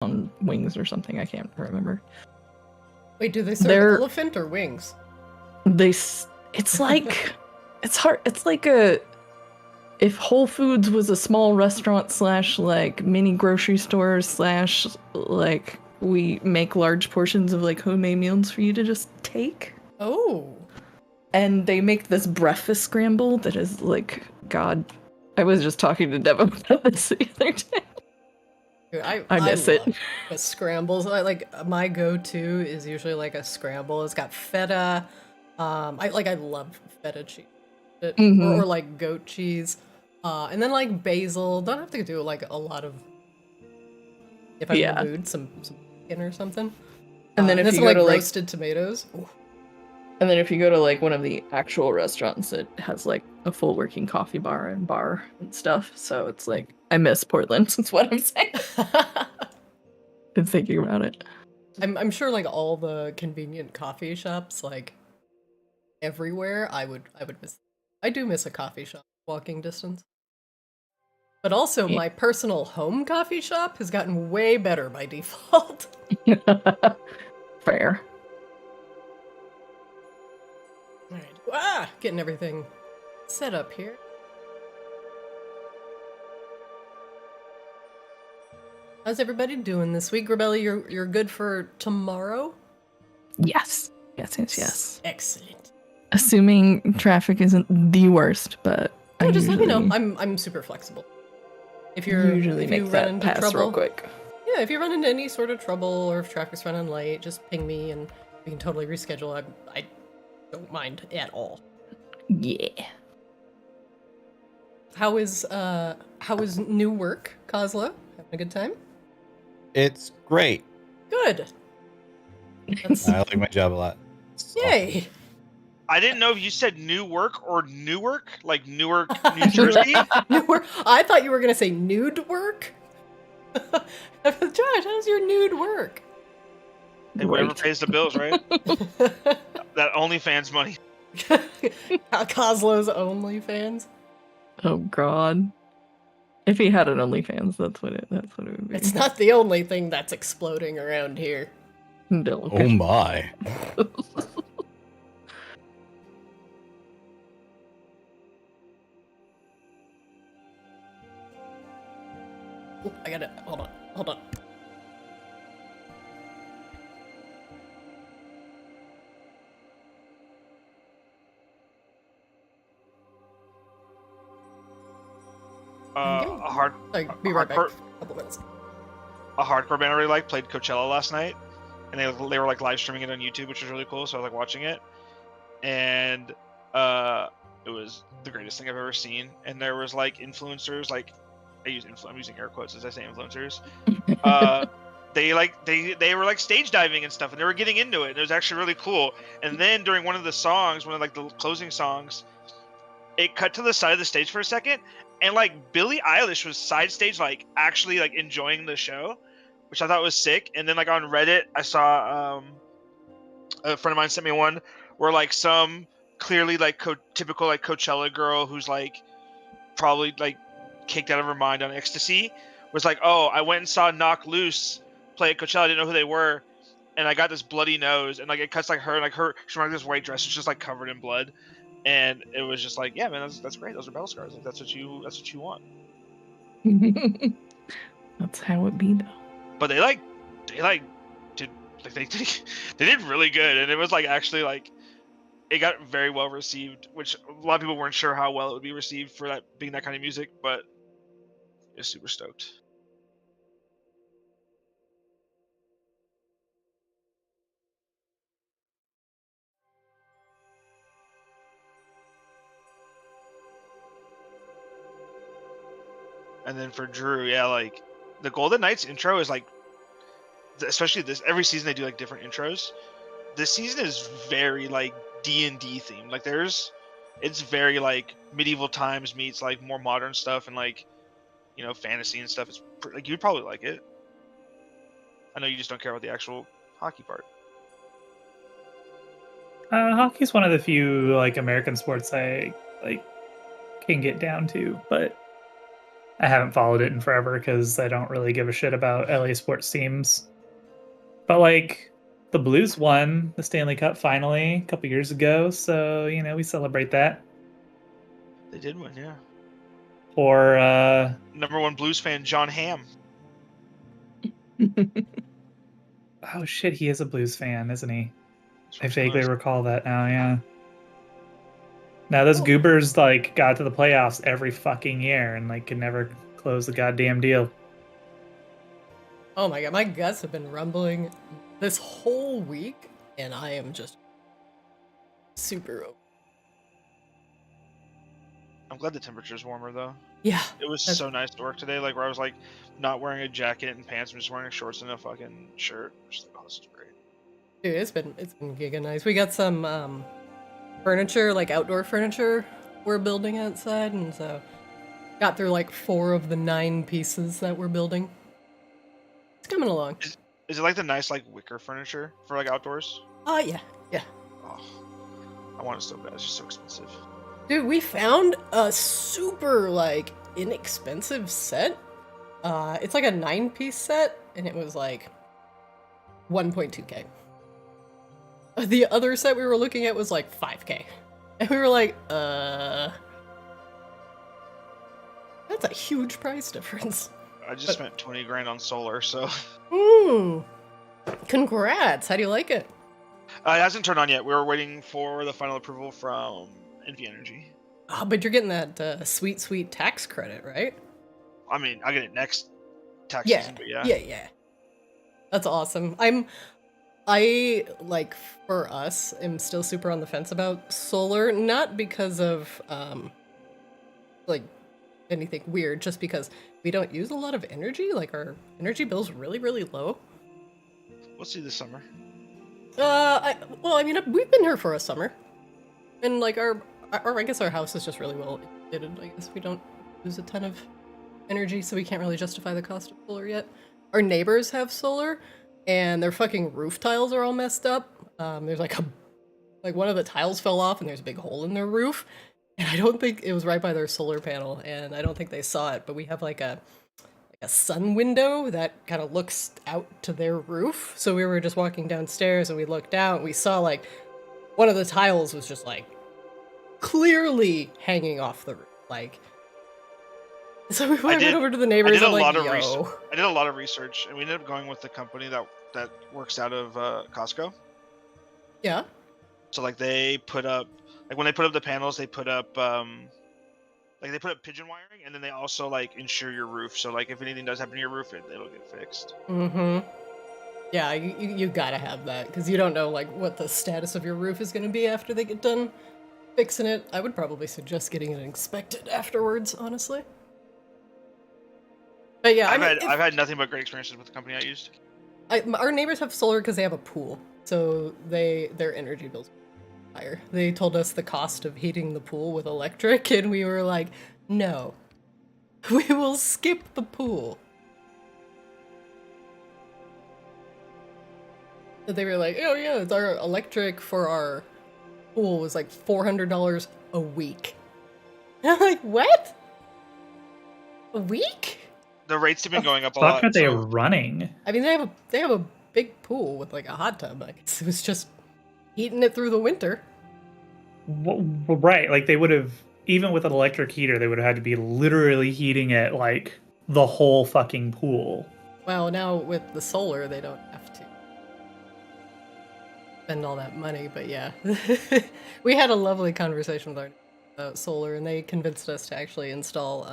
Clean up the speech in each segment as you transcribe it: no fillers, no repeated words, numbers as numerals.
on wings or something. I can't remember. Wait, do they serve elephant or wings? It's like it's hard. It's like if Whole Foods was a small restaurant / like mini grocery store / like we make large portions of like homemade meals for you to just take. Oh. And they make this breakfast scramble that is like, God, I was just talking to Devo about this the other day. Dude, I miss it. The scrambles, like my go-to is usually like a scramble. It's got feta. I love feta cheese, or like goat cheese, and then like basil. Don't have to do like a lot of. If I'm in the mood, some bacon or something. And then if you some, go like to roasted tomatoes. Ooh. And then if you go to like one of the actual restaurants, it has like a full working coffee bar and stuff. So it's like, I miss Portland. That's what I'm saying. Been thinking about it. I'm sure like all the convenient coffee shops, like everywhere, I would miss. I do miss a coffee shop walking distance. But also my personal home coffee shop has gotten way better by default. Fair. Alright. Getting everything set up here. How's everybody doing this week? Rebelli, you're good for tomorrow? Yes. Yes. Excellent. Assuming traffic isn't the worst, but just let me know. I'm super flexible. If you run into trouble real quick. Yeah, if you run into any sort of trouble or if traffic's running late, just ping me and we can totally reschedule. I don't mind at all. Yeah. How is new work, Kozlo? Having a good time? It's great. Good. I like my job a lot. Yay. Awesome. I didn't know if you said new work or Newark, like Newark, New Jersey. Newark. I thought you were going to say nude work. Josh, how's your nude work? Hey, whoever pays the bills, right? That OnlyFans money. Kozlo's OnlyFans. Oh God. If he had an OnlyFans, that's what it would be. It's not the only thing that's exploding around here. No. Oh my. Ooh, I gotta hold on. Be right back. A couple minutes. A hardcore band I really liked played Coachella last night, and they were like live streaming it on YouTube, which was really cool. So I was like watching it, and it was the greatest thing I've ever seen. And there was like influencers, like I'm using air quotes as I say influencers. They were like stage diving and stuff, and they were getting into it. And it was actually really cool. And then during one of the closing songs, it cut to the side of the stage for a second, and like Billie Eilish was side stage, like actually like enjoying the show, which I thought was sick. And then like on Reddit, I saw a friend of mine sent me one where like some clearly like typical like Coachella girl who's like probably like kicked out of her mind on ecstasy was like, oh, I went and saw Knock Loose play at Coachella, I didn't know who they were, and I got this bloody nose, and like it cuts like her, and like she's wearing this white dress, it's just like covered in blood, and it was just like, yeah, man, that's great. Those are battle scars. Like that's what you want. That's how it be though. But they did really good, and it was like actually like it got very well received, which a lot of people weren't sure how well it would be received for that being that kind of music, but it was super stoked. And then for Drew, yeah, like the Golden Knights intro is like, especially this every season they do like different intros. This season is very like D&D themed. Like it's very like medieval times meets like more modern stuff and like, you know, fantasy and stuff. It's like you'd probably like it. I know you just don't care about the actual hockey part. Hockey's one of the few like American sports I like can get down to, but I haven't followed it in forever because I don't really give a shit about LA sports teams. But like the Blues won the Stanley Cup finally a couple years ago, so you know we celebrate that. They did win, yeah. Or #1 Blues fan John Hamm. oh shit, he is a Blues fan, isn't he? That's I what vaguely it was. recall that now, yeah. Now those goobers like got to the playoffs every fucking year and like could never close the goddamn deal. Oh my god, my guts have been rumbling this whole week, and I am just super over. I'm glad the temperature's warmer though. Yeah. It was so nice to work today, like where I was like not wearing a jacket and pants, I'm just wearing shorts and a fucking shirt. Just like, oh, this is great. Dude, it's been giga nice. We got some furniture, like outdoor furniture we're building outside, and so got through like 4 of the 9 pieces that we're building. It's coming along. Is it like the nice like wicker furniture for like outdoors? Yeah. Oh, I want it so bad. It's just so expensive. Dude, we found a super like inexpensive set. It's like a 9-piece set, and it was like 1.2k. The other set we were looking at was like 5k. And we were like, that's a huge price difference. I just spent 20 grand on solar, so. Congrats. How do you like it? It hasn't turned on yet. We were waiting for the final approval from NV Energy. Oh, but you're getting that sweet tax credit, right? I mean, I'll get it next tax season, but yeah. Yeah. That's awesome. I like, for us, am still super on the fence about solar, not because of like anything weird, just because we don't use a lot of energy. Like, our energy bill's really low. We'll see this summer. I mean, we've been here for a summer, and like I guess our house is just really well insulated. I guess we don't use a ton of energy, so we can't really justify the cost of solar yet. Our neighbors have solar, and their fucking roof tiles are all messed up. There's like one of the tiles fell off, and there's a big hole in their roof, and I don't think it was right by their solar panel, and I don't think they saw it. But we have like a sun window that kind of looks out to their roof. So we were just walking downstairs, and we looked out, and we saw like one of the tiles was just like clearly hanging off the roof, like. So we went over to the neighbors. I did a lot of research, and we ended up going with the company that works out of Costco. Yeah. So like they put up, like when they put up the panels, they put up like they put up pigeon wiring, and then they also like insure your roof. So like if anything does happen to your roof, it'll get fixed. Mm-hmm. Yeah, you gotta have that, because you don't know like what the status of your roof is gonna be after they get done fixing it. I would probably suggest getting it inspected afterwards, honestly. But yeah, I've had nothing but great experiences with the company I used. Our neighbors have solar because they have a pool, so their energy bills are higher. They told us the cost of heating the pool with electric, and we were like, no, we will skip the pool. But they were like, oh yeah, it's our electric for our pool was like $400 a week. And I'm like, what? A week? The rates have been going up a Fuck lot. are they running? I mean, they have a big pool with like a hot tub. I guess it was just heating it through the winter. Well, right, like they would have, even with an electric heater, they would have had to be literally heating it like the whole fucking pool. Well, now with the solar, they don't have to spend all that money. But yeah, we had a lovely conversation with our about solar, and they convinced us to actually install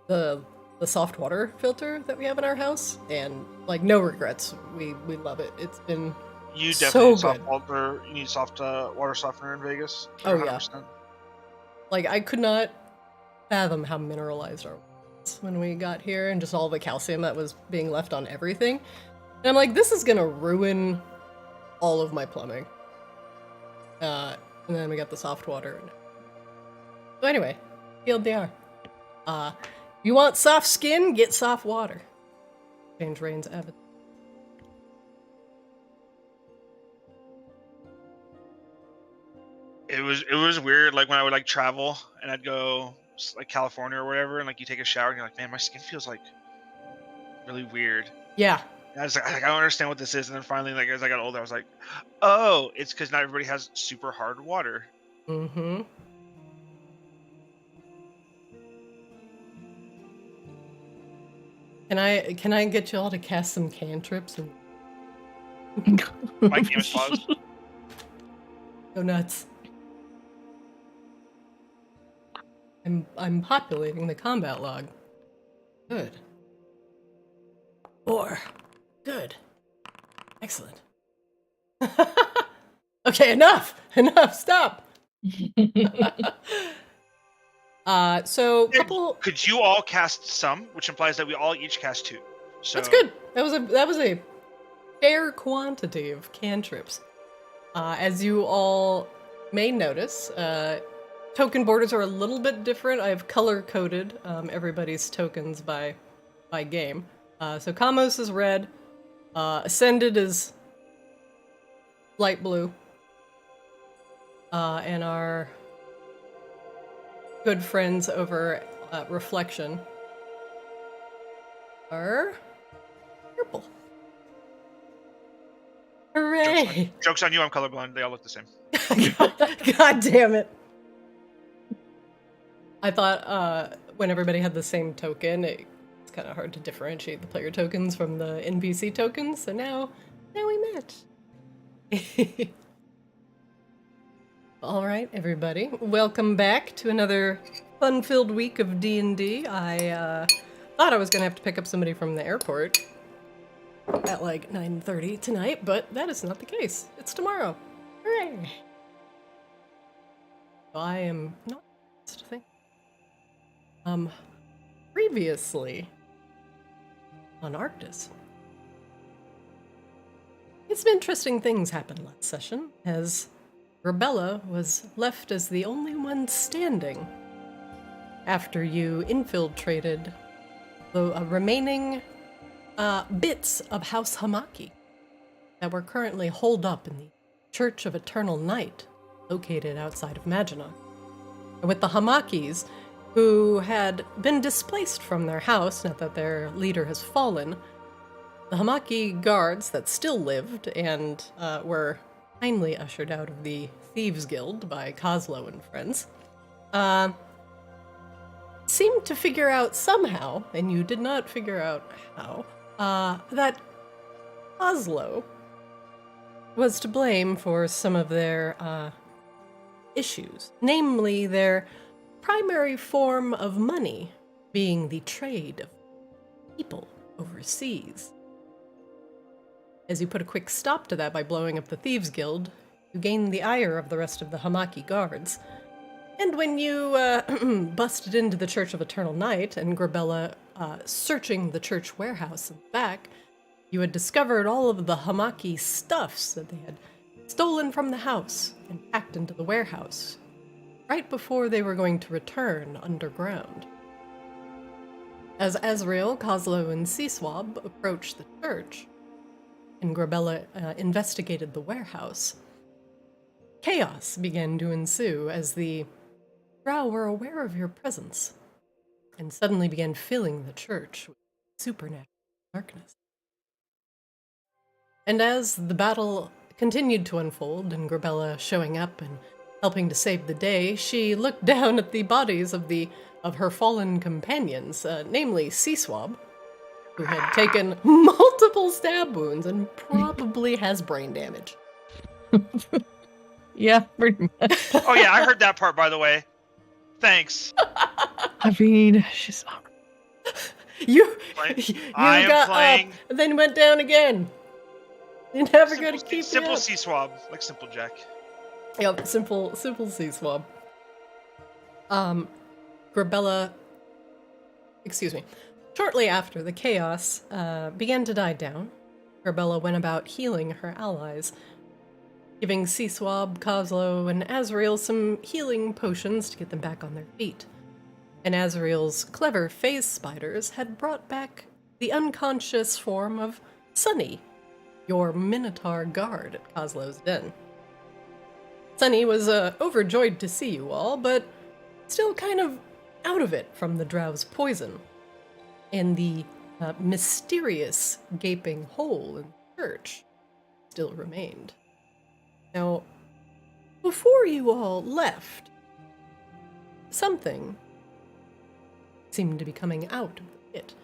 the soft water filter that we have in our house, and like no regrets. We love it. It's been You so definitely good. you need soft water softener in Vegas. Oh, yeah. 100%. Like, I could not fathom how mineralized our water was when we got here, and just all the calcium that was being left on everything. And I'm like, this is gonna ruin all of my plumbing. And then we got the soft water. So anyway, TLDR. You want soft skin? Get soft water. Change Rain's avatar. It was weird, like when I would like travel and I'd go like California or whatever, and like you take a shower and you're like, man, my skin feels like really weird. Yeah. And I was like, I don't understand what this is. And then finally, like as I got older, I was like, oh, it's because not everybody has super hard water. Mm-hmm. Can I get you all to cast some cantrips and My game is paused. go nuts? I'm populating the combat log. Good. 4. Good. Excellent. Okay, enough! Enough, stop! So couple Could you all cast some, which implies that we all each cast 2. So That's good. That was a fair quantity of cantrips. As you all may notice, token borders are a little bit different. I've color-coded everybody's tokens by game. So Kaamos is red, Ascended is light blue, and our good friends over at Reflection are purple. Hooray! Joke's on you, I'm colorblind. They all look the same. God damn it. I thought when everybody had the same token, it's kind of hard to differentiate the player tokens from the NPC tokens, so now we match. Alright, everybody. Welcome back to another fun-filled week of D&D. I thought I was going to have to pick up somebody from the airport at like 9:30 tonight, but that is not the case. It's tomorrow. Hooray! So I am not to think. Previously on Arctis. Some interesting things happened last session, as Rebella was left as the only one standing after you infiltrated the remaining bits of House Hamaki that were currently holed up in the Church of Eternal Night, located outside of Maginot. And with the Hamakis, who had been displaced from their house now that their leader has fallen, the Hamaki guards that still lived and were kindly ushered out of the Thieves Guild by Kozlo and friends, seemed to figure out somehow, and you did not figure out how, that Kozlo was to blame for some of their issues, namely their primary form of money being the trade of people overseas. As you put a quick stop to that by blowing up the Thieves Guild, you gain the ire of the rest of the Hamaki guards. And when you busted into the Church of Eternal Night and Grabella searching the church warehouse in the back, you had discovered all of the Hamaki stuffs that they had stolen from the house and packed into the warehouse, right before they were going to return underground. As Azrael, Kozlo, and Seaswab approached the church, and Grabella investigated the warehouse, chaos began to ensue as the Drow were aware of your presence, and suddenly began filling the church with supernatural darkness. And as the battle continued to unfold, and Grabella showing up and helping to save the day, she looked down at the bodies of her fallen companions, namely Seaswab, who had taken multiple stab wounds and probably has brain damage. Yeah, pretty much. Oh yeah, I heard that part, by the way. Thanks. I mean, she's... You I am got playing. up and then went down again. You're never Simple, gonna keep simple me up. sea swab, like Simple Jack. Yep, simple Seaswab. Grabella, excuse me. Shortly after the chaos began to die down, Grabella went about healing her allies, giving Seaswab, Kozlo, and Azrael some healing potions to get them back on their feet. And Azrael's clever phase spiders had brought back the unconscious form of Sunny, your Minotaur guard at Kozlo's den. Sunny was overjoyed to see you all, but still kind of out of it from the drow's poison, and the mysterious gaping hole in the church still remained. Now, before you all left, something seemed to be coming out of the pit.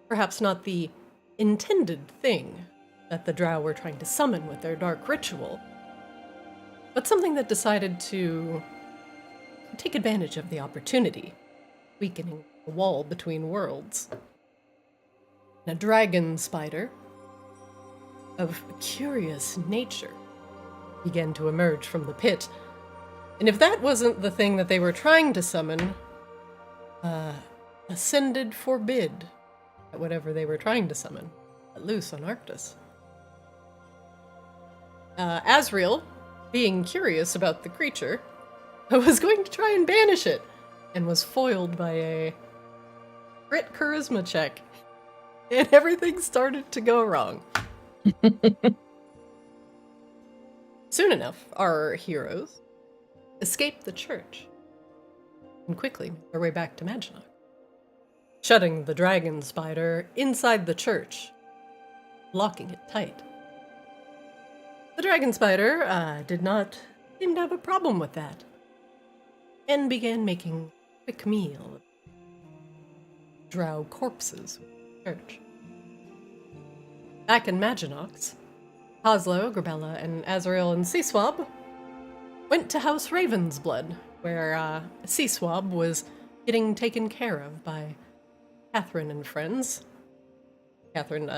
Perhaps not the intended thing that the drow were trying to summon with their dark ritual, but something that decided to take advantage of the opportunity, weakening the wall between worlds. A dragon spider of curious nature began to emerge from the pit. And if that wasn't the thing that they were trying to summon, ascended forbid at whatever they were trying to summon, let loose on Arctis. Asriel, being curious about the creature, was going to try and banish it, and was foiled by a crit charisma check, and everything started to go wrong. Soon enough, our heroes escaped the church and quickly made their way back to Maginot, shutting the dragon spider inside the church, locking it tight. The dragon spider did not seem to have a problem with that, and began making a quick meal of drow corpses with the church. Back in Maginox, Oslo, Grabella, and Azrael and Seaswab went to House Ravensblood, where Seaswab was getting taken care of by Catherine and friends. Catherine,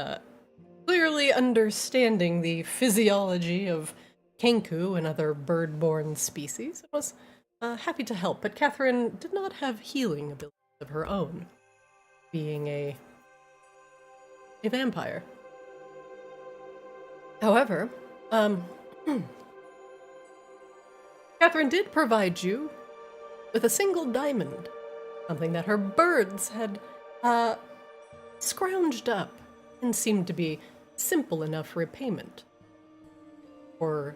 clearly understanding the physiology of Kenku and other bird-born species, was happy to help, but Catherine did not have healing abilities of her own, being a vampire. However, Catherine did provide you with a single diamond, something that her birds had scrounged up and seemed to be simple enough repayment for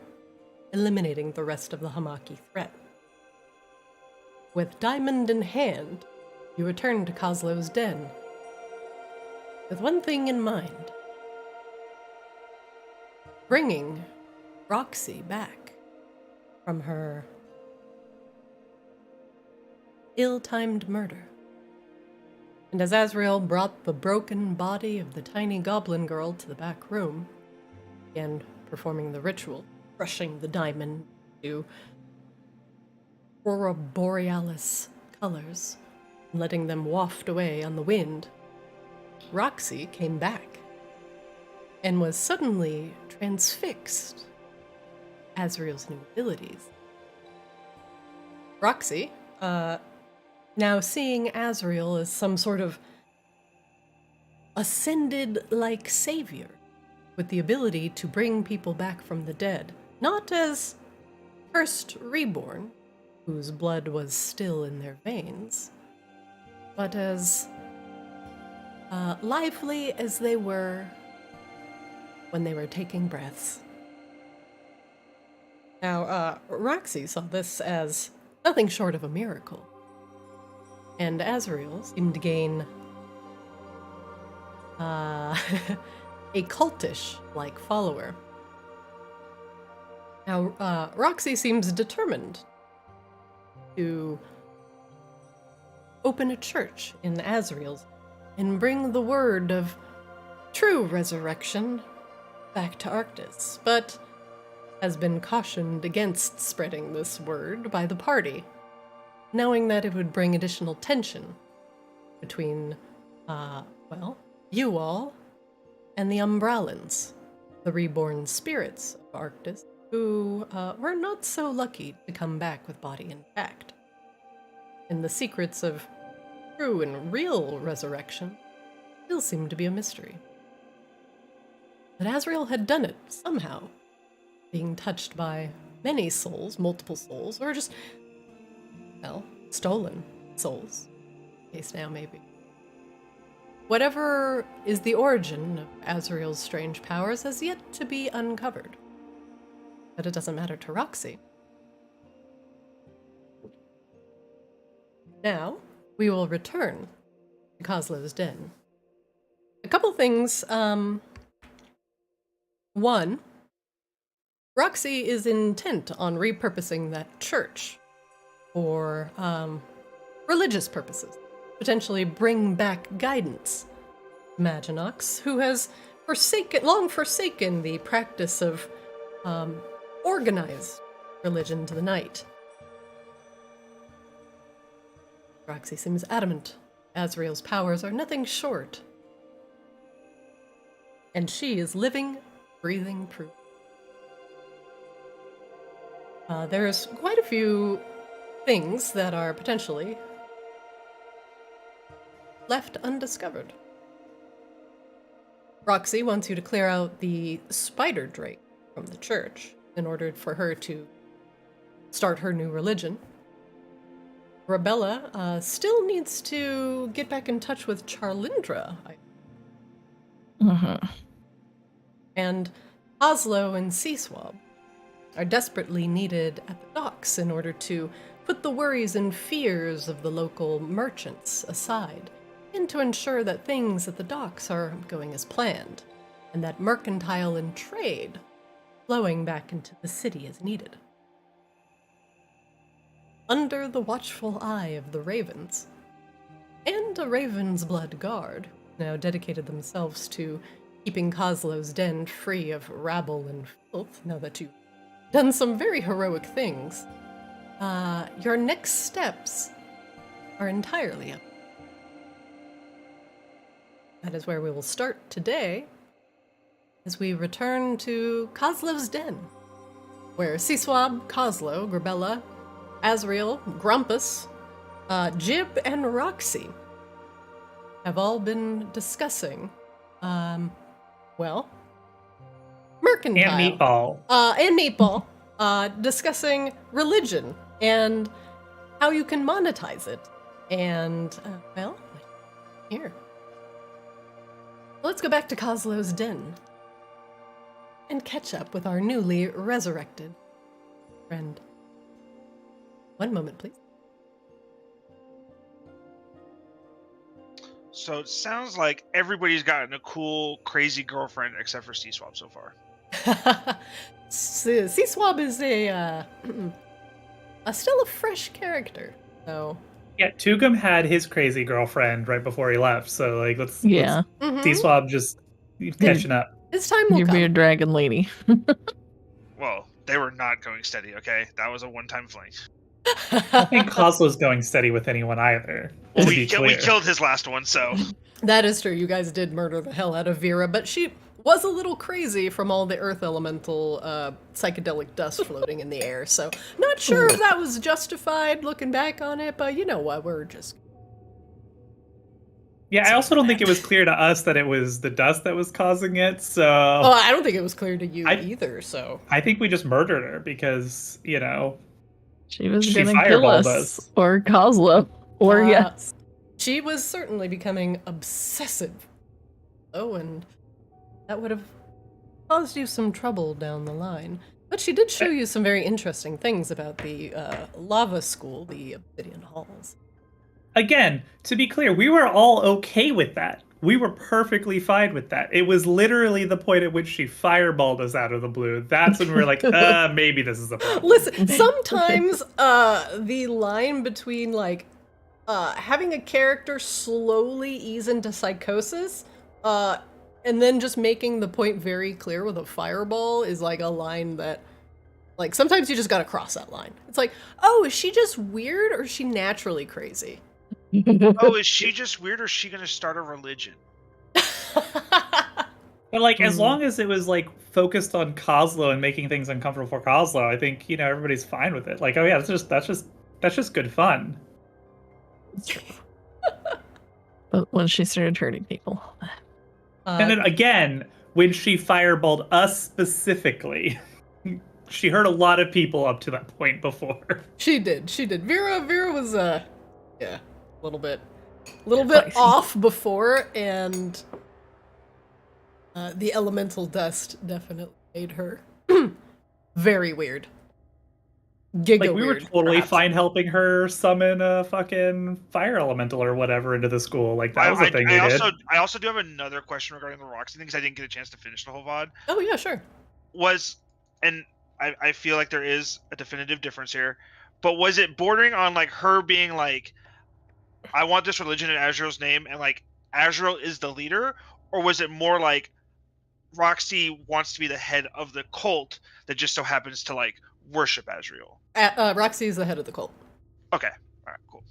eliminating the rest of the Hamaki threat. With diamond in hand, you returned to Kozlo's den, with one thing in mind: bringing Roxy back from her ill-timed murder. And as Azrael brought the broken body of the tiny goblin girl to the back room, began performing the ritual, crushing the diamond to aurora borealis colors, and letting them waft away on the wind, Roxy came back and was suddenly transfixed Azrael's new abilities. Roxy, now seeing Azrael as some sort of ascended-like savior with the ability to bring people back from the dead, not as first reborn, whose blood was still in their veins, but as lively as they were when they were taking breaths. Now, Roxy saw this as nothing short of a miracle, and Azrael seemed to gain a cultish-like follower. Now, Roxy seems determined to open a church in Azrael's and bring the word of true resurrection back to Arctis, but has been cautioned against spreading this word by the party, knowing that it would bring additional tension between, you all and the Umbrallans, the reborn spirits of Arctis, who were not so lucky to come back with body intact. And the secrets of true and real resurrection still seem to be a mystery. But Azrael had done it somehow, being touched by many souls, multiple souls, or just, stolen souls. Case now, maybe. Whatever is the origin of Azrael's strange powers has yet to be uncovered. But it doesn't matter to Roxy. Now, we will return to Kozlo's Den. A couple things. One, Roxy is intent on repurposing that church for religious purposes. Potentially bring back guidance. Maginox, who has long forsaken the practice of organized religion to the night. Roxy seems adamant. Azrael's powers are nothing short. And she is living, breathing proof. There's quite a few things that are potentially left undiscovered. Roxy wants you to clear out the spider drake from the church in order for her to start her new religion. Rebella still needs to get back in touch with Charlindra. And Oslo and Seaswab are desperately needed at the docks in order to put the worries and fears of the local merchants aside, and to ensure that things at the docks are going as planned, and that mercantile and trade flowing back into the city as needed. Under the watchful eye of the Ravens, and a Raven's Blood Guard, now dedicated themselves to keeping Kozlo's Den free of rabble and filth, now that you've done some very heroic things, your next steps are entirely up. That is where we will start today, as we return to Kozlo's Den, where Seaswab, Kozlo, Grabella, Azrael, Grumpus, Jib, and Roxy have all been discussing, mercantile. And Meatball. Discussing religion and how you can monetize it. And, here. Let's go back to Kozlo's Den and catch up with our newly resurrected friend. One moment, please. So it sounds like everybody's gotten a cool, crazy girlfriend except for Seaswab so far. Seaswab is still a fresh character, so. Yeah, Tugum had his crazy girlfriend right before he left, so let's Seaswab just catching up. His time will come. You're a dragon lady. Well, they were not going steady, okay? That was a one-time fling. I don't think Kozlo's going steady with anyone either. Well, we killed his last one, so. That is true. You guys did murder the hell out of Vera, but she was a little crazy from all the earth elemental psychedelic dust floating in the air, so not sure if that was justified looking back on it, but you know what, we're just... Yeah, I also don't think it was clear to us that it was the dust that was causing it, so... Oh, I don't think it was clear to you either, so... I think we just murdered her because, she was gonna kill us, or Kozlo, or yes. She was certainly becoming obsessive. Oh, and that would have caused you some trouble down the line. But she did show you some very interesting things about the lava school, the Obsidian Halls. Again, to be clear, we were all okay with that. We were perfectly fine with that. It was literally the point at which she fireballed us out of the blue. That's when we were like, maybe this is a problem. Listen, sometimes the line between having a character slowly ease into psychosis, and then just making the point very clear with a fireball is like a line that, sometimes you just gotta cross that line. It's like, oh, is she just weird or is she naturally crazy? Oh, is she just weird or is she gonna start a religion? But as long as it was focused on Kozlo and making things uncomfortable for Kozlo, I think everybody's fine with it. Oh yeah, that's just good fun. It's true. But when she started hurting people. And then again, when she fireballed us specifically, she hurt a lot of people up to that point before. She did. Vera was a little bit off before, and the elemental dust definitely made her very weird. Giga Like, we were weird, totally perhaps. fine helping her summon a fucking fire elemental or whatever into the school. Like, that was a thing we did. I also do have another question regarding the Roxy thing because I didn't get a chance to finish the whole VOD. Oh yeah, sure. And I feel like there is a definitive difference here, but was it bordering on like her being like, I want this religion in Azrael's name, and like Azrael is the leader, or was it more like Roxy wants to be the head of the cult that just so happens to like worship Azrael? Roxy is the head of the cult. Okay, all right, cool.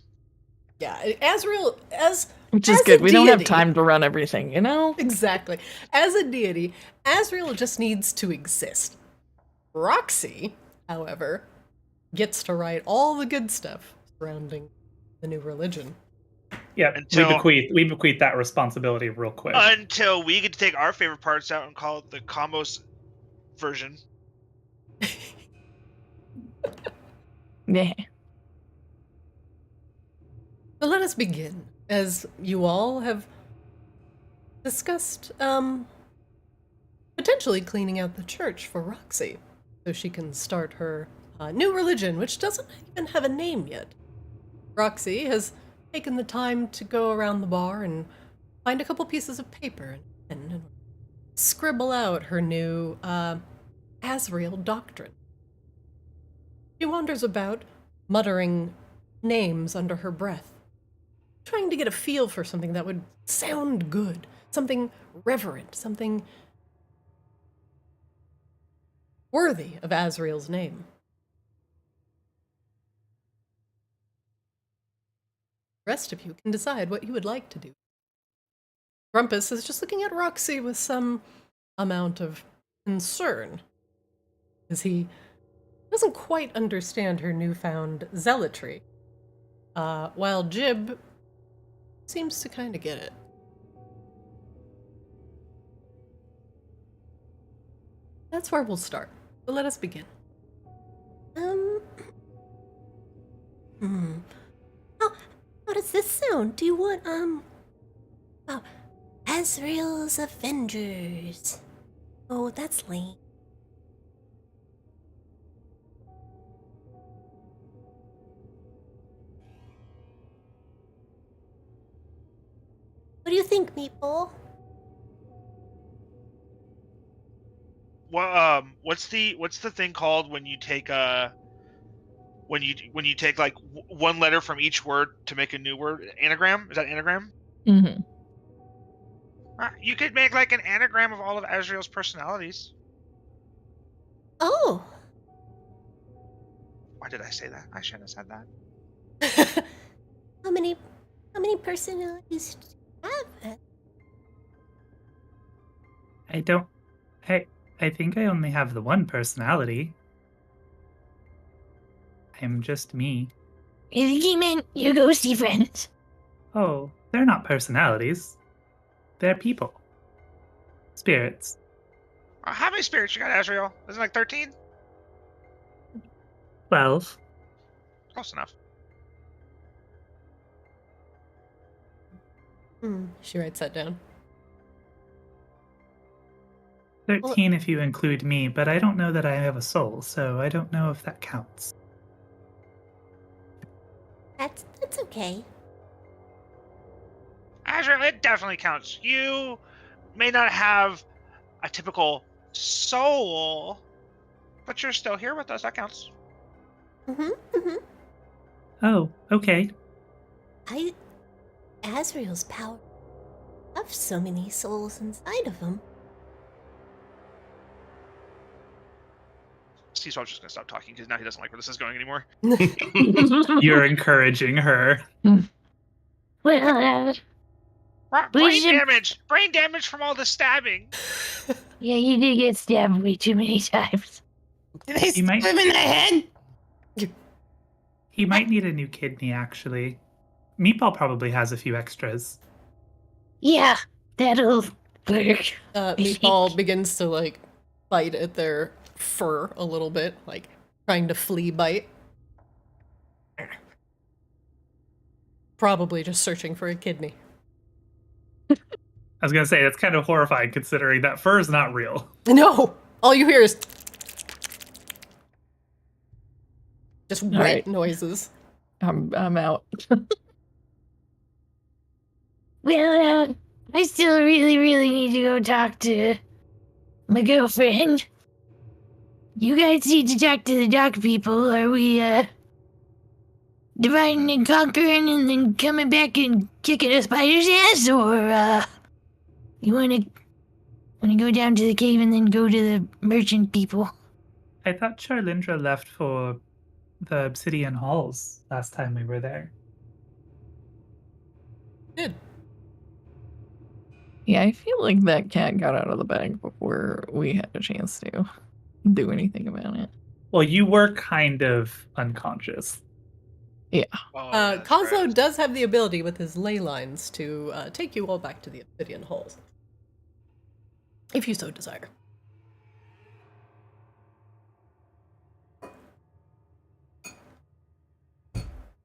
Yeah, Azrael Which is as good. a We don't have deity- time to run everything, you know? Exactly. As a deity, Azrael just needs to exist. Roxy, however, gets to write all the good stuff surrounding the new religion. Yeah, we bequeath that responsibility real quick. Until we get to take our favorite parts out and call it the Kaamos version. Yeah. So let us begin, as you all have discussed potentially cleaning out the church for Roxy, so she can start her new religion, which doesn't even have a name yet. Roxy has taken the time to go around the bar and find a couple pieces of paper and scribble out her new Azrael doctrine. She wanders about, muttering names under her breath, trying to get a feel for something that would sound good, something reverent, something worthy of Azrael's name. The rest of you can decide what you would like to do. Grumpus is just looking at Roxy with some amount of concern, as he doesn't quite understand her newfound zealotry, while Jib seems to kind of get it. That's where we'll start. So let us begin. How does this sound? Do you want, oh, Azrael's Avengers. Oh, that's lame. What do you think, Meatball? Well, what's the thing called when you take when you take like one letter from each word to make a new word? Anagram? Is that anagram? Mm-hmm. You could make like an anagram of all of Azrael's personalities. Oh. Why did I say that? I shouldn't have said that. How many personalities do you have? I think I only have the one personality. I'm just me. I think he meant your ghosty friends. Oh, they're not personalities. They're people. Spirits. How many spirits you got, Azrael? Isn't it like 13? 12. Close enough. She writes that down. 13 if you include me, but I don't know that I have a soul, so I don't know if that counts. That's okay. Azrael, it definitely counts. You may not have a typical soul, but you're still here with us. That counts. Oh, okay. Azrael's power have so many souls inside of him. Steve's probably just gonna stop talking because now he doesn't like where this is going anymore. You're encouraging her. Well, Brain damage from all the stabbing. yeah, you did get stabbed way too many times. Did they You might- stab him in the head? He might need a new kidney, actually. Meatball probably has a few extras. Yeah, that'll work. Meatball begins to like bite at their fur a little bit, like trying to flea bite. Probably just searching for a kidney. I was gonna say, that's kind of horrifying considering that fur is not real. No! All you hear is Just wet right. noises. I'm out. Well, I still really need to go talk to my girlfriend. You guys need to talk to the dock people. Are we, dividing and conquering and then coming back and kicking a spider's ass? Or, you wanna go down to the cave and then go to the merchant people? I thought Charlindra left for the Obsidian Halls last time we were there. Good. Yeah, I feel like that cat got out of the bag before we had a chance to do anything about it. Well, you were kind of unconscious. Oh, that's Kozlo right. does have the ability with his ley lines to take you all back to the Obsidian Halls. If you so desire.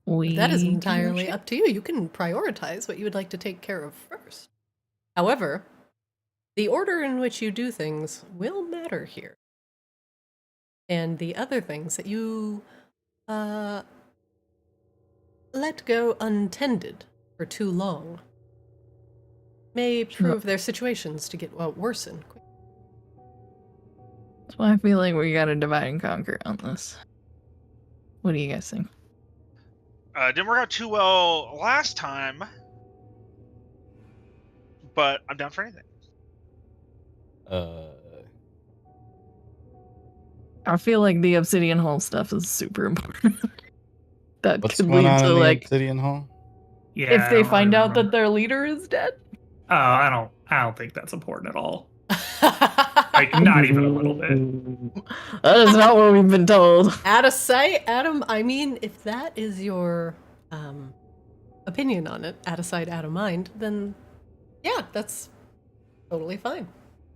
That is entirely up to you. You can prioritize what you would like to take care of first. However, the order in which you do things will matter here. And the other things that you let go untended for too long may prove their situations to get worsen. That's why I feel like we gotta divide and conquer on this. What do you guys think? Didn't work out too well last time, but I'm down for anything. I feel like the Obsidian Hall stuff is super important. That What's could going lead on to in the like Obsidian Hall? Yeah. if I they don't find really out that remember. their leader is dead. Oh, I don't think that's important at all. Like, not even a little bit. That is not what we've been told. Out of sight, Adam, I mean, if that is your opinion on it, out of sight, out of mind, then yeah, that's totally fine.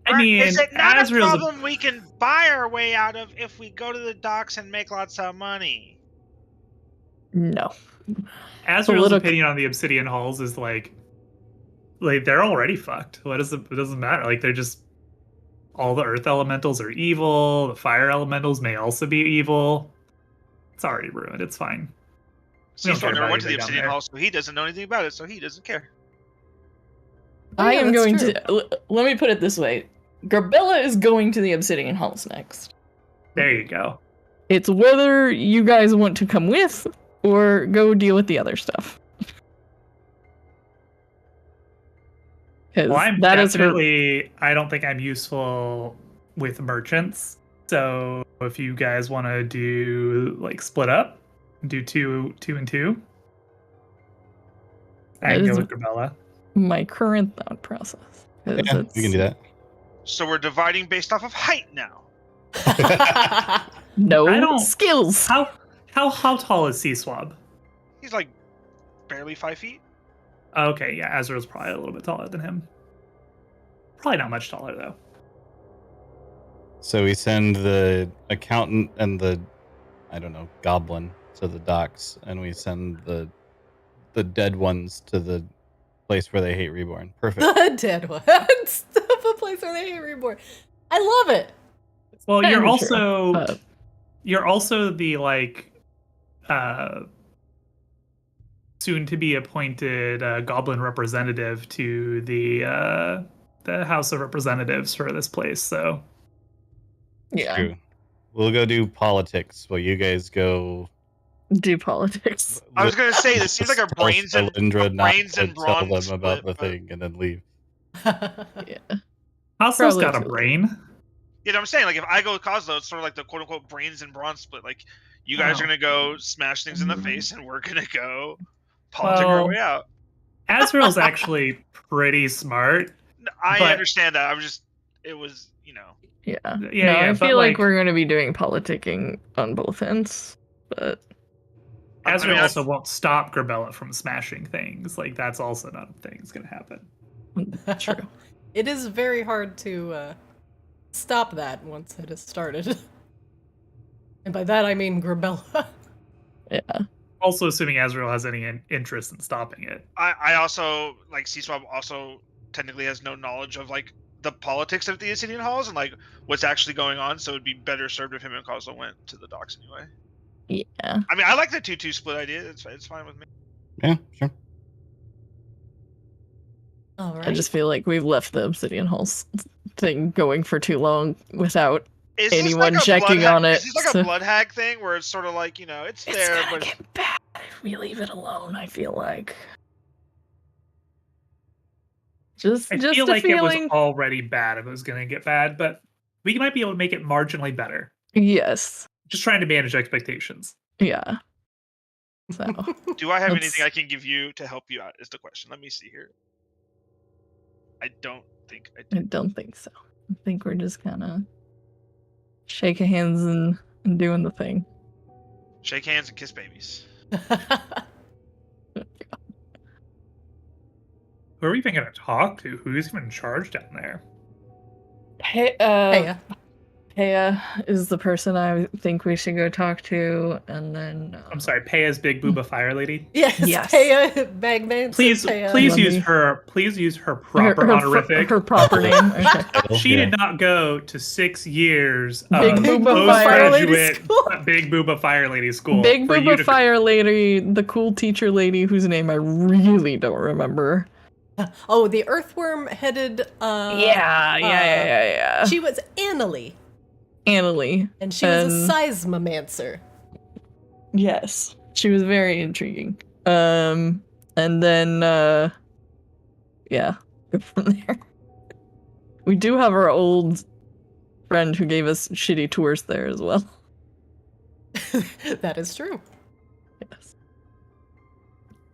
I mean, is it not a Azrael's problem we can buy our way out of if we go to the docks and make lots of money? No. Azrael's Political- opinion on the Obsidian Halls is like they're already fucked. It doesn't matter. Like, they're just, all the earth elementals are evil. The fire elementals may also be evil. It's already ruined. It's fine. We don't Cecil care never about went to the anybody down Obsidian there. Hall, so he doesn't know anything about it, so he doesn't care. Oh, I yeah, am that's going true. to let me put it this way. Garbella is going to the Obsidian Halls next. There you go. It's whether you guys want to come with or go deal with the other stuff. Well, I'm that is her. definitely. I don't think I'm useful with merchants. So if you guys want to do like split up, do two and two, I That can go is- with Garbella. My current thought process. 'Cause Yeah, we can do that. So we're dividing based off of height now. No I don't- skills. How tall is Sea Swab? He's like barely 5 feet. Okay, yeah, Azrael's probably a little bit taller than him. Probably not much taller though. So we send the accountant and the, I don't know, goblin to the docks, and we send the dead ones to the place where they hate Reborn. Perfect. The dead ones. The place where they hate Reborn. I love it. Well, Kinda you're true, also but- you're also the like soon to be appointed goblin representative to the House of Representatives for this place. So Yeah. True. We'll go do politics while you guys go. Do politics. I was gonna say, this seems like our tell brains and Cylindra not brains to and tell bronze them about split, the but- thing and then leave. Yeah. House's Probably got a too. brain. You know what I'm saying? Like, if I go with Kozlo, it's sort of like the quote unquote brains and bronze split. Like, you guys Oh. are gonna go smash things in the face, and we're gonna go politic our Well, way out. Azrael's actually pretty smart. I but- understand that. Yeah, No, yeah, I but, feel like like- we're going to be doing politicking on both ends, but Azrael I mean, also won't stop Garbella from smashing things. Like, that's also not a thing that's gonna happen. true. It is very hard to stop that once it has started. And by that I mean Grabella. Yeah. Also, assuming Azrael has any interest in stopping it. I also, like, C-Swab also technically has no knowledge of, like, the politics of the Obsidian Halls and, like, what's actually going on, so it'd be better served if him and Kozlo went to the docks anyway. Yeah. I mean, I like the 2-2 split idea. It's fine with me. Yeah, sure. All right. I just feel like we've left the Obsidian Halls thing going for too long without Is this anyone like a checking blood on it. Is this like so- a blood hag thing where it's sort of like, it's It's there, gonna but get bad if we leave it alone, I feel like. Just I a feel like feeling. it was already bad if it was going to get bad, but we might be able to make it marginally better. Yes. Just trying to manage expectations. Yeah. So do I have Let's- anything I can give you to help you out? Is the question. Let me see here. I don't think I do. I don't think so. I think we're just kinda shaking hands and doing the thing. Shake hands and kiss babies. Who are we even going to talk to? Who's even in charge down there? Hey, Hey, Paya is the person I think we should go talk to, and then I'm sorry, Paya's Big Booba Fire Lady. yes, Yes. Paya, Bagman. Please Let use me- her. Please use her proper honorific. her proper name. Okay. She Yeah. did not go to 6 years Big of Booba Fire Lady postgraduate School. Big Booba Fire Lady School. Big for you Booba to- Fire Lady, the cool teacher lady whose name I really don't remember. Oh, the earthworm-headed. Yeah. She was Annalie, Annalie. and she was And- a seismomancer. Yes, she was very intriguing. And then yeah, go from there. We do have our old friend who gave us shitty tours there as well. That is true. Yes.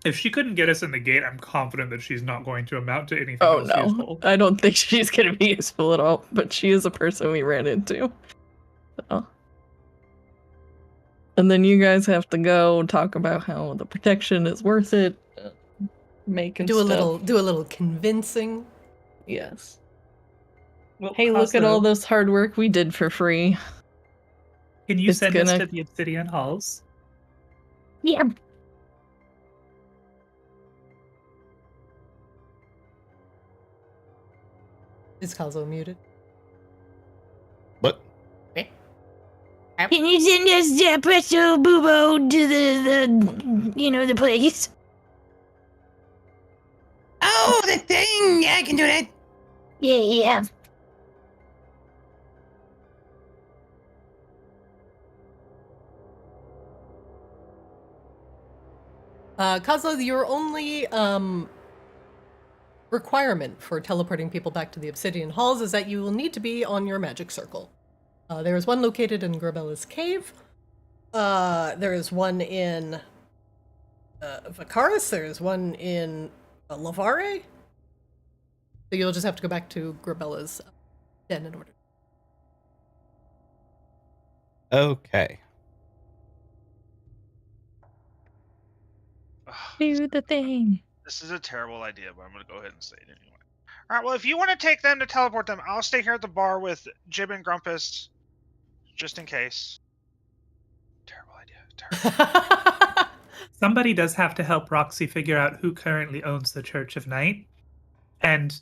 If she couldn't get us in the gate, I'm confident that she's not going to amount to anything Oh else no, useful. I don't think she's gonna be useful at all. But she is a person we ran into. So. And then you guys have to go talk about how the protection is worth it. Making Do a stuff. little convincing. Yes. Well, Hey, look at Cosmo, all this hard work we did for free. Can you it's send us gonna- to the Obsidian Halls? Yeah. Is Kazo muted? What? Can you send us Presto Bubo to the place? Oh, the thing! Yeah, I can do that. Yeah. Kazo, your only requirement for teleporting people back to the Obsidian Halls is that you will need to be on your magic circle. There is one located in Grabella's cave. There is one in Vicaris. There is one in Lavare. So you'll just have to go back to Grabella's den in order. Okay. Do the thing. This is a terrible idea, but I'm going to go ahead and say it anyway. All right, well, if you want to take them to teleport them, I'll stay here at the bar with Jib and Grumpus, just in case. Terrible idea. Terrible. Somebody does have to help Roxy figure out who currently owns the Church of Night and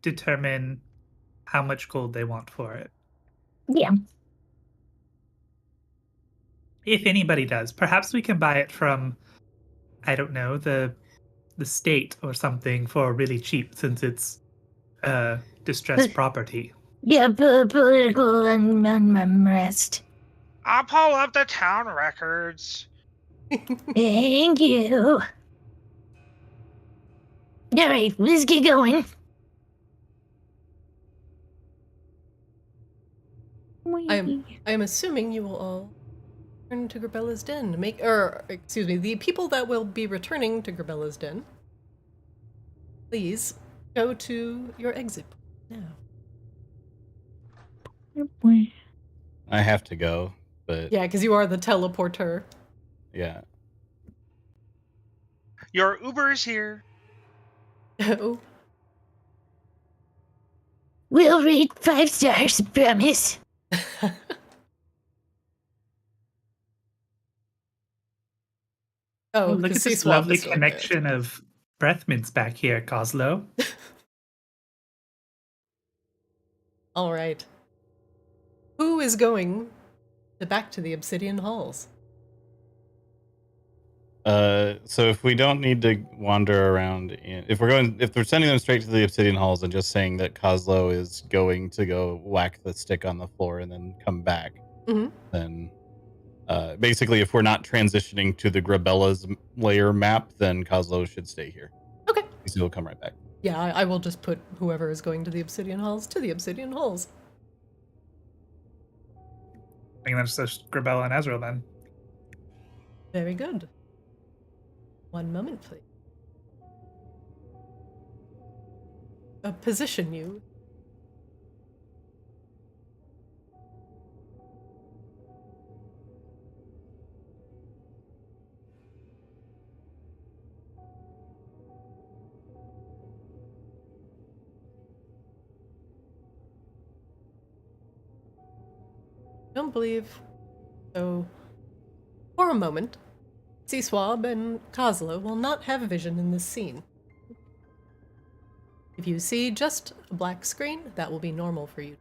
determine how much gold they want for it. Yeah. If anybody does, perhaps we can buy it from, I don't know, the state or something for really cheap, since it's distressed property. Yeah, political unrest. I'll pull up the town records. Thank you. Alright, let's get going. I am assuming you will all return to Grabella's den. The people that will be returning to Grabella's den, please go to your exit now. I have to go, but Yeah, because you are the teleporter. yeah. Your Uber is here. Oh, We'll rate 5 stars, promise. oh, Look the at sea this swap lovely is so connection good. of breath mints back here, Coslo. All right. Who is going back to the Obsidian Halls? So if we don't need to wander around, if we're sending them straight to the Obsidian Halls and just saying that Kozlo is going to go whack the stick on the floor and then come back, then basically, if we're not transitioning to the Grabella's layer map, then Kozlo should stay here. Okay. He'll come right back. Yeah, I will just put whoever is going to the Obsidian Halls to the Obsidian Halls. I think that's just Grabella and Ezreal then. Very good. One moment, please. Position you. Don't believe. So, for a moment, Seaswab and Kozlo will not have vision in this scene. If you see just a black screen, that will be normal for you.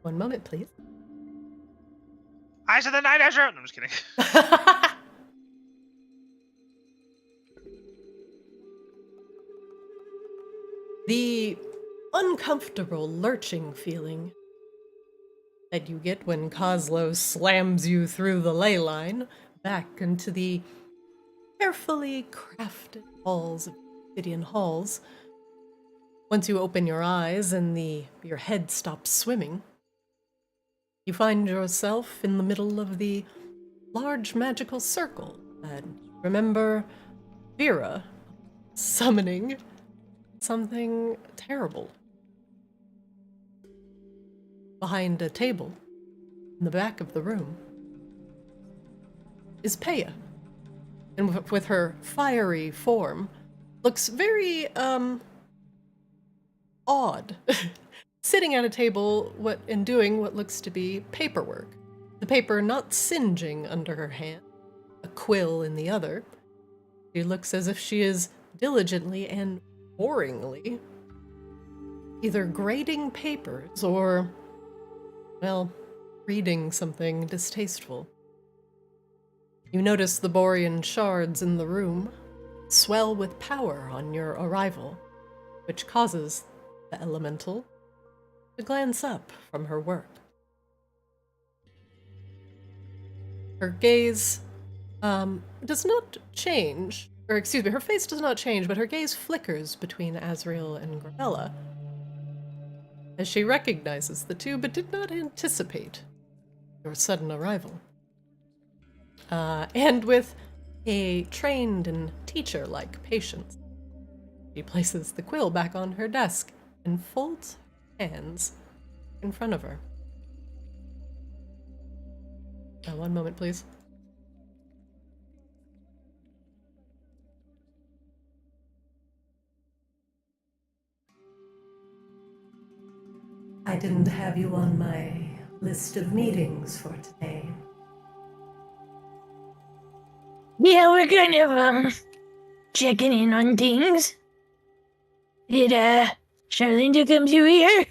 One moment, please. Eyes of the Night Ezra. No, I'm just kidding. The uncomfortable lurching feeling that you get when Kozlo slams you through the ley line back into the carefully crafted halls of Obsidian Halls. Once you open your eyes and your head stops swimming, you find yourself in the middle of the large magical circle and remember Vera summoning something terrible. Behind a table, in the back of the room, is Peya. And with her fiery form, looks very, odd. Sitting at a table and doing what looks to be paperwork. The paper not singeing under her hand, a quill in the other. She looks as if she is diligently and boringly either grading papers or, well, reading something distasteful. You notice the Borean shards in the room swell with power on your arrival, which causes the elemental to glance up from her work. Her gaze does not change, or excuse me, her face does not change, but her gaze flickers between Azrael and Grabella as she recognizes the two, but did not anticipate your sudden arrival. And with a trained and teacher-like patience, she places the quill back on her desk and folds her hands in front of her. One moment, please. I didn't have you on my list of meetings for today. Yeah, we're kind of, checking in on things. Did, Charlinda come through here?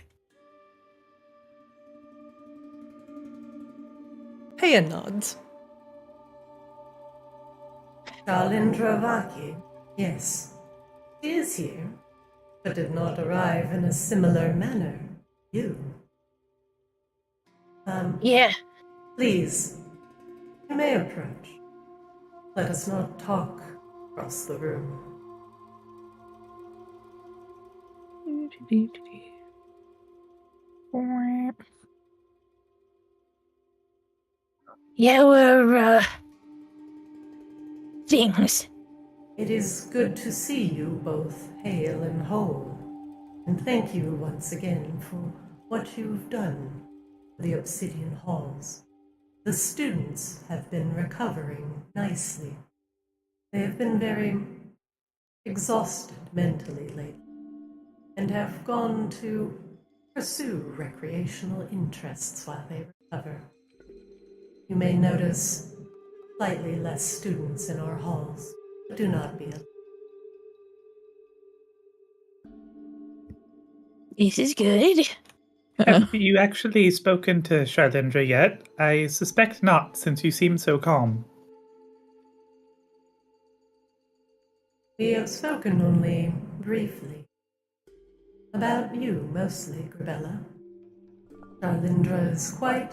Peya nods. Charlindra Vaki, yes. She is here, but did not arrive in a similar manner. You. Yeah. Please, you may approach. Let us not talk across the room. Yeah, we're, things. It is good to see you both hale and whole, and thank you once again for what you've done for the Obsidian Halls. The students have been recovering nicely. They have been very exhausted mentally lately, and have gone to pursue recreational interests while they recover. You may notice slightly less students in our halls, but do not be alarmed. This is good. Have you actually spoken to Charlindra yet? I suspect not, since you seem so calm. We have spoken only briefly. About you, mostly, Grabella. Charlindra is quite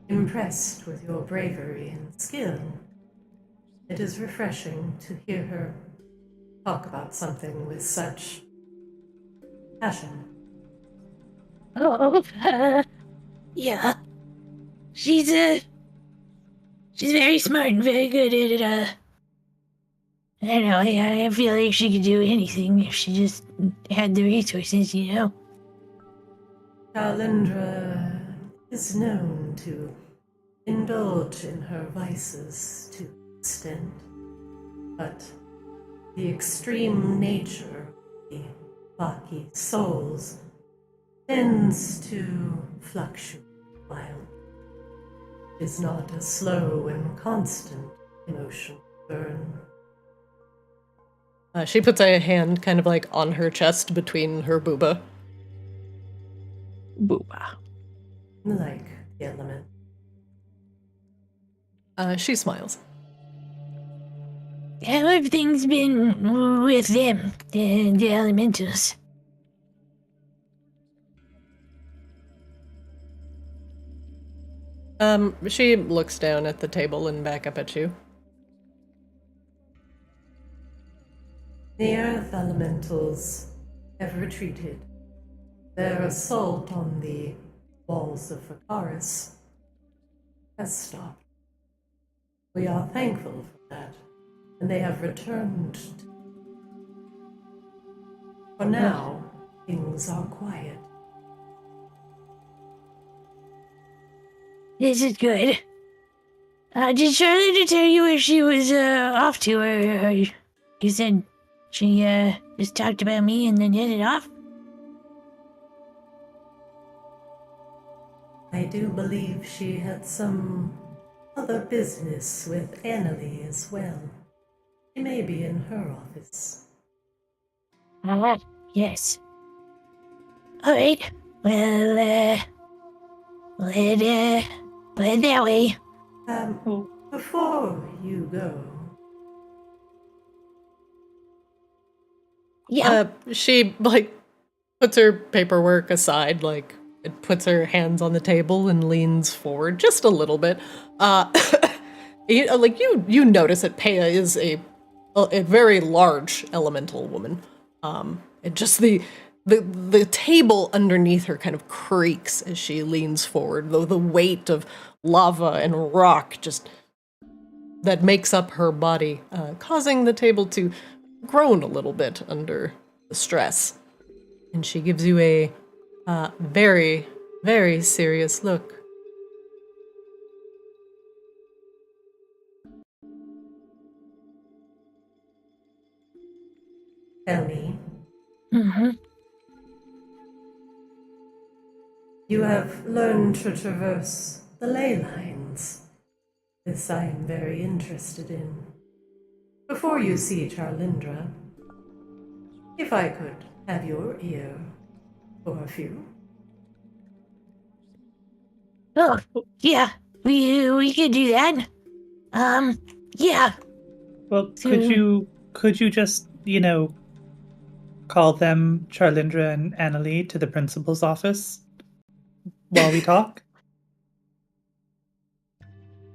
impressed with your bravery and skill. It is refreshing to hear her talk about something with such passion. Oh, yeah. She's very smart and very good at it. I don't know, I feel like she could do anything if she just had the resources, you know? Charlindra is known to indulge in her vices to an extent, but the extreme nature of the Baki souls tends to fluctuate wildly. It is not a slow and constant emotional burn. She puts a hand kind of like on her chest between her booba. Booba. Like the element. She smiles. How have things been with them, the elementals? She looks down at the table and back up at you. The earth elementals have retreated. Their assault on the walls of Akaris has stopped. We are thankful for that, and they have returned. For now, things are quiet. This is good. Did Charlotte tell you where she was off to, or you said she just talked about me and then headed off? I do believe she had some other business with Annalie as well. She may be in her office. Yes. Alright, well, let that way. Before you go, Yeah. She like puts her paperwork aside, like it puts her hands on the table and leans forward just a little bit. You notice that Peya is a very large elemental woman. And just the table underneath her kind of creaks as she leans forward. The weight of lava and rock just that makes up her body, causing the table to groan a little bit under the stress. And she gives you a very, very serious look. tell me, Mm-hmm. you have learned to traverse the ley lines. This I am very interested in. Before you see Charlindra, if I could have your ear for a few. Oh, yeah, we could do that. Yeah. Well, So- could you just, call them Charlindra and Annalie to the principal's office while we talk?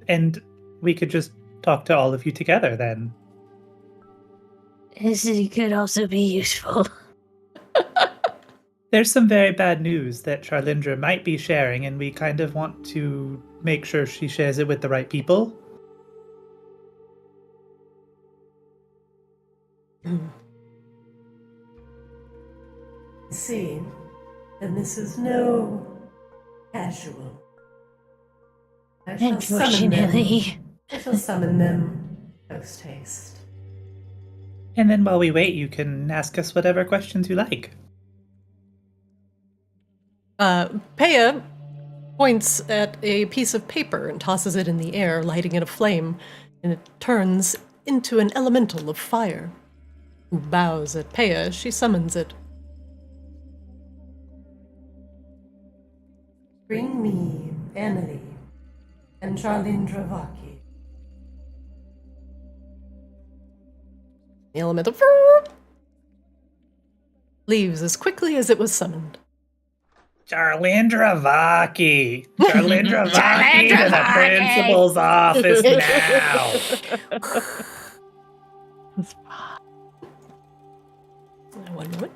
And we could just talk to all of you together then. This could also be useful. There's some very bad news that Charlindra might be sharing, and we kind of want to make sure she shares it with the right people. See, and this is no casual. I shall summon them. Unfortunately. I shall summon them post haste. And then while we wait, you can ask us whatever questions you like. Peya points at a piece of paper and tosses it in the air, lighting it aflame, and it turns into an elemental of fire. Who bows at Peya as she summons it. Bring me Annalie and Charlindra Vaki. The elemental leaves as quickly as it was summoned. Charlindra Vaki! Charlindra Vaki to the principal's office now! One moment.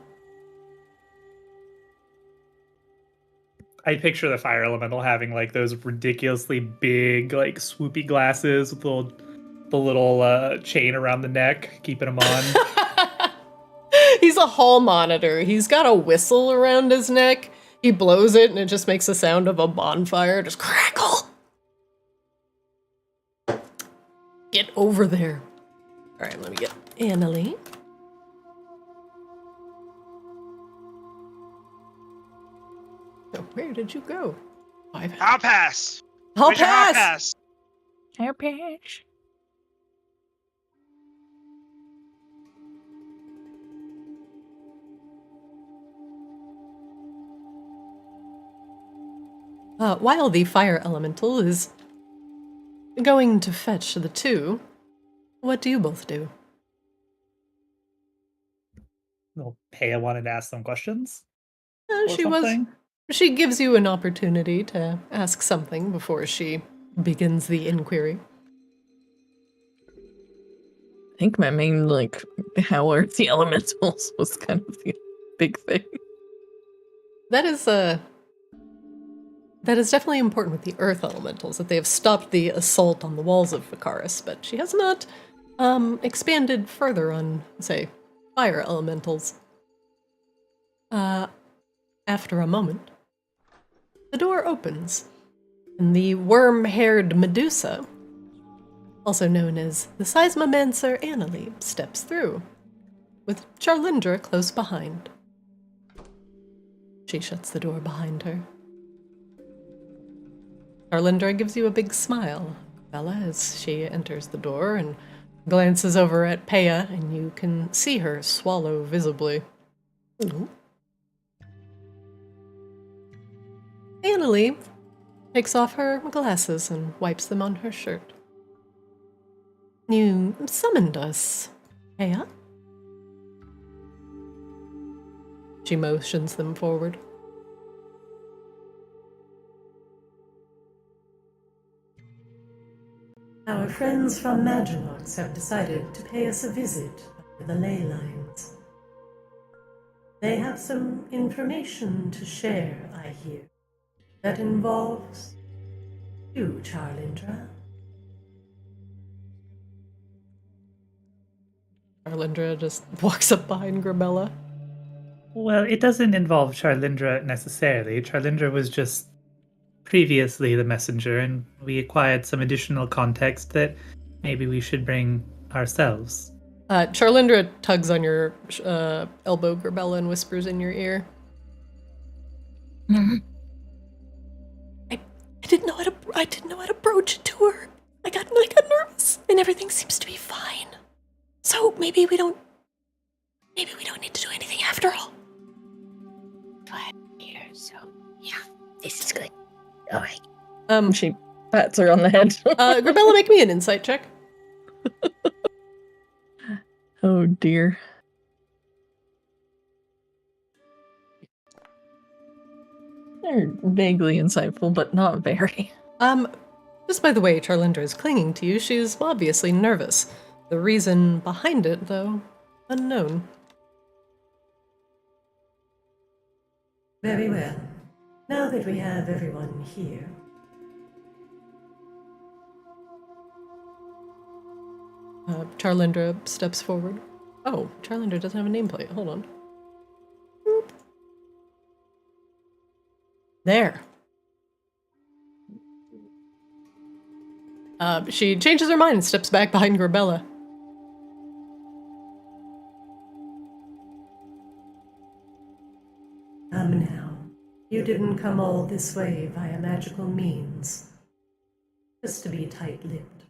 I picture the fire elemental having like those ridiculously big, like swoopy glasses with the little chain around the neck, keeping him on. He's a hall monitor. He's got a whistle around his neck. He blows it and it just makes the sound of a bonfire. Just crackle. Get over there. All right, let me get Annalie. So where did you go? I'll pass. I'll Where's your hall pass. Our patch. While the fire elemental is going to fetch the two, what do you both do? Well, Paya wanted to ask some questions. She gives you an opportunity to ask something before she begins the inquiry. I think my main, like, how are the elementals was kind of the big thing. That is definitely important with the earth elementals, that they have stopped the assault on the walls of Vicaris, but she has not expanded further on, say, fire elementals. After a moment, the door opens, and the worm-haired Medusa, also known as the Seismomancer Annalie, steps through, with Charlindra close behind. She shuts the door behind her. Charlindra gives you a big smile, Bella, as she enters the door and glances over at Paya, and you can see her swallow visibly. Ooh. Annalie takes off her glasses and wipes them on her shirt. You summoned us, Paya? She motions them forward. Our friends from Maginox have decided to pay us a visit under the ley lines. They have some information to share, I hear, that involves you, Charlindra. Charlindra just walks up behind Grabella. Well, it doesn't involve Charlindra necessarily. Charlindra was just previously the messenger, and we acquired some additional context that maybe we should bring ourselves. Charlindra tugs on your elbow, Grabella, and whispers in your ear. Mhm. I didn't know how to broach it to her. I got nervous, and everything seems to be fine. So maybe we don't need to do anything after all. Glad here, so yeah, this is good. All right. She pats her on the head. Grabella, make me an insight check. Oh dear. They're vaguely insightful, but not very. Just by the way Charlindra is clinging to you, she's obviously nervous. The reason behind it, though, unknown. Very well. Now that we have everyone here, Charlindra steps forward. Oh, Charlindra doesn't have a nameplate. Hold on. Boop. There. She changes her mind and steps back behind Grabella. come now. You didn't come all this way via magical means. Just to be tight-lipped.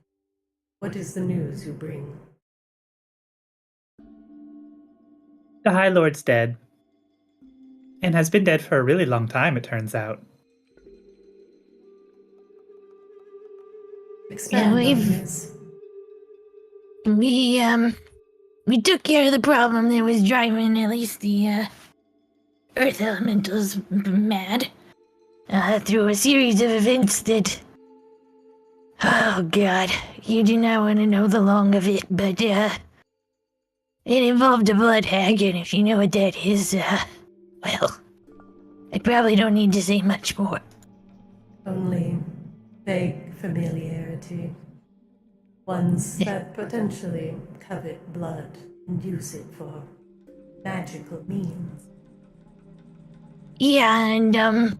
What is the news you bring? The High Lord's dead. And has been dead for a really long time, it turns out. Expand on we've- this. We we took care of the problem that was driving at least the Earth Elementals mad through a series of events that... Oh god, you do not want to know the long of it, but it involved a blood hag, and if you know what that is, well, I probably don't need to say much more. Only vague familiarity. Ones that potentially covet blood and use it for magical means. Yeah, and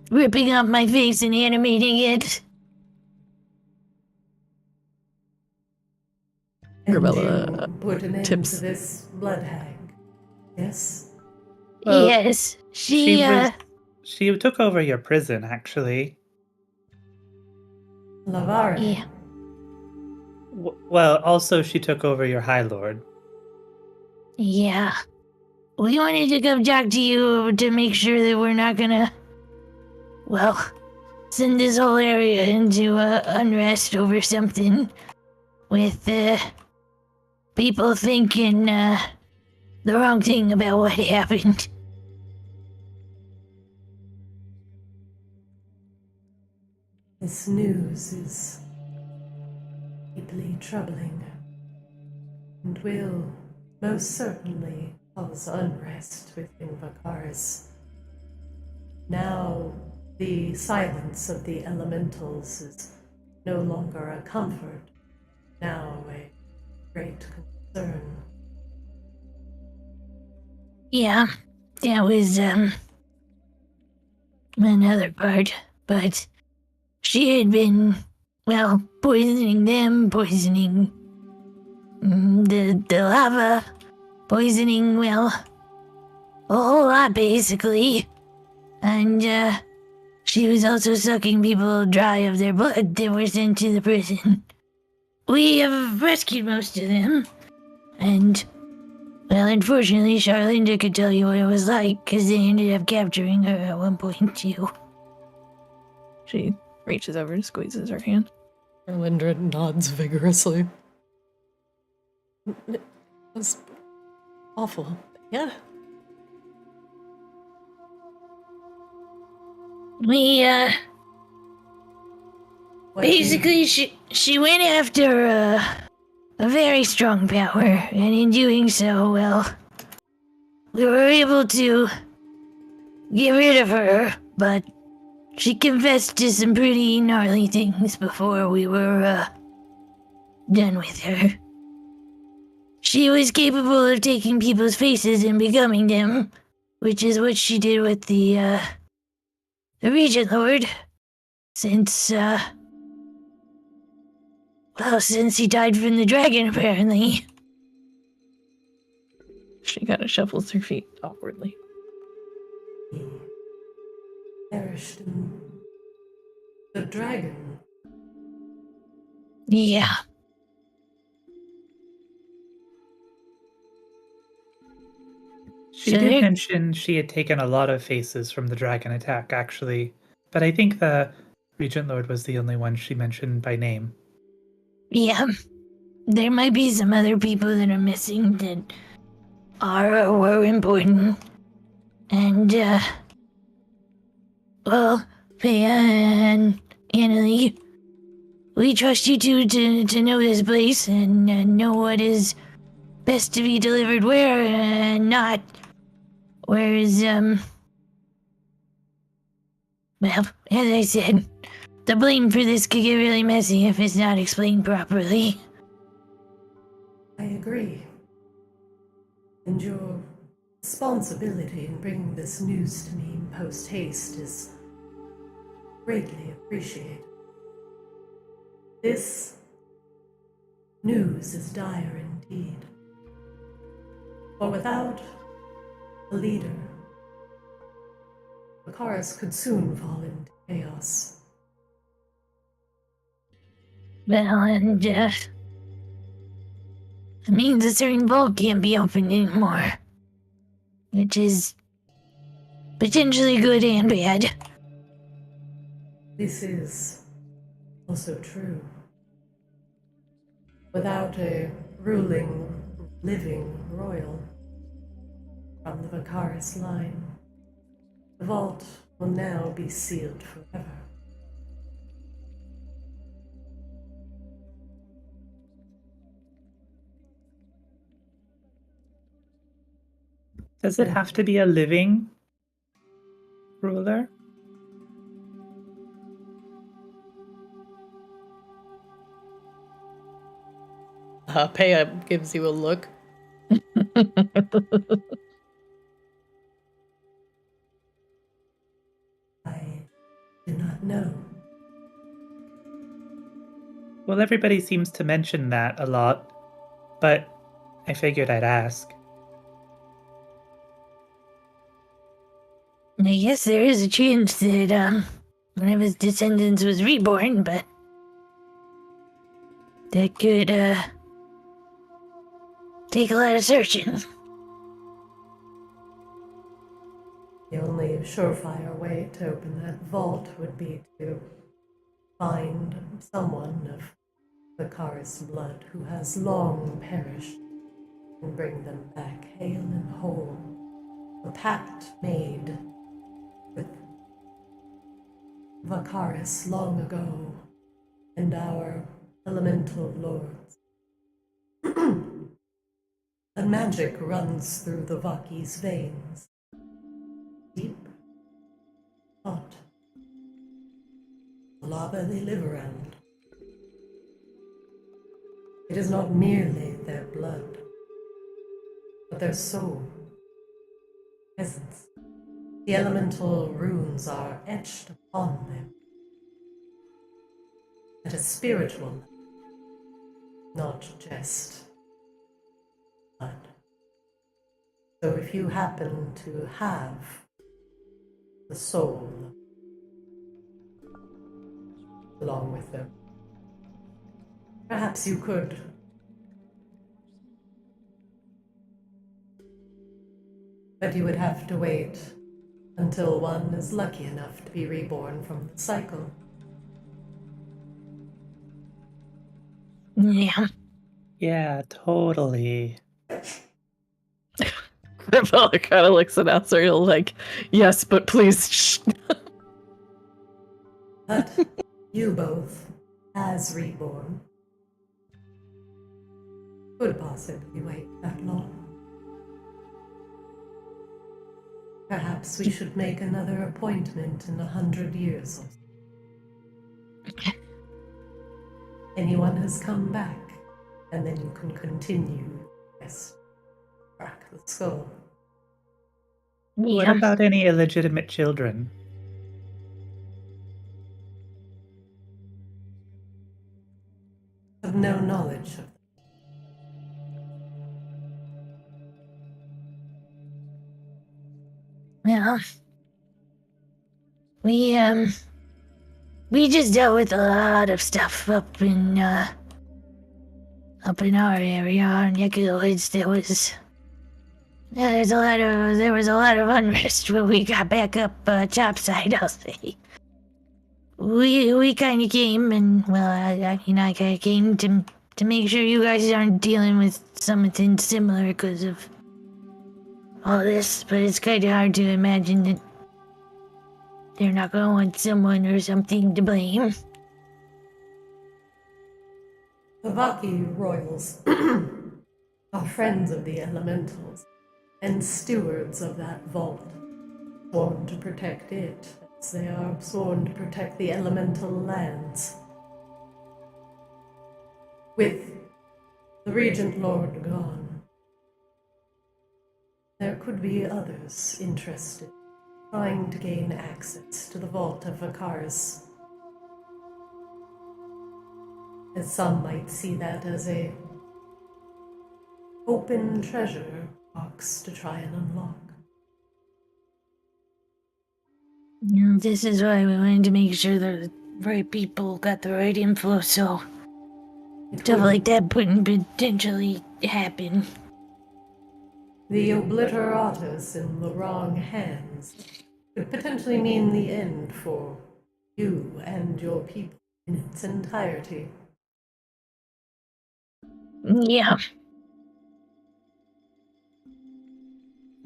ripping off my face and animating it. And Gravella you put an end tips. to this blood hag, yes? Well, Yes, she She took over your prison, actually. Lavara. yeah. Well, also she took over your High Lord. Yeah. We wanted to come talk to you to make sure that we're not gonna, well, send this whole area into unrest over something with people thinking the wrong thing about what happened. This news is deeply troubling and will most certainly cause unrest within Vakaris. Now, the silence of the elementals is no longer a comfort, now a great concern. Yeah, that was another part, but she had been, well, poisoning them, poisoning the lava, poisoning, well, a whole lot basically. And she was also sucking people dry of their blood that were sent to the prison. We have rescued most of them, and, well, unfortunately, Charlinda could tell you what it was like, because they ended up capturing her at one point, too. She reaches over and squeezes her hand. Erlindra nods vigorously. It was awful. Yeah. We, What do you- basically, she went after, a very strong power, and in doing so, well, we were able to get rid of her, but she confessed to some pretty gnarly things before we were, done with her. She was capable of taking people's faces and becoming them, which is what she did with the Regent Lord, since he died from the dragon, apparently. She kind of shuffles her feet awkwardly. He perished in the dragon. Yeah. She So did there- mention she had taken a lot of faces from the dragon attack, actually. But I think the Regent Lord was the only one she mentioned by name. Yeah. There might be some other people that are missing that are or were important. And, well, Paya and Annalie, we trust you two to know this place and know what is best to be delivered where and not. Whereas, well, as I said, the blame for this could get really messy if it's not explained properly. I agree. And your responsibility in bringing this news to me post haste is greatly appreciated. This news is dire indeed. For without a leader, Vakaris could soon fall into chaos. Well, and, it means a certain vault can't be opened anymore. Which is potentially good and bad. This is also true. Without a ruling living royal from the Vacaris line. The vault will now be sealed forever. Does it have to be a living ruler? Peya gives you a look. I do not know. Well, everybody seems to mention that a lot, but I figured I'd ask. I guess there is a chance that one of his descendants was reborn, but that could take a lot of searching. The only surefire way to open that vault would be to find someone of Vacaris blood who has long perished and bring them back hale and whole. A pact made with Vacaris long ago and our elemental lords. The magic runs through the Vaki's veins. Deep, hot, the lava they live around. It is not merely their blood, but their soul, presence. The elemental runes are etched upon them at a spiritual level, not just blood. So if you happen to have the soul along with them, perhaps you could but you would have to wait until one is lucky enough to be reborn from the cycle. Yeah. Yeah, totally. Gravella kind of looks at Azrael like, yes, but please, shh. But you both, as reborn, could possibly wait that long. Perhaps we should make another appointment in 100 years or so. Anyone has come back, and then you can continue. Yes, crack the skull. What Yeah. about any illegitimate children? Have no knowledge of Well, we just dealt with a lot of stuff up in our area, our neck of the woods. There was a lot of unrest when we got back up topside, I'll say. We kind of came, and well, I kind of came to make sure you guys aren't dealing with something similar because of all this. But it's kind of hard to imagine that they're not going to want someone or something to blame. the Vaki royals. Are friends of the elementals and stewards of that vault, sworn to protect it as they are sworn to protect the elemental lands. With the Regent Lord gone, there could be others interested, trying to gain access to the vault of Vacaris. As some might see that as a open treasure box to try and unlock. This is why we wanted to make sure the right people got the right info, so stuff like that wouldn't potentially happen. The obliteratus in the wrong hands could potentially mean the end for you and your people in its entirety. Yeah.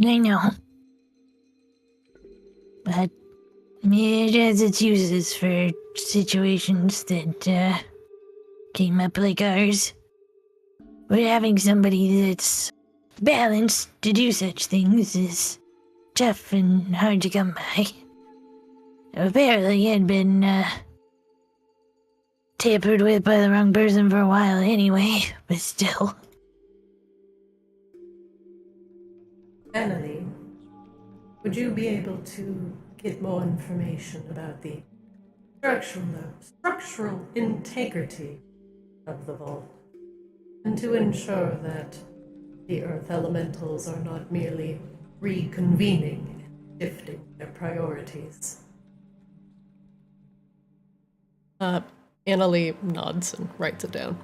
I know. But it has its uses for situations that came up like ours. But having somebody that's balanced to do such things is tough and hard to come by. Apparently had been tampered with by the wrong person for a while anyway, but still. Annalie, would you be able to get more information about the structural integrity of the vault, and to ensure that the Earth Elementals are not merely reconvening and shifting their priorities? Annalie nods and writes it down.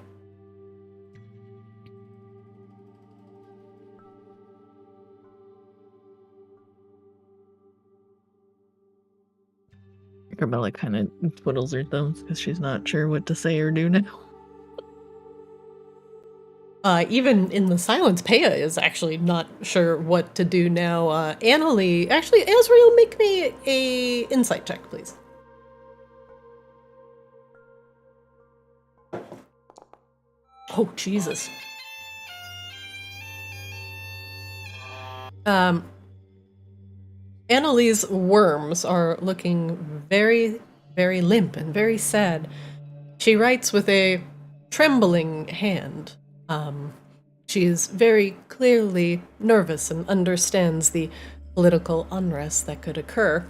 Carmela kind of twiddles her thumbs because she's not sure what to say or do now. Even in the silence, Peya is actually not sure what to do now. Annalie, actually, Azrael, make me a insight check, please. Oh, Jesus. Annalie's worms are looking very, very limp and very sad. She writes with a trembling hand. She is very clearly nervous and understands the political unrest that could occur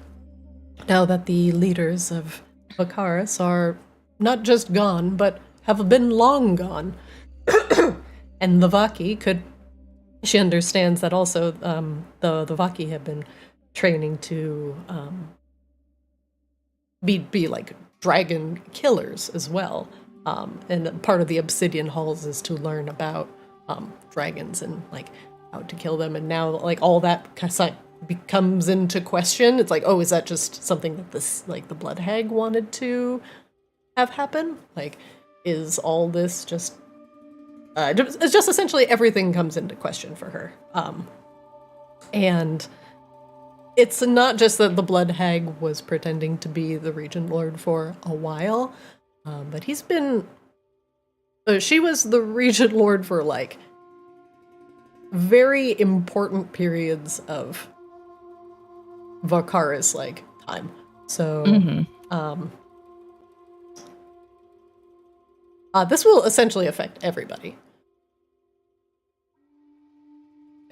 now that the leaders of Vacaris are not just gone, but have been long gone. And the Vaki could... She understands that also the Vaki have been training to be like dragon killers as well. And part of the Obsidian Halls is to learn about dragons and like how to kill them. And now like all that kind of becomes into question. It's like, oh, is that just something that this like the Blood Hag wanted to have happen? Like, is all this just it's just essentially everything comes into question for her. And it's not just that the Blood Hag was pretending to be the Regent Lord for a while, but he's been... she was the Regent Lord for, like, very important periods of Vacaris, like, time. So, this will essentially affect everybody.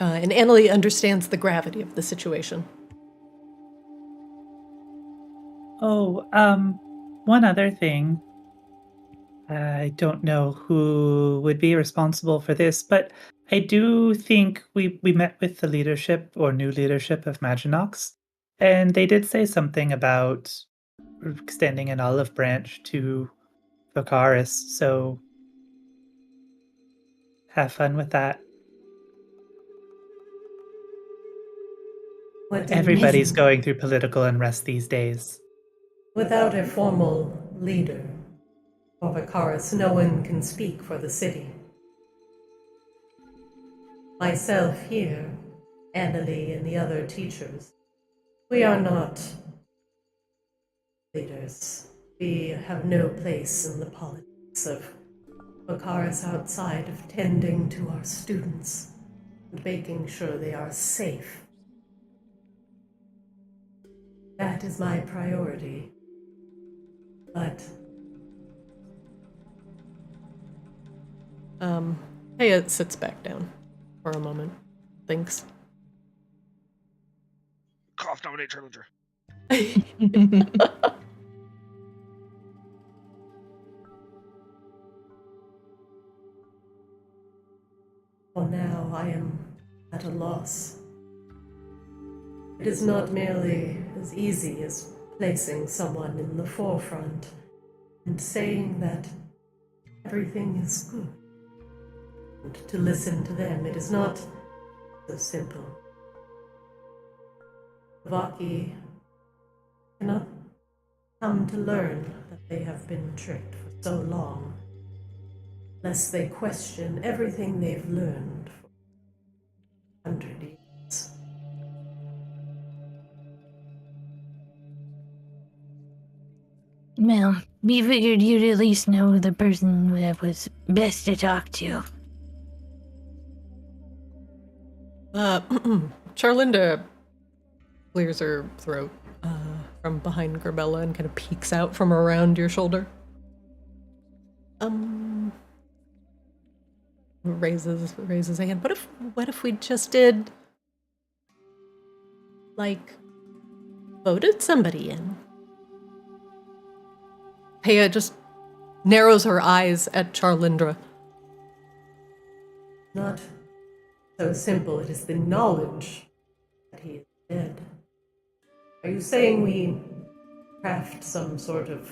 And Annalie understands the gravity of the situation. Oh, one other thing. I don't know who would be responsible for this, but I do think we met with the leadership or new leadership of Maginox, and they did say something about extending an olive branch to Vacaris, so have fun with that. Everybody's going through political unrest these days. Without a formal leader for Vacaris, no one can speak for the city. Myself here, Annalie and the other teachers, we are not leaders. We have no place in the politics of Vacaris outside of tending to our students and making sure they are safe. That is my priority. But Peya sits back down for a moment. Thinks. Cough, nominate Challenger. For now, I am at a loss. It is not merely as easy as placing someone in the forefront and saying that everything is good. And to listen to them, it is not so simple. The Vaki cannot come to learn that they have been tricked for so long, lest they question everything they've learned for 100 years. Well, we figured you'd at least know the person that was best to talk to. Charlinda clears her throat from behind Grabella and kind of peeks out from around your shoulder. Raises a hand. What if we just did, like, voted somebody in? Paya just narrows her eyes at Charlindra. Not so simple. It is the knowledge that he is dead. Are you saying we craft some sort of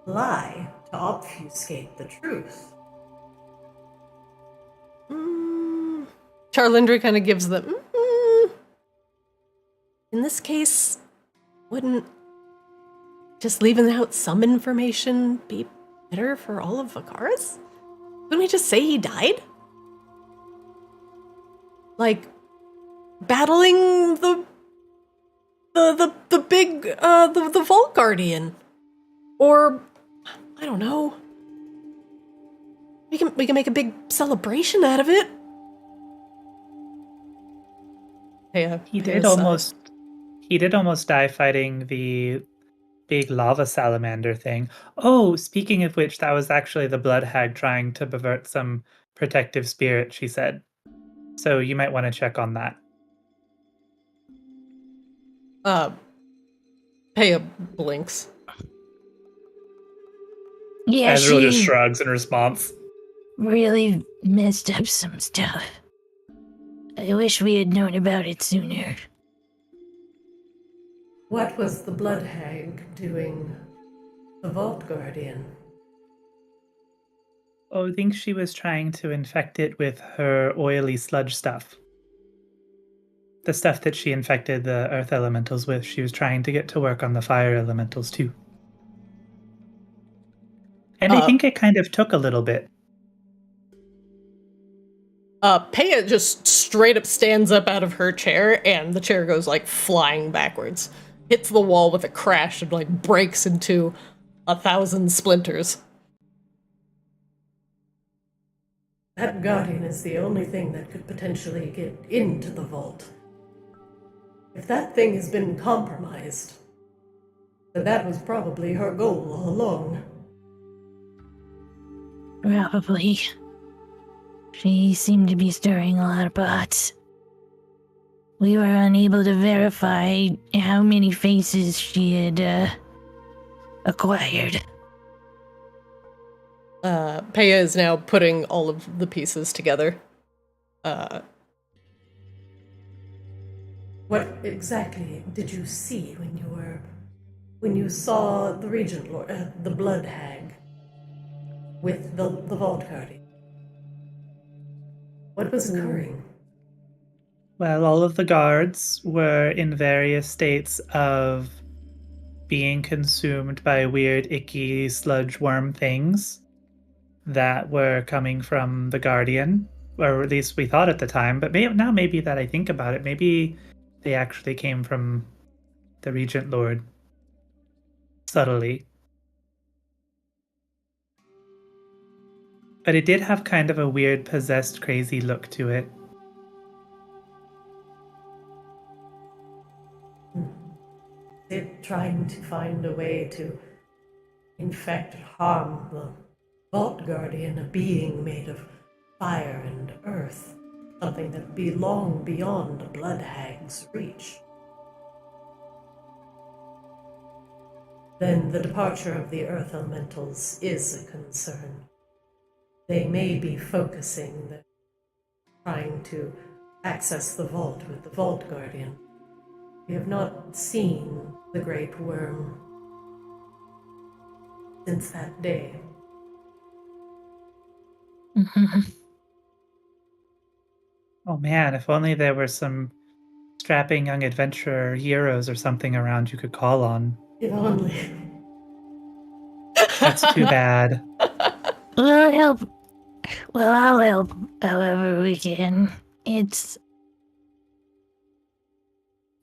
lie to obfuscate the truth? Charlindra kind of gives the In this case, wouldn't just leaving out some information be better for all of Vakaris? Couldn't we just say he died? Like, battling the big the Vault Guardian, or I don't know. We can make a big celebration out of it. Yeah, He did almost die fighting the big lava salamander thing. Oh, speaking of which, that was actually the blood hag trying to pervert some protective spirit, she said. So you might want to check on that. Paya blinks. Yeah, Azrael she just shrugs in response. really messed up some stuff. I wish we had known about it sooner. What was the blood hag doing the Vault Guardian? Oh, I think she was trying to infect it with her oily sludge stuff. The stuff that she infected the earth elementals with, she was trying to get to work on the fire elementals too. And I think it kind of took a little bit. Paya just straight up stands up out of her chair, and the chair goes, like, flying backwards. Hits the wall with a crash and, like, breaks into 1,000 splinters. That Guardian is the only thing that could potentially get into the vault. If that thing has been compromised, then that was probably her goal all along. Probably. She seemed to be stirring a lot of pots. We were unable to verify how many faces she had, acquired. Paya is now putting all of the pieces together. What exactly did you see when you saw the Regent Lord, the Blood Hag, with the Vault Guardian? What was occurring? Well, all of the guards were in various states of being consumed by weird, icky sludge worm things that were coming from the Guardian, or at least we thought at the time. But maybe that I think about it, maybe they actually came from the Regent Lord subtly. But it did have kind of a weird, possessed, crazy look to it. They're trying to find a way to infect or harm the Vault Guardian, a being made of fire and earth, something that would be long beyond a blood hag's reach. Then the departure of the earth elementals is a concern. They may be focusing, trying to access the vault with the Vault Guardian. We have not seen the Great Worm since that day. Oh man, if only there were some strapping young adventurer heroes or something around you could call on. If only. That's too bad. I'll help however we can. It's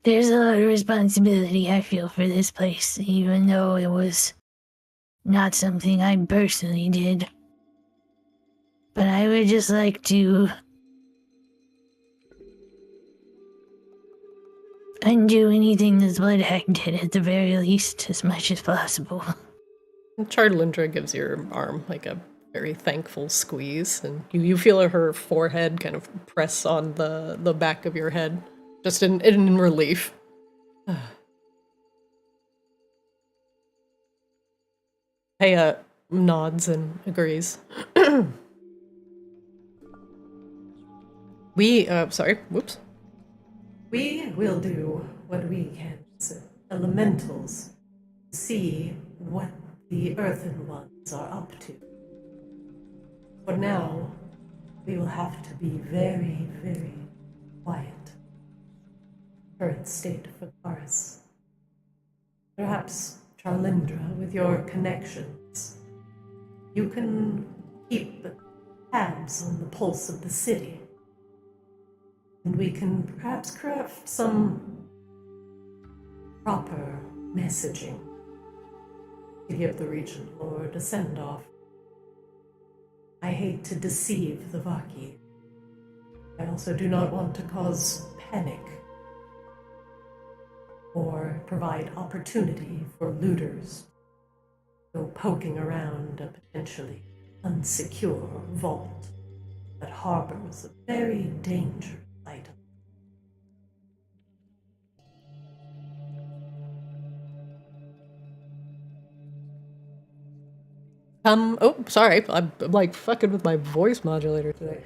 there's a lot of responsibility I feel for this place, even though it was not something I personally did. But I would just like to undo anything this blood hag did at the very least, as much as possible. Charlindra gives your arm like a very thankful squeeze, and you feel her forehead kind of press on the back of your head, just in relief. Haya nods and agrees. Whoops. We will do what we can as elementals, see what the earthen ones are up to. For now, we will have to be very, very quiet. Current state of Akaris. Perhaps, Charlindra, with your connections, you can keep tabs on the pulse of the city. And we can perhaps craft some proper messaging to give the Regent Lord a send-off. I hate to deceive the Vaki. I also do not want to cause panic or provide opportunity for looters to go poking around a potentially unsecure vault that harbors a very dangerous item. Oh, sorry, I'm like fucking with my voice modulator today.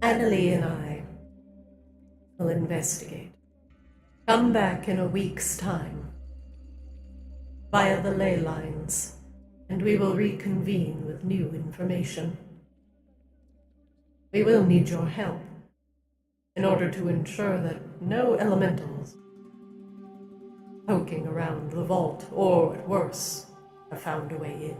Annalie and I will investigate. Come back in a week's time via the ley lines, and we will reconvene with new information. We will need your help in order to ensure that no elementals poking around the vault, or at worse, have found a way in.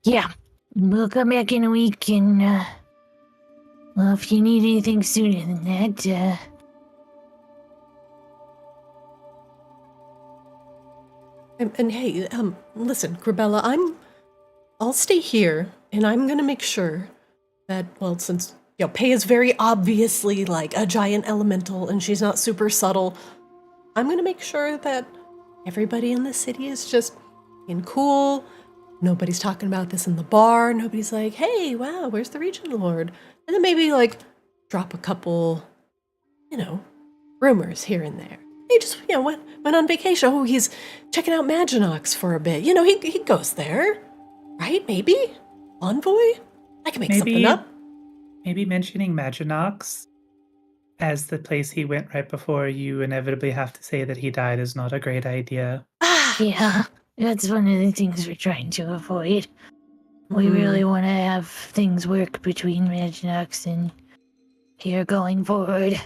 Yeah, we'll come back in a week, and, well, if you need anything sooner than that, And hey, listen, Grabella, I'll stay here, and I'm gonna make sure that, well, since, Pei is very obviously, like, a giant elemental, and she's not super subtle, I'm gonna make sure that everybody in the city is just being cool, nobody's talking about this in the bar, nobody's like, hey, wow, where's the Regent Lord? And then maybe, like, drop a couple, rumors here and there. He just, went on vacation. Oh, he's checking out Maginox for a bit. He goes there, right? Maybe? Envoy? I can make something up. Maybe mentioning Maginox as the place he went right before you inevitably have to say that he died is not a great idea. yeah, that's one of the things we're trying to avoid. We really want to have things work between Maginox and here going forward,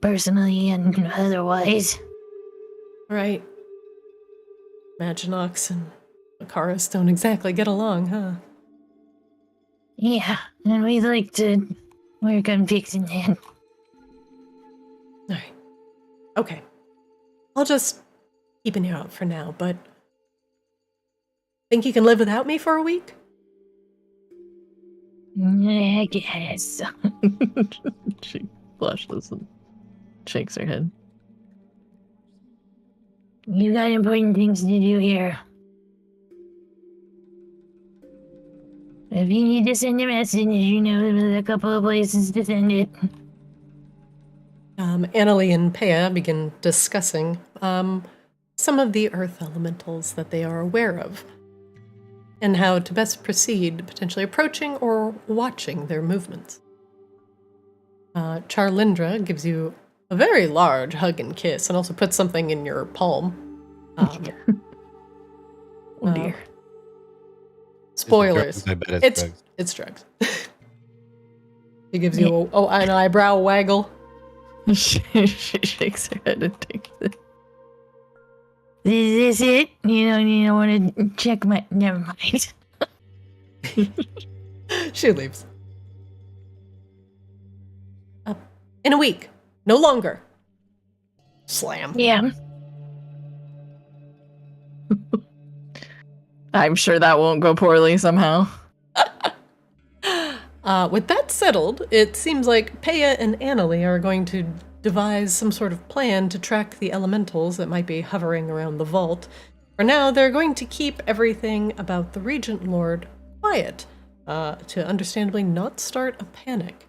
personally and otherwise. Right. Maginox and Akaris don't exactly get along, huh? Yeah, and we'd like to work on fixing that. Alright. Okay. I'll just keep an ear out for now, but think you can live without me for a week? I guess. She blushes and shakes her head. You got important things to do here. If you need to send a message, there's a couple of places to send it. Annalie and Pea begin discussing some of the earth elementals that they are aware of, and how to best proceed, potentially approaching or watching their movements. Charlindra gives you a very large hug and kiss, and also puts something in your palm. Oh dear. Spoilers. I bet it's drugs. It's drugs. He gives you an eyebrow waggle. She shakes her head and takes it. Is this it? You don't want to check my... Never mind. She leaves. In a week. No longer. Slam. Yeah. I'm sure that won't go poorly somehow. With that settled, it seems like Peya and Annalie are going to devise some sort of plan to track the elementals that might be hovering around the vault. For now, they're going to keep everything about the Regent Lord quiet, to understandably not start a panic.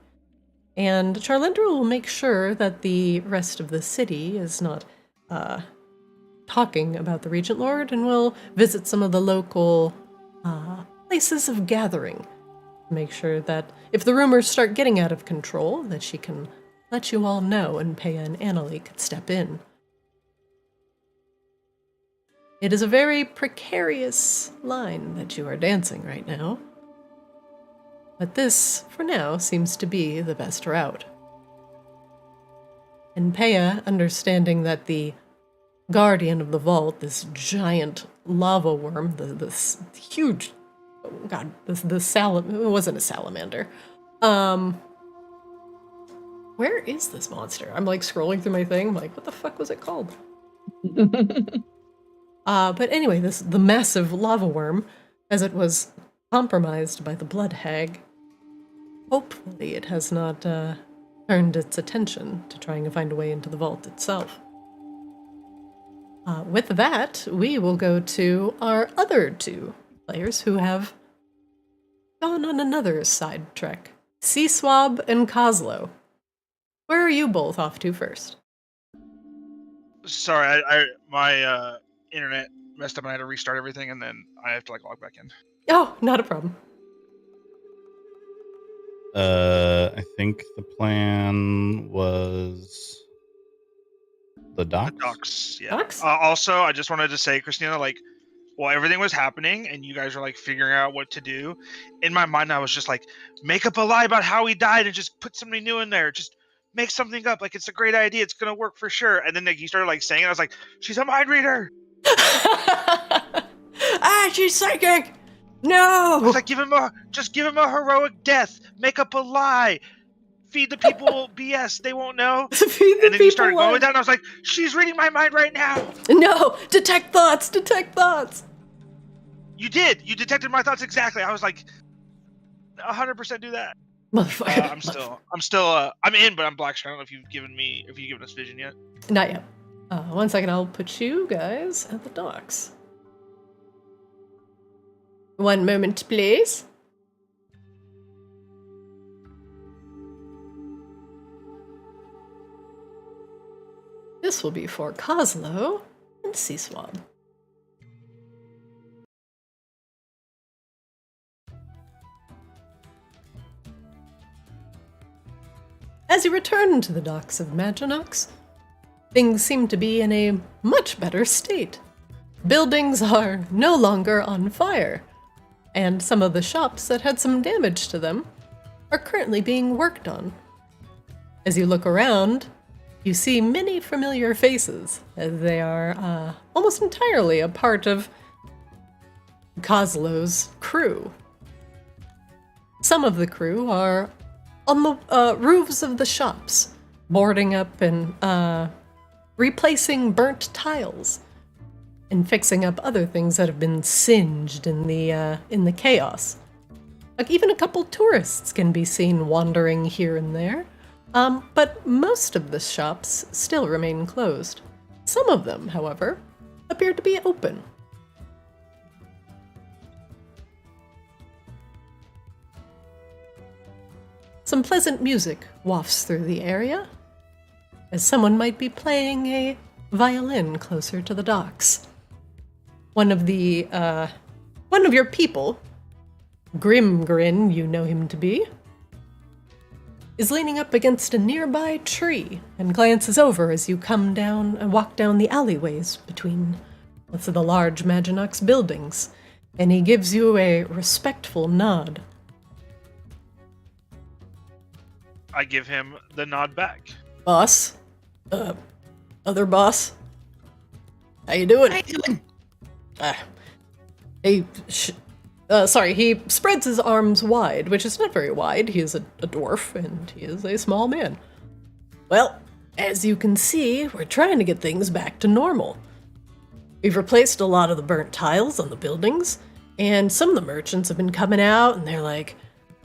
And Charlendra will make sure that the rest of the city is not talking about the Regent Lord, and will visit some of the local places of gathering. Make sure that if the rumors start getting out of control, that she can let you all know, and Peya and Annalie could step in. It is a very precarious line that you are dancing right now. But this, for now, seems to be the best route. And Peya, understanding that the guardian of the vault, this giant lava worm, this huge... Oh God, it wasn't a salamander. Where is this monster? I'm like scrolling through my thing. I'm like, what the fuck was it called? But anyway, the massive lava worm, as it was compromised by the blood hag, hopefully it has not turned its attention to trying to find a way into the vault itself. With that, we will go to our other two players who have gone on another side trek. Seaswab and Kozlo. Where are you both off to first? Sorry, my internet messed up and I had to restart everything, and then I have to log back in. Oh, not a problem. I think the plan was the docks. Docks, yeah. Docks? Also, I just wanted to say, Christina, while everything was happening and you guys were figuring out what to do, in my mind I was just make up a lie about how he died and just put somebody new in there. Just make something up. It's a great idea. It's gonna work for sure. And then he started saying it. I was like, she's a mind reader. She's psychic. No. I was like, give him a heroic death. Make up a lie. Feed the people BS. They won't know. And then you started going with that, and I was like, she's reading my mind right now. No, detect thoughts. Detect thoughts. You did. You detected my thoughts exactly. I was like, 100% do that. Motherfucker. I'm in, but I'm black. I don't know if you've given us vision yet. Not yet. 1 second, I'll put you guys at the docks. 1 moment, please. This will be for Kozlo and Seaswab. As you return to the docks of Maginox, things seem to be in a much better state. Buildings are no longer on fire, and some of the shops that had some damage to them are currently being worked on. As you look around, you see many familiar faces, as they are almost entirely a part of Kozlo's crew. Some of the crew are on the roofs of the shops, boarding up and replacing burnt tiles, and fixing up other things that have been singed in the chaos. Even a couple tourists can be seen wandering here and there. But most of the shops still remain closed. Some of them, however, appear to be open. Some pleasant music wafts through the area, as someone might be playing a violin closer to the docks. One of your people, Grimgrin, you know him to be, is leaning up against a nearby tree and glances over as you come down and walk down the alleyways between lots of the large Maginox buildings, and he gives you a respectful nod. I give him the nod back. Boss? Other boss? How you doing? How you doing? He spreads his arms wide, which is not very wide. He is a dwarf, and he is a small man. Well, as you can see, we're trying to get things back to normal. We've replaced a lot of the burnt tiles on the buildings, and some of the merchants have been coming out, and they're like,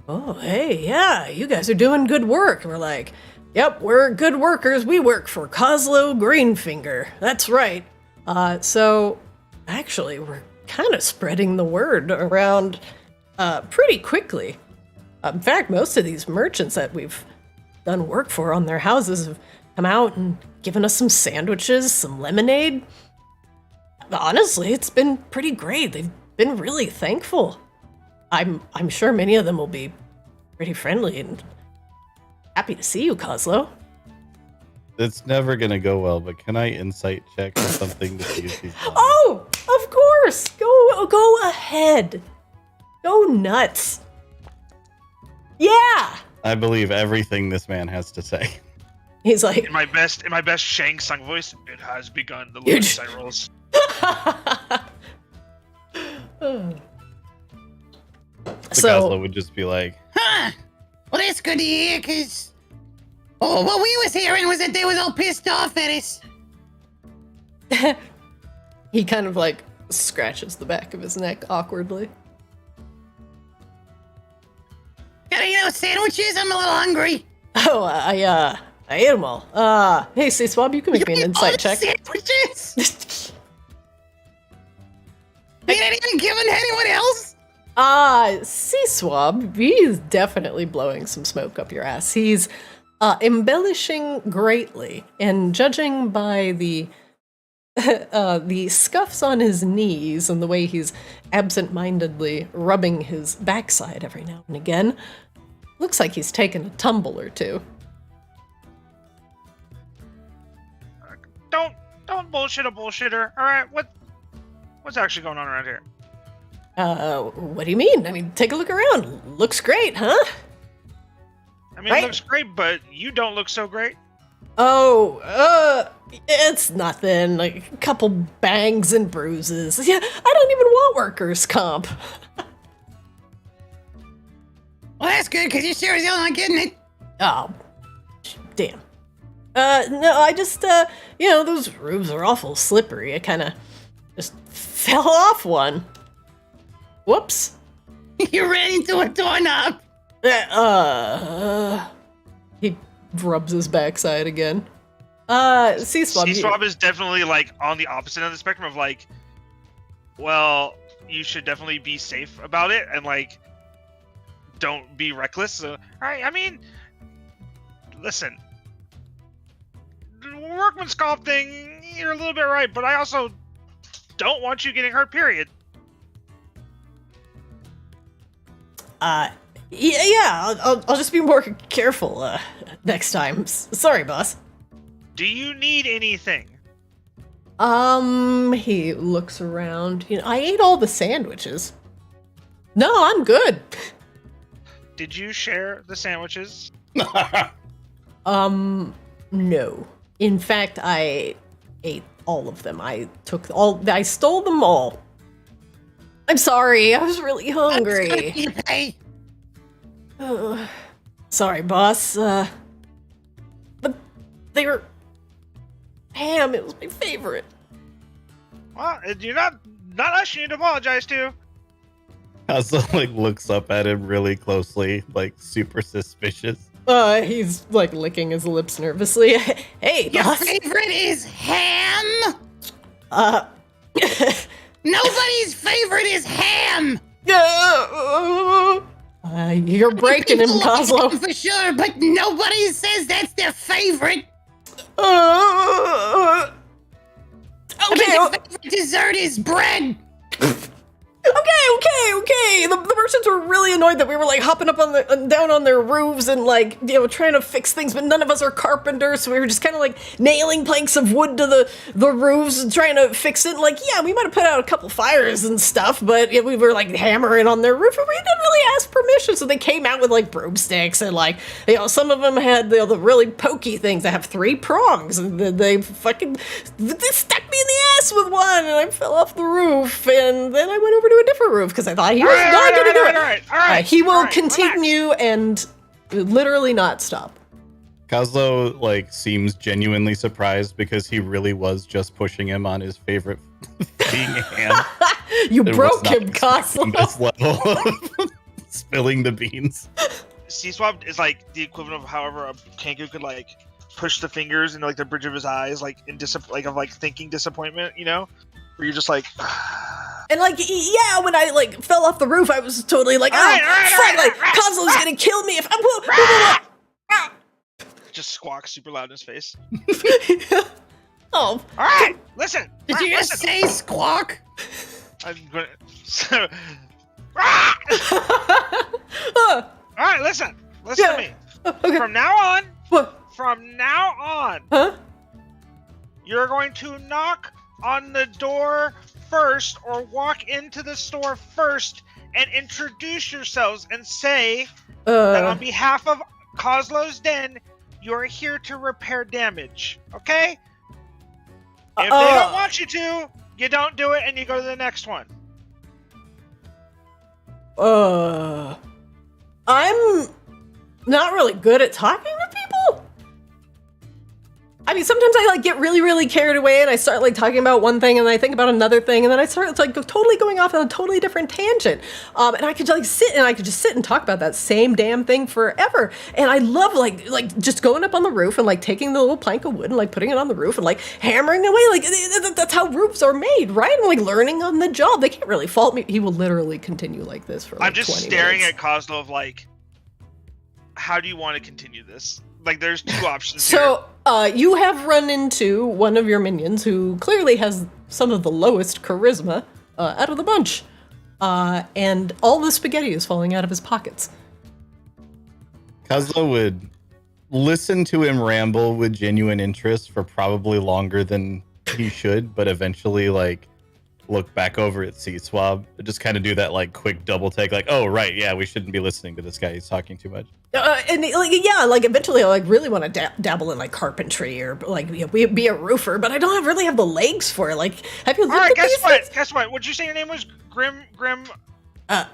oh, hey, yeah, you guys are doing good work. And we're like, yep, we're good workers. We work for Coslow Greenfinger. That's right. So, actually, we're kind of spreading the word around pretty quickly. In fact, most of these merchants that we've done work for on their houses have come out and given us some sandwiches, some lemonade. Honestly, it's been pretty great. They've been really thankful. I'm sure many of them will be pretty friendly and happy to see you, Coslow. It's never gonna go well, but can I insight check or something to see if he's lying? Oh, of course. Go ahead. Go nuts. Yeah. I believe everything this man has to say. He's like, In my best Shang Tsung voice, it has begun. The Lord side rolls. Coslow would just be like, Huh. Well, that's good to hear, because... Oh, what we was hearing was that they was all pissed off at us. he kind of like scratches the back of his neck awkwardly. Got any of those sandwiches? I'm a little hungry. Oh, I ate them all. Hey, say Swab, you can make me an insight check. Sandwiches? Ain't anything given to anyone else? Sea Swab, he's definitely blowing some smoke up your ass. He's embellishing greatly, and judging by the scuffs on his knees and the way he's absent-mindedly rubbing his backside every now and again, looks like he's taken a tumble or two. Don't bullshit a bullshitter. All right, what's actually going on around here? What do you mean? I mean, take a look around. Looks great, huh? I mean, Right. It looks great, but you don't look so great. Oh, it's nothing. Like a couple bangs and bruises. Yeah, I don't even want workers' comp. Well, that's good, because you sure as hell not getting it. Oh, damn. No, I just, those roofs are awful slippery. I kind of just fell off one. Whoops. You ran into a doorknob. He rubs his backside again. Sea Swab. C-Swab is definitely like on the opposite end of the spectrum of like, well, you should definitely be safe about it and like, don't be reckless. So, all right, I mean, listen, the workman's comp thing, you're a little bit right, but I also don't want you getting hurt, period. Yeah, I'll just be more careful, next time. Sorry, boss. Do you need anything? He looks around. I ate all the sandwiches. No, I'm good. Did you share the sandwiches? No. In fact, I ate all of them. I stole them all. I'm sorry, I was really hungry. You pay. Sorry, boss. But they were ham. It was my favorite. Well, you're not us you need to apologize to. Coslow like looks up at him really closely, like super suspicious. He's like licking his lips nervously. Hey, Your boss. favorite is ham? Nobody's favorite is ham! You're breaking him, People like Coslow. ham for sure, but nobody says that's their favorite. Okay. Their favorite dessert is bread. Okay. okay. The merchants were really annoyed that we were like hopping up on down on their roofs and like, you know, trying to fix things, but none of us are carpenters, so we were just kind of like nailing planks of wood to the roofs and trying to fix it. Like, yeah, we might have put out a couple fires and stuff, but we were like hammering on their roof, and we didn't really ask permission, so they came out with like broomsticks and like, you know, some of them had the really pokey things that have 3 prongs, and they stuck me in the ass with one, and I fell off the roof, and then I went over to a different roof because I thought he was not going to do it. All right. He will continue and literally not stop. Kozlo like seems genuinely surprised because he really was just pushing him on his favorite being ham. You broke him, Kozlo. This level of spilling the beans. C-swab is like the equivalent of however a kangaroo could like push the fingers into like the bridge of his eyes, like in thinking disappointment, you know, where you're just like. And like, yeah, when I like fell off the roof, I was totally like, Kozlo's gonna kill me if I. Just squawk super loud in his face. Oh. All right, listen. Did you just say squawk? I'm gonna. All right, listen to me. Okay. From now on. What? From now on. Huh? You're going to knock on the door first, or walk into the store first, and introduce yourselves and say that on behalf of Kozlo's Den, you're here to repair damage. Okay? If they don't want you to, you don't do it, and you go to the next one. I'm not really good at talking to people. I mean, sometimes I like get really, really carried away and I start like talking about one thing and then I think about another thing and then I start like totally going off on a totally different tangent. And I could like sit and talk about that same damn thing forever. And I love like just going up on the roof and like taking the little plank of wood and like putting it on the roof and like hammering away. Like that's how roofs are made, right? I'm like learning on the job. They can't really fault me. He will literally continue like this for like 20 minutes. I'm just staring at Kozlo of like, how do you want to continue this? Like, there's 2 options here. So, you have run into one of your minions who clearly has some of the lowest charisma out of the bunch. And all the spaghetti is falling out of his pockets. Kozlo would listen to him ramble with genuine interest for probably longer than he should, but eventually, like, look back over at C-Swab, just kind of do that, like, quick double take, like, oh, right, yeah, we shouldn't be listening to this guy. He's talking too much. And like, yeah, like eventually I like really want to dabble in like carpentry or like, you know, be a roofer, but I don't really have the legs for it. Like, have you looked at these things? Guess what? Would you say your name was Grim? I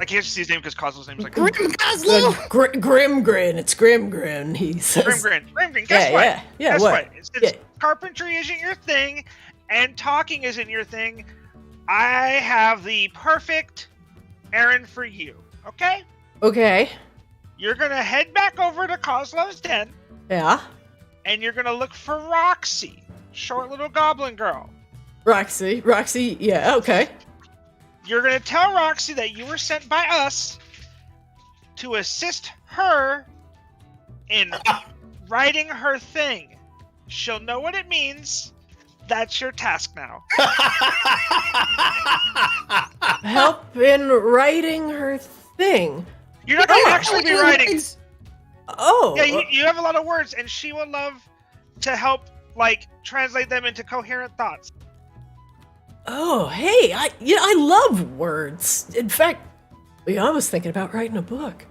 can't see his name because Kozlo's name is like Grim Kozlo. Grimgrin. It's Grimgrin. He says. Grimgrin. Guess what? Guess what? Since carpentry isn't your thing, and talking isn't your thing, I have the perfect errand for you. Okay? Okay. You're gonna head back over to Kozlo's Den. Yeah. And you're gonna look for Roxy, short little goblin girl. Roxy, yeah, okay. You're gonna tell Roxy that you were sent by us to assist her in writing her thing. She'll know what it means. That's your task now. Help in writing her thing. You're not going to actually be writing. Oh. Yeah, you have a lot of words, and she would love to help, like, translate them into coherent thoughts. Oh, hey, I love words. In fact, I was thinking about writing a book.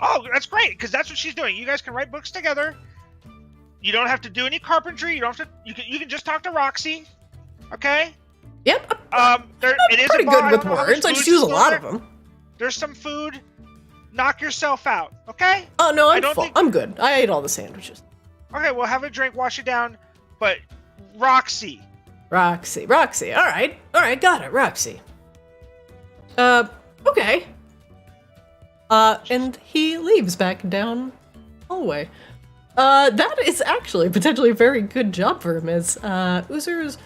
Oh, that's great, because that's what she's doing. You guys can write books together. You don't have to do any carpentry. You don't have to. You can just talk to Roxy. Okay. Yep. It is pretty good with words. I just use a lot of them. There's some food. Knock yourself out, okay? Oh, no, I'm full. I'm good. I ate all the sandwiches. Okay, well, have a drink, wash it down. But Roxy. All right, got it, Roxy. Okay. And he leaves back down hallway. That is actually potentially a very good job for him, as Uzer is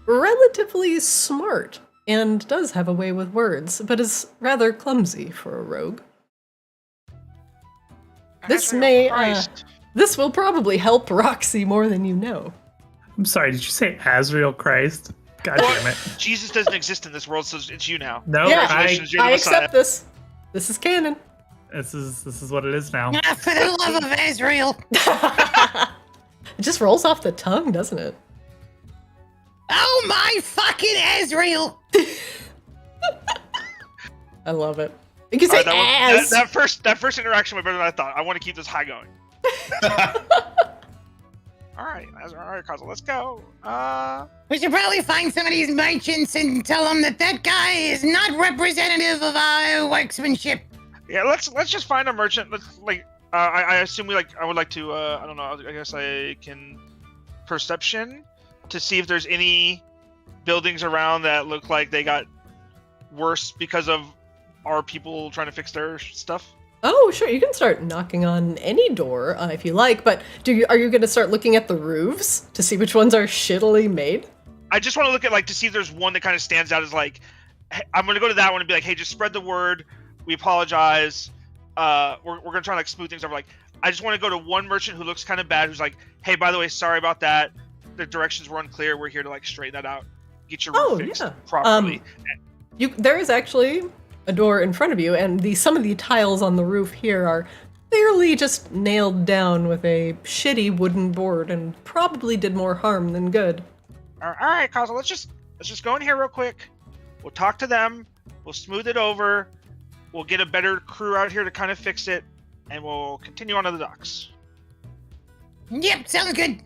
relatively smart and does have a way with words, but is rather clumsy for a rogue. This this will probably help Roxy more than you know. I'm sorry, did you say Azrael Christ? God damn it. Jesus doesn't exist in this world, so it's you now. No, Yeah, Congratulations, you're the I Messiah. accept this. This is canon. this is what it is now. Ah, for the love of Israel. It just rolls off the tongue, doesn't it? Oh my fucking Israel! I love it. You can say All right, ass. that first interaction was better than I thought. I want to keep this high going. All right, Cosmo, let's go. We should probably find some of these merchants and tell them that guy is not representative of our workmanship. Yeah, let's just find a merchant. Let's I assume I would like to I don't know. I guess I can perception to see if there's any buildings around that look like they got worse because of our people trying to fix their stuff. Oh, sure. You can start knocking on any door if you like, but are you going to start looking at the roofs to see which ones are shittily made? I just want to look at to see if there's one that kind of stands out as hey, I'm going to go to that one and be like, hey, just spread the word. We apologize. We're going to try to smooth things over. I just want to go to one merchant who looks kind of bad, who's like, hey, by the way, sorry about that. The directions were unclear. We're here to straighten that out. Get your roof fixed properly. There is actually a door in front of you, and some of the tiles on the roof here are clearly just nailed down with a shitty wooden board and probably did more harm than good. All right, Cosmo, let's just go in here real quick. We'll talk to them. We'll smooth it over. We'll get a better crew out here to kind of fix it, and we'll continue on to the docks. Yep, sounds good.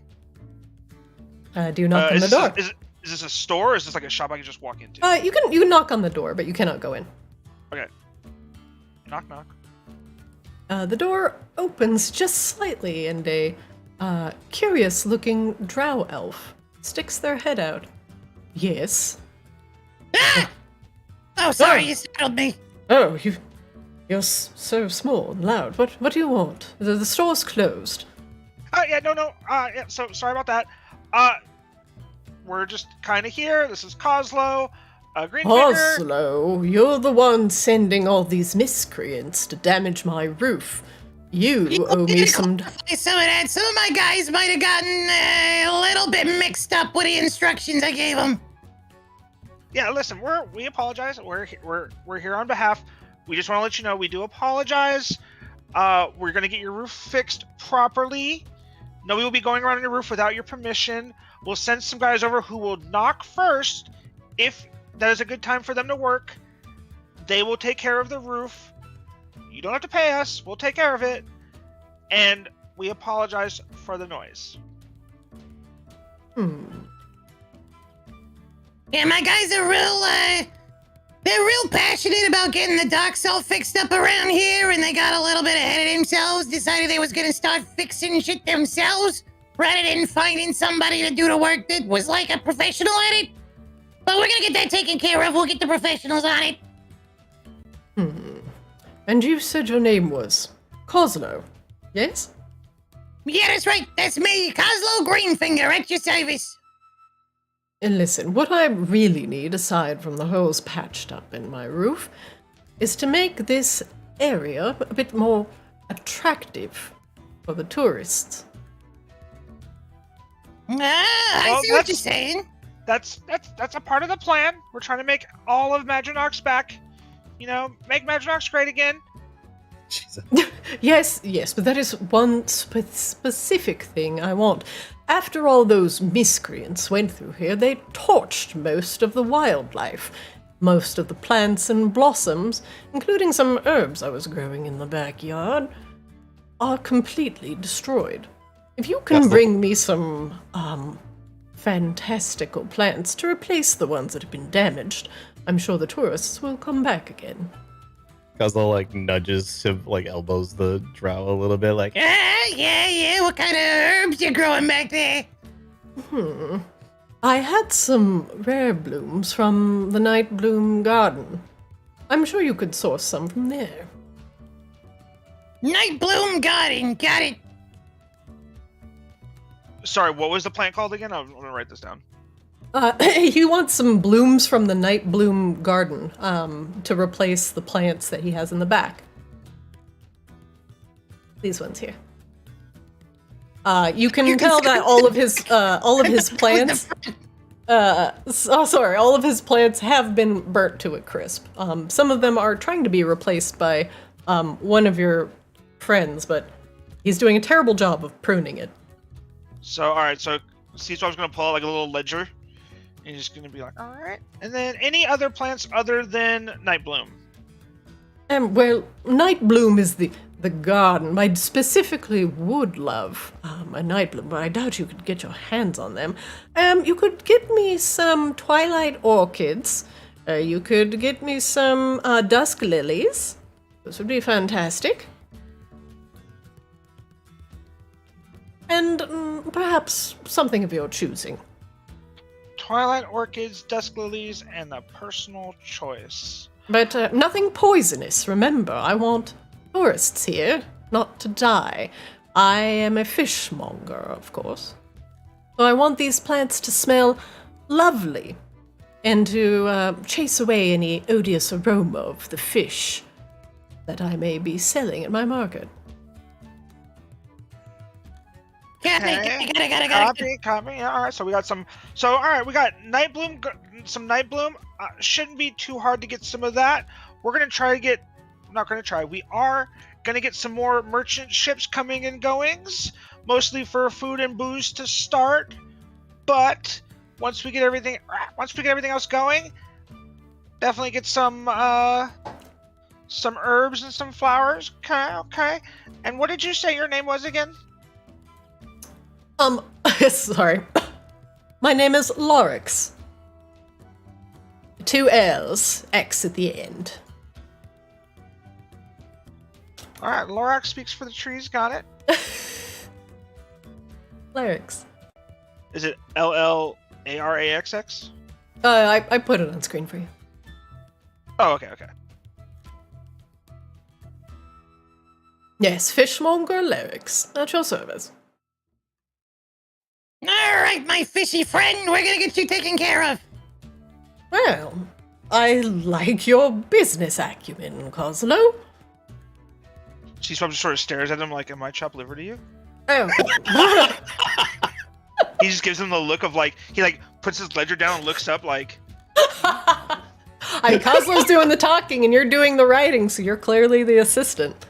Do you knock on the door? Is this a store, or is this like a shop I can just walk into? You can knock on the door, but you cannot go in. Okay. Knock, knock. The door opens just slightly, and a curious-looking drow elf sticks their head out. Yes. Ah! Oh, sorry, you startled me. Oh, you're so small and loud. What do you want? The store's closed. Yeah, no. Yeah, so sorry about that. We're just kind of here. This is Coslo. Greenfinger. Oslo, you're the one sending all these miscreants to damage my roof. You owe me some... Some of my guys might have gotten a little bit mixed up with the instructions I gave them. Yeah, listen, we apologize. We're here on behalf. We just want to let you know we do apologize. We're gonna get your roof fixed properly. No, we will be going around on your roof without your permission. We'll send some guys over who will knock first. If that is a good time for them to work, they will take care of the roof. You don't have to pay us. We'll take care of it. And we apologize for the noise. Yeah, my guys are they're real passionate about getting the docks all fixed up around here, and they got a little bit ahead of themselves, decided they was gonna start fixing shit themselves, rather than finding somebody to do the work that was like a professional at it. But we're gonna get that taken care of. We'll get the professionals on it. And you said your name was Coslo, yes? Yeah, that's right. That's me, Coslo Greenfinger, at your service. And listen, what I really need, aside from the holes patched up in my roof, is to make this area a bit more attractive for the tourists. I see what you're saying. That's a part of the plan. We're trying to make all of Maginox back. Make Maginox great again. Jesus. Yes, but that is one specific thing I want. After all those miscreants went through here, they torched most of the wildlife. Most of the plants and blossoms, including some herbs I was growing in the backyard, are completely destroyed. If you can bring me some, fantastical plants to replace the ones that have been damaged, I'm sure the tourists will come back again. Cosmo nudges him, elbows the drow a little bit, Yeah, what kind of herbs you growing back there? I had some rare blooms from the Night Bloom Garden. I'm sure you could source some from there. Night Bloom Garden, got it. Sorry, what was the plant called again? I'm gonna write this down. He wants some blooms from the Night Bloom Garden to replace the plants that he has in the back. These ones here. You can tell that all of his plants. Sorry, all of his plants have been burnt to a crisp. Some of them are trying to be replaced by one of your friends, but he's doing a terrible job of pruning it. So, all right. So, Seaswap's gonna pull out like a little ledger, and he's just gonna be like, "All right." And then any other plants other than Nightbloom? Well, Nightbloom is the garden. I specifically would love a Nightbloom, but I doubt you could get your hands on them. You could get me some Twilight Orchids. You could get me some Dusk Lilies. Those would be fantastic. And perhaps something of your choosing. Twilight Orchids, Dusk Lilies, and a personal choice. But nothing poisonous, remember. I want tourists here, not to die. I am a fishmonger, of course. So I want these plants to smell lovely and to chase away any odious aroma of the fish that I may be selling at my market. Got it. Copy. Yeah, all right. So we got some. So all right, we got Nightbloom. Some Nightbloom. Shouldn't be too hard to get some of that. We're gonna try to get. Not gonna try. We are gonna get some more merchant ships coming and goings, mostly for food and booze to start. But once we get everything else going, definitely get some herbs and some flowers. Okay. And what did you say your name was again? Sorry. My name is Lorix. 2 L's, X at the end. All right, Lorax speaks for the trees. Got it. Lorix. Is it LLARAXX? I put it on screen for you. Oh, okay. Yes, Fishmonger Lorix. At your service. All right, my fishy friend, we're gonna get you taken care of. Well, I like your business acumen, Coslow. Seaswap just sort of stares at him like, "Am I chopped liver to you?" Oh. He just gives him the look of like he like puts his ledger down and looks up like. I mean, Coslow's doing the talking and you're doing the writing, so you're clearly the assistant.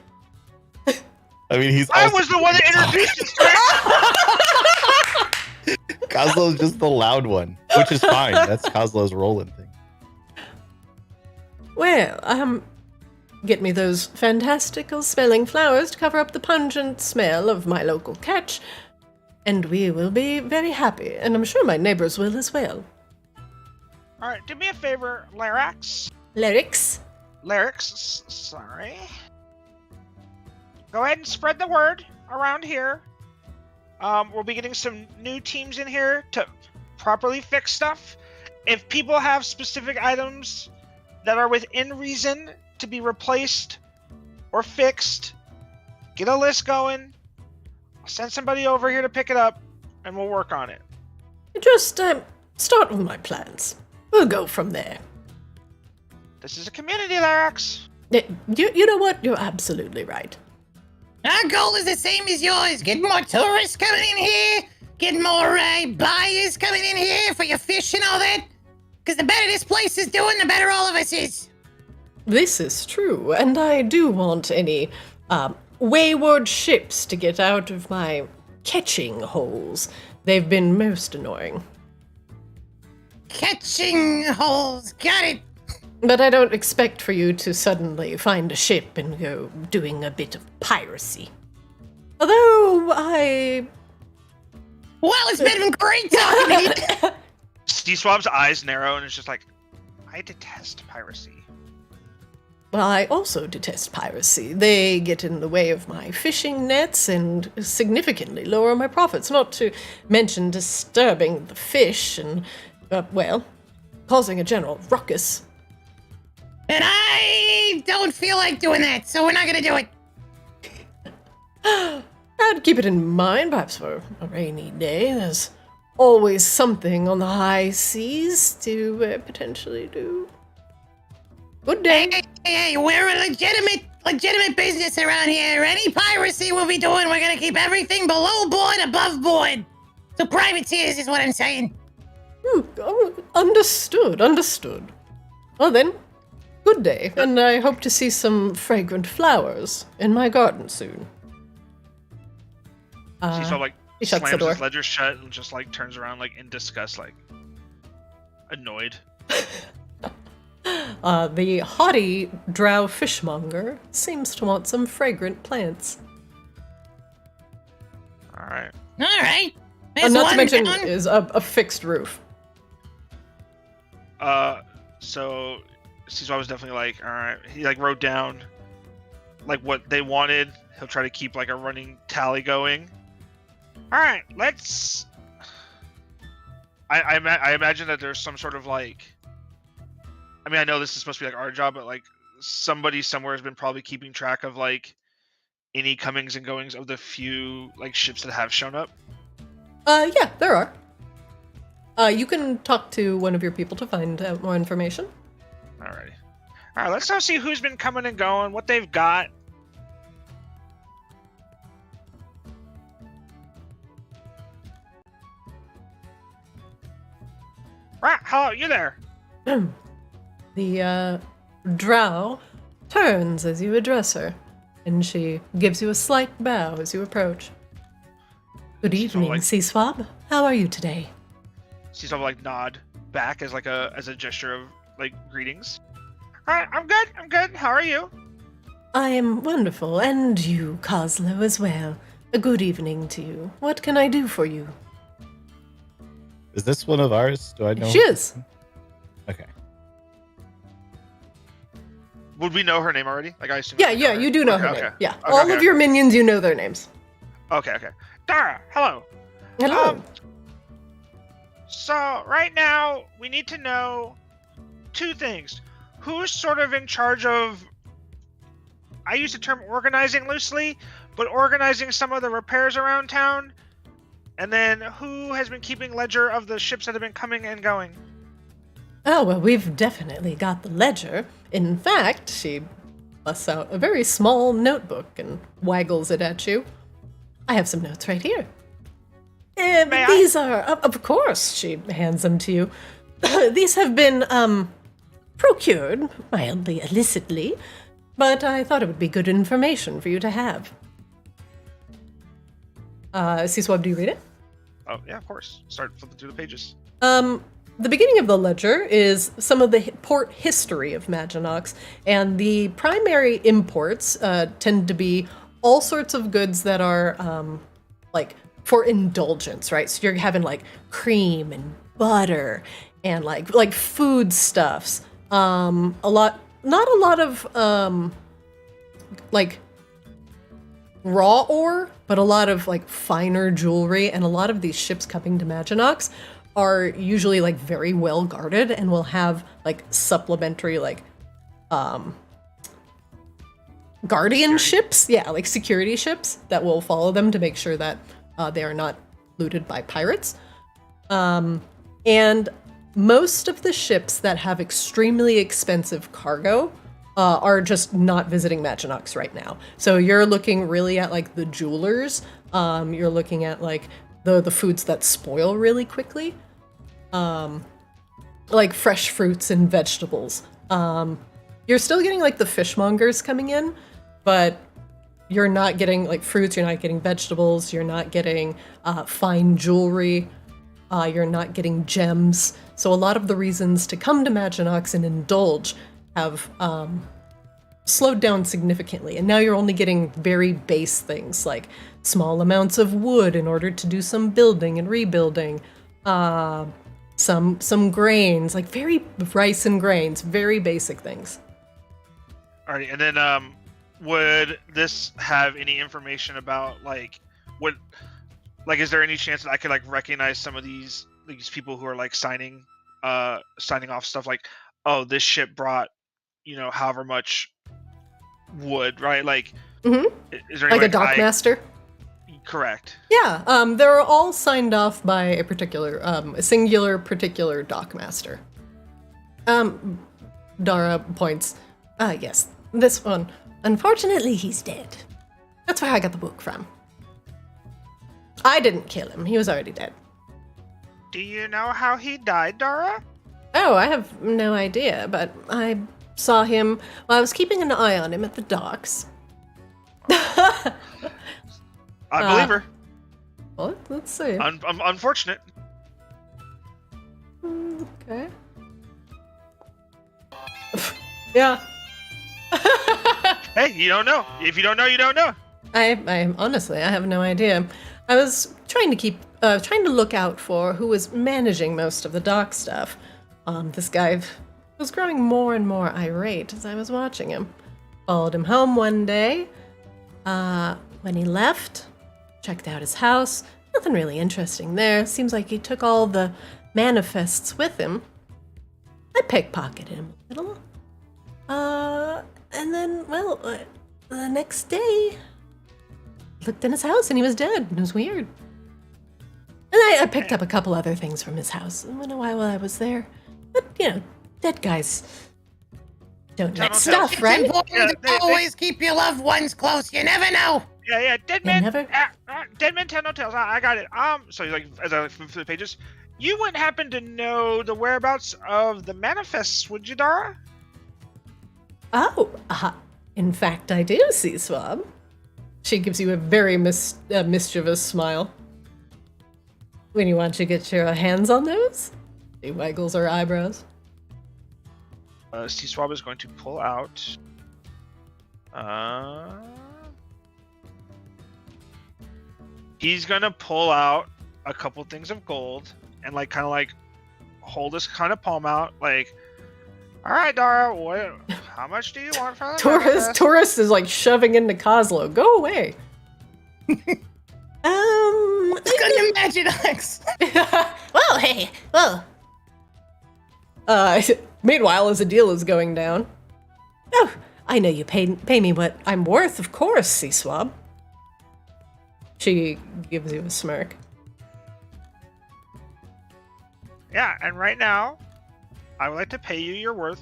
I mean, I was the one that introduced it. Coslow's just the loud one, which is fine. That's Coslow's rolling thing. Well, get me those fantastical smelling flowers to cover up the pungent smell of my local catch, and we will be very happy, and I'm sure my neighbors will as well. All right, do me a favor, Lyrax. Lyrics? Sorry. Go ahead and spread the word around here. We'll be getting some new teams in here to properly fix stuff. If people have specific items that are within reason to be replaced or fixed, get a list going. I'll send somebody over here to pick it up, and we'll work on it. Just start with my plans. We'll go from there. This is a community, Lyrax. You know what? You're absolutely right. Our goal is the same as yours. Get more tourists coming in here. Get more buyers coming in here for your fish and all that. Because the better this place is doing, the better all of us is. This is true, and I do want any wayward ships to get out of my catching holes. They've been most annoying. Catching holes. Got it. But I don't expect for you to suddenly find a ship and go doing a bit of piracy. Although Well, it's been great talking to you. Seaswap's eyes narrow and it's just like, I detest piracy. Well, I also detest piracy. They get in the way of my fishing nets and significantly lower my profits, not to mention disturbing the fish and, causing a general ruckus. And I don't feel like doing that, so we're not gonna do it. I'd keep it in mind, perhaps for a rainy day. There's always something on the high seas to potentially do. Good day. Hey, we're a legitimate business around here. Any piracy we'll be doing, we're gonna keep everything below board, above board. So privateers is what I'm saying. Understood. Well then, good day, and I hope to see some fragrant flowers in my garden soon. She sort of like he shuts the slams door. his ledger shut and just like turns around like in disgust, like annoyed. The haughty drow fishmonger seems to want some fragrant plants. All right. All right. And not to mention down. is a fixed roof. So Caesar was definitely like, all right. He like wrote down like what they wanted. He'll try to keep like a running tally going. All right, let's. I imagine that there's some sort of like. I mean, I know this is supposed to be like our job, but like somebody somewhere has been probably keeping track of like any comings and goings of the few like ships that have shown up. Yeah, there are. You can talk to one of your people to find out more information. Alrighty. Alright, let's now see who's been coming and going, what they've got. Right, hello, you there. The drow turns as you address her, and she gives you a slight bow as you approach. Good evening, like- Seaswab. How are you today? She's sort of like nod back as like a gesture of like greetings. Alright, I'm good. How are you? I am wonderful, and you, Coslow, as well. A good evening to you. What can I do for you? Is this one of ours? Do I know? She is. Okay. Would we know her name already? Like I assume. Yeah, you do know her Okay, name. okay. Yeah, Okay, all okay. of your minions, you know their names. Okay. Dara, hello. Hello. So right now we need to know two things. Who's sort of in charge of, I use the term organizing loosely, but organizing some of the repairs around town? And then who has been keeping ledger of the ships that have been coming and going? Oh, well, we've definitely got the ledger. In fact, she busts out a very small notebook and waggles it at you. I have some notes right here. May I? These are, of course, she hands them to you. These have been, procured, mildly illicitly, but I thought it would be good information for you to have. Seaswab, do you read it? Oh yeah, of course. Start flipping through the pages. The beginning of the ledger is some of the port history of Maginox, and the primary imports tend to be all sorts of goods that are like for indulgence, right? So you're having like cream and butter and like foodstuffs. Not a lot of like raw ore, but a lot of like finer jewelry, and a lot of these ships coming to Maginox are usually like very well guarded and will have like supplementary like guardian ships, yeah, like security ships that will follow them to make sure that they are not looted by pirates. And most of the ships that have extremely expensive cargo are just not visiting Maginox right now. So you're looking really at like the jewelers. You're looking at like the foods that spoil really quickly. Like fresh fruits and vegetables. You're still getting like the fishmongers coming in, but you're not getting like fruits, you're not getting vegetables, you're not getting fine jewelry, you're not getting gems. So a lot of the reasons to come to Maginox and indulge have slowed down significantly, and now you're only getting very base things like small amounts of wood in order to do some building and rebuilding, some grains, like very rice and grains, very basic things. Alrighty, and then would this have any information about like what, like, is there any chance that I could like recognize some of these people who are like signing off stuff like, oh, this ship brought, however much wood, right? Like, is there any Like a dockmaster? Correct. Yeah, they're all signed off by a particular, a singular particular dockmaster. Dara points. Yes, this one. Unfortunately, he's dead. That's where I got the book from. I didn't kill him. He was already dead. Do you know how he died, Dara? Oh, I have no idea, but I saw him while I was keeping an eye on him at the docks. I believe her. Well, let's see. Unfortunate. Okay. Yeah. Hey, you don't know. If you don't know, you don't know. I honestly, I have no idea. I was trying to look out for who was managing most of the dock stuff. This guy was growing more and more irate as I was watching him. Followed him home one day. When he left, checked out his house. Nothing really interesting there. Seems like he took all the manifests with him. I pickpocketed him a little. And then, well, the next day, looked in his house and he was dead. It was weird. And I picked up a couple other things from his house while I was there. But, you know, dead guys don't know stuff, It's right? important to always keep your loved ones close. You never know. Yeah, dead You men. never- Dead men tell no tales. I got it. So like as I flip through the pages, you wouldn't happen to know the whereabouts of the manifests, would you, Dara? Oh, in fact, I do see Swab. She gives you a very mischievous smile. When you want to get your hands on those? She waggles her eyebrows. Steve Swab is going to pull out. He's gonna pull out a couple things of gold and kind of hold his kind of palm out, like, all right, Dara, how much do you want for that? Tourist is like shoving into Kozlo. Go away. It's gonna imagine Alex. Whoa, hey, whoa. Meanwhile, as the deal is going down. Oh, I know you pay me what I'm worth, of course, C-Swab. She gives you a smirk. Yeah, and right now, I would like to pay you your worth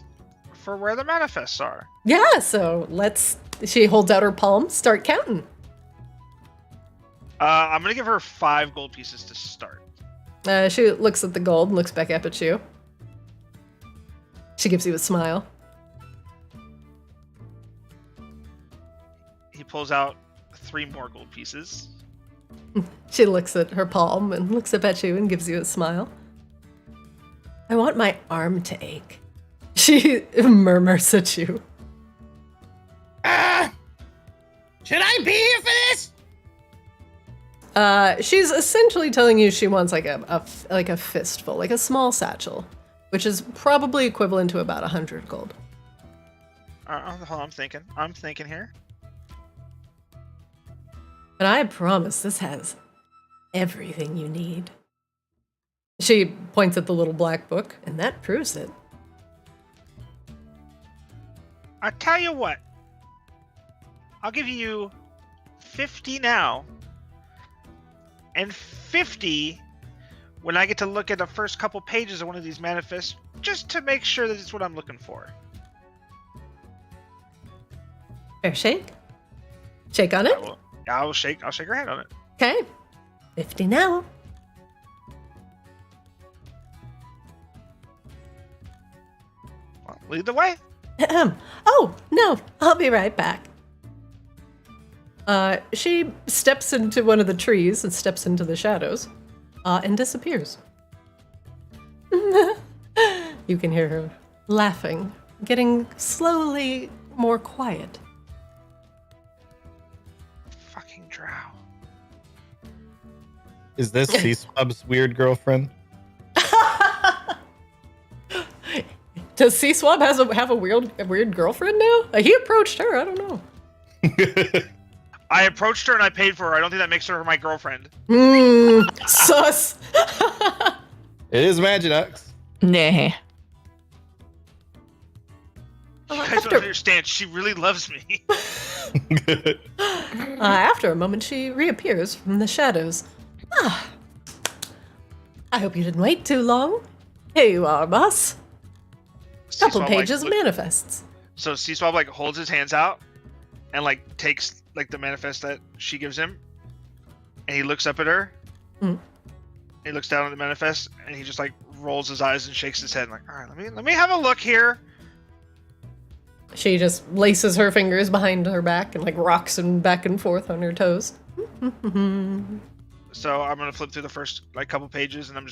for where the manifests are. Yeah, so she holds out her palm, start counting. I'm gonna give her 5 gold pieces to start. She looks at the gold and looks back up at you. She gives you a smile. He pulls out 3 more gold pieces. She looks at her palm and looks up at you and gives you a smile. I want my arm to ache. She murmurs at you. Should I be here for this? She's essentially telling you she wants like a fistful, like a small satchel, which is probably equivalent to about 100 gold. Hold on, I'm thinking here. But I promise this has everything you need. She points at the little black book, and that proves it. I tell you what. I'll give you 50 now. And 50 when I get to look at the first couple pages of one of these manifests, just to make sure that it's what I'm looking for. Fair shake? Shake on it? I'll shake her hand on it. Okay. 50 now. Well, lead the way. Oh, no, I'll be right back. She steps into one of the trees and steps into the shadows, and disappears. You can hear her laughing, getting slowly more quiet. Fucking drow. Is this C-Swab's weird girlfriend? Does C-Swab have a weird girlfriend now? He approached her, I don't know. I approached her and I paid for her. I don't think that makes her my girlfriend. Sus. It is Maginox. Nah. You guys don't understand. She really loves me. After a moment, she reappears from the shadows. I hope you didn't wait too long. Here you are, boss. Couple pages of manifests. So C-Swab holds his hands out and takes the manifest that she gives him, and he looks up at her, He looks down at the manifest and he just like rolls his eyes and shakes his head like, all right, let me have a look here. She just laces her fingers behind her back and like rocks them back and forth on her toes. So I'm gonna flip through the first like couple pages and I'm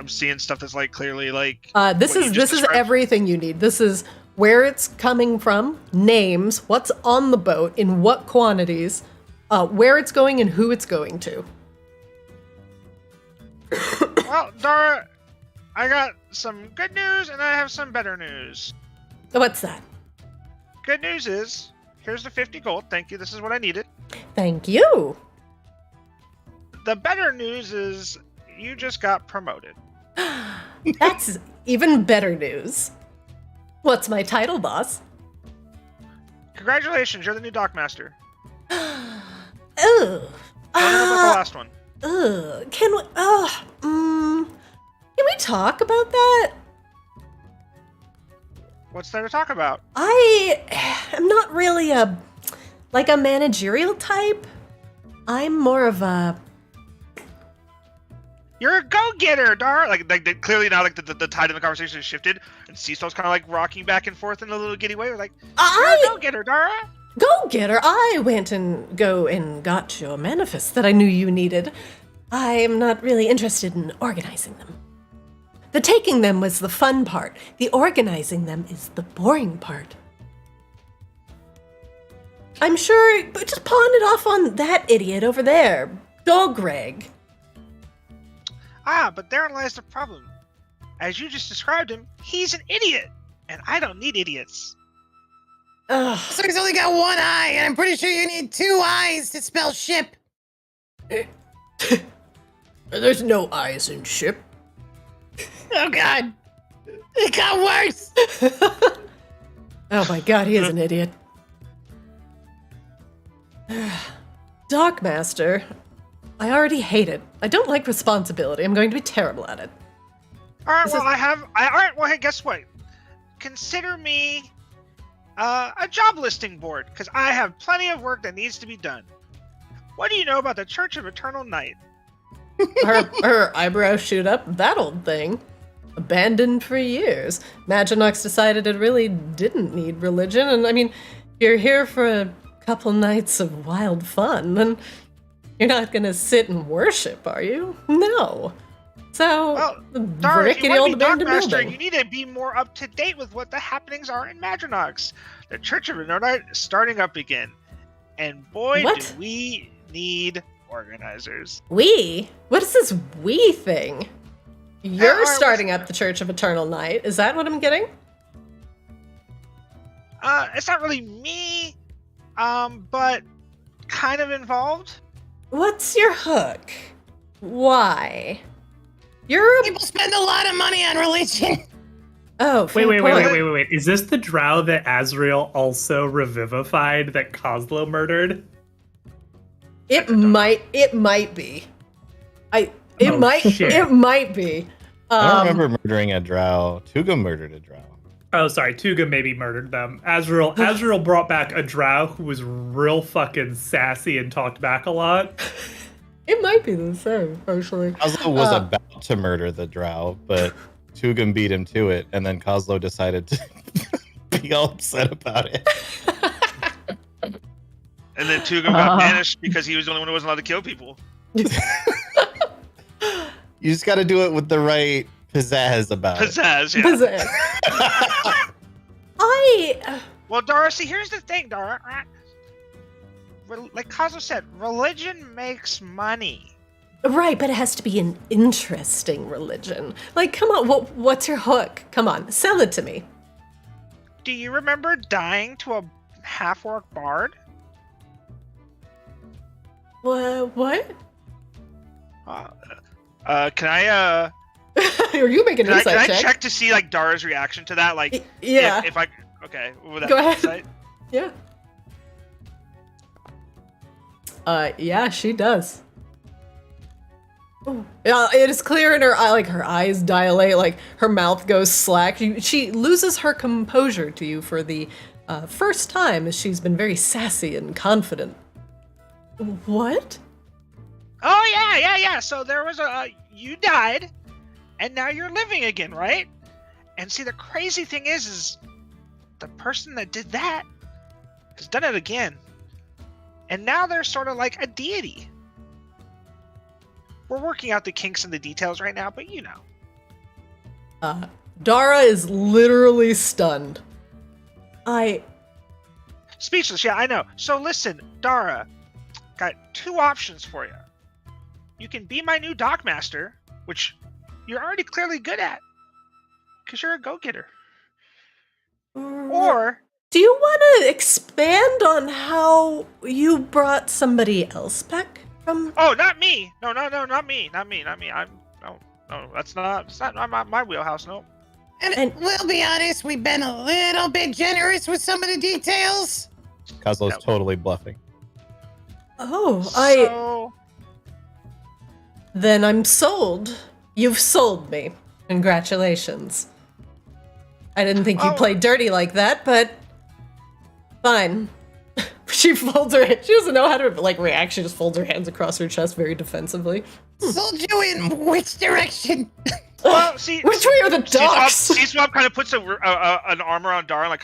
seeing stuff that's like clearly like this is described. everything you need. This is where it's coming from, names, what's on the boat, in what quantities, where it's going and who it's going to. Well, Dara, I got some good news and I have some better news. What's that? Good news is, here's the 50 gold. Thank you. This is what I needed. Thank you. The better news is you just got promoted. That's even better news. What's my title, boss? Congratulations, you're the new dockmaster. Ugh. Don't know about the last one. Ugh. Can we talk about that? What's there to talk about? I am not really a managerial type. I'm more of a... You're a go-getter, Dara. Like clearly now, like the tide in the conversation has shifted, and Cecil's kind of like rocking back and forth in a little giddy way. Like, you're a go-getter, Dara. Go-getter. I went and got your manifests that I knew you needed. I am not really interested in organizing them. The taking them was the fun part. The organizing them is the boring part. I'm sure, but just pawn it off on that idiot over there, Dogreg. Ah, but therein lies the problem. As you just described him, he's an idiot, and I don't need idiots. Ugh. So he's only got one eye, and I'm pretty sure you need 2 eyes to spell ship. There's no eyes in ship. Oh God, it got worse. Oh my God, he is an idiot. Dockmaster, I already hate it. I don't like responsibility. I'm going to be terrible at it. All right, well, all right, well, hey, guess what? Consider me a job listing board, because I have plenty of work that needs to be done. What do you know about the Church of Eternal Night? Her eyebrows shoot up. That old thing. Abandoned for years. Maginox decided it really didn't need religion, and I mean, you're here for a couple nights of wild fun, and you're not gonna sit and worship, are you? No. So, Well, Dara, if you rickety want old to be abandoned Dockmaster, building. you need to be more up to date with what the happenings are in Maginox. The Church of Eternal Night is starting up again, and boy, What? do we need organizers. We? What is this we thing? You're alright, starting up the Church of Eternal Night. Is that what I'm getting? It's not really me, but kind of involved. What's your hook? Why? You're a... People spend a lot of money on religion. Oh, fair Wait. point. Is this the drow that Azrael also revivified that Kozlo murdered? It might be. It might be. I don't remember murdering a drow. Tuga murdered a drow. Oh, sorry. Tuga maybe murdered them. Azrael brought back a drow who was real fucking sassy and talked back a lot. It might be the same, actually. Kozlo was about to murder the drow, but Tugam beat him to it, and then Kozlo decided to be all upset about it. And then Tugam got banished because he was the only one who wasn't allowed to kill people. You just got to do it with the right pizzazz about it. Pizzazz, yeah. Pizzazz. Well, Dara, see, here's the thing, Dara. Like Kozlo said, religion makes money. Right, but it has to be an interesting religion. Like, come on, what's your hook? Come on, sell it to me. Do you remember dying to a half-orc bard? What? Can I, Are you making an can insight I check to see, like, Dara's reaction to that? Like, yeah. If I, okay, would that Go be ahead. insight? Yeah. Yeah, she does. Yeah, it is clear in her eye, like her eyes dilate, like her mouth goes slack. She loses her composure to you for the first time, as she's been very sassy and confident. What? Oh yeah. So there was you died, and now you're living again, right? And see, the crazy thing is the person that did that has done it again, and now they're sort of like a deity. We're working out the kinks and the details right now, but you know. Dara is literally stunned. Speechless, yeah, I know. So listen, Dara, got two options for you. You can be my new dockmaster, which you're already clearly good at, because you're a go-getter. Or... Do you want to expand on how you brought somebody else back from... Oh, not me! No, not me. That's not my wheelhouse, no. And we'll be honest, we've been a little bit generous with some of the details. Kozlo's totally bluffing. Oh, Then I'm sold. You've sold me. Congratulations. I didn't think you'd play dirty like that, but... Fine. She folds her hands. She doesn't know how to, react. She just folds her hands across her chest very defensively. Sold you in which direction? Well, see... Which way are the docks? C-Swab kind of puts an arm around Dara,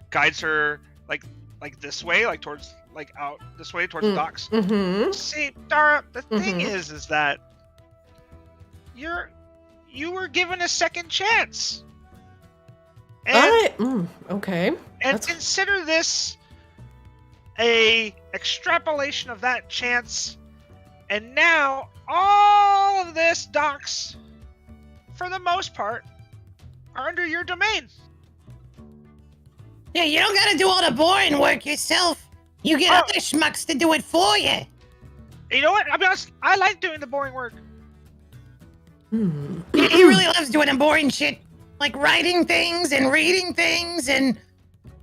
guides her, like this way, towards, out this way, towards the docks. Mm-hmm. See, Dara, the thing is that you were given a second chance. And, okay. And consider this a extrapolation of that chance, and now all of this docks, for the most part, are under your domain. Yeah, you don't gotta do all the boring work yourself. You get other schmucks to do it for you. You know what? I'll be honest, I like doing the boring work. He really loves doing the boring shit. Like writing things and reading things and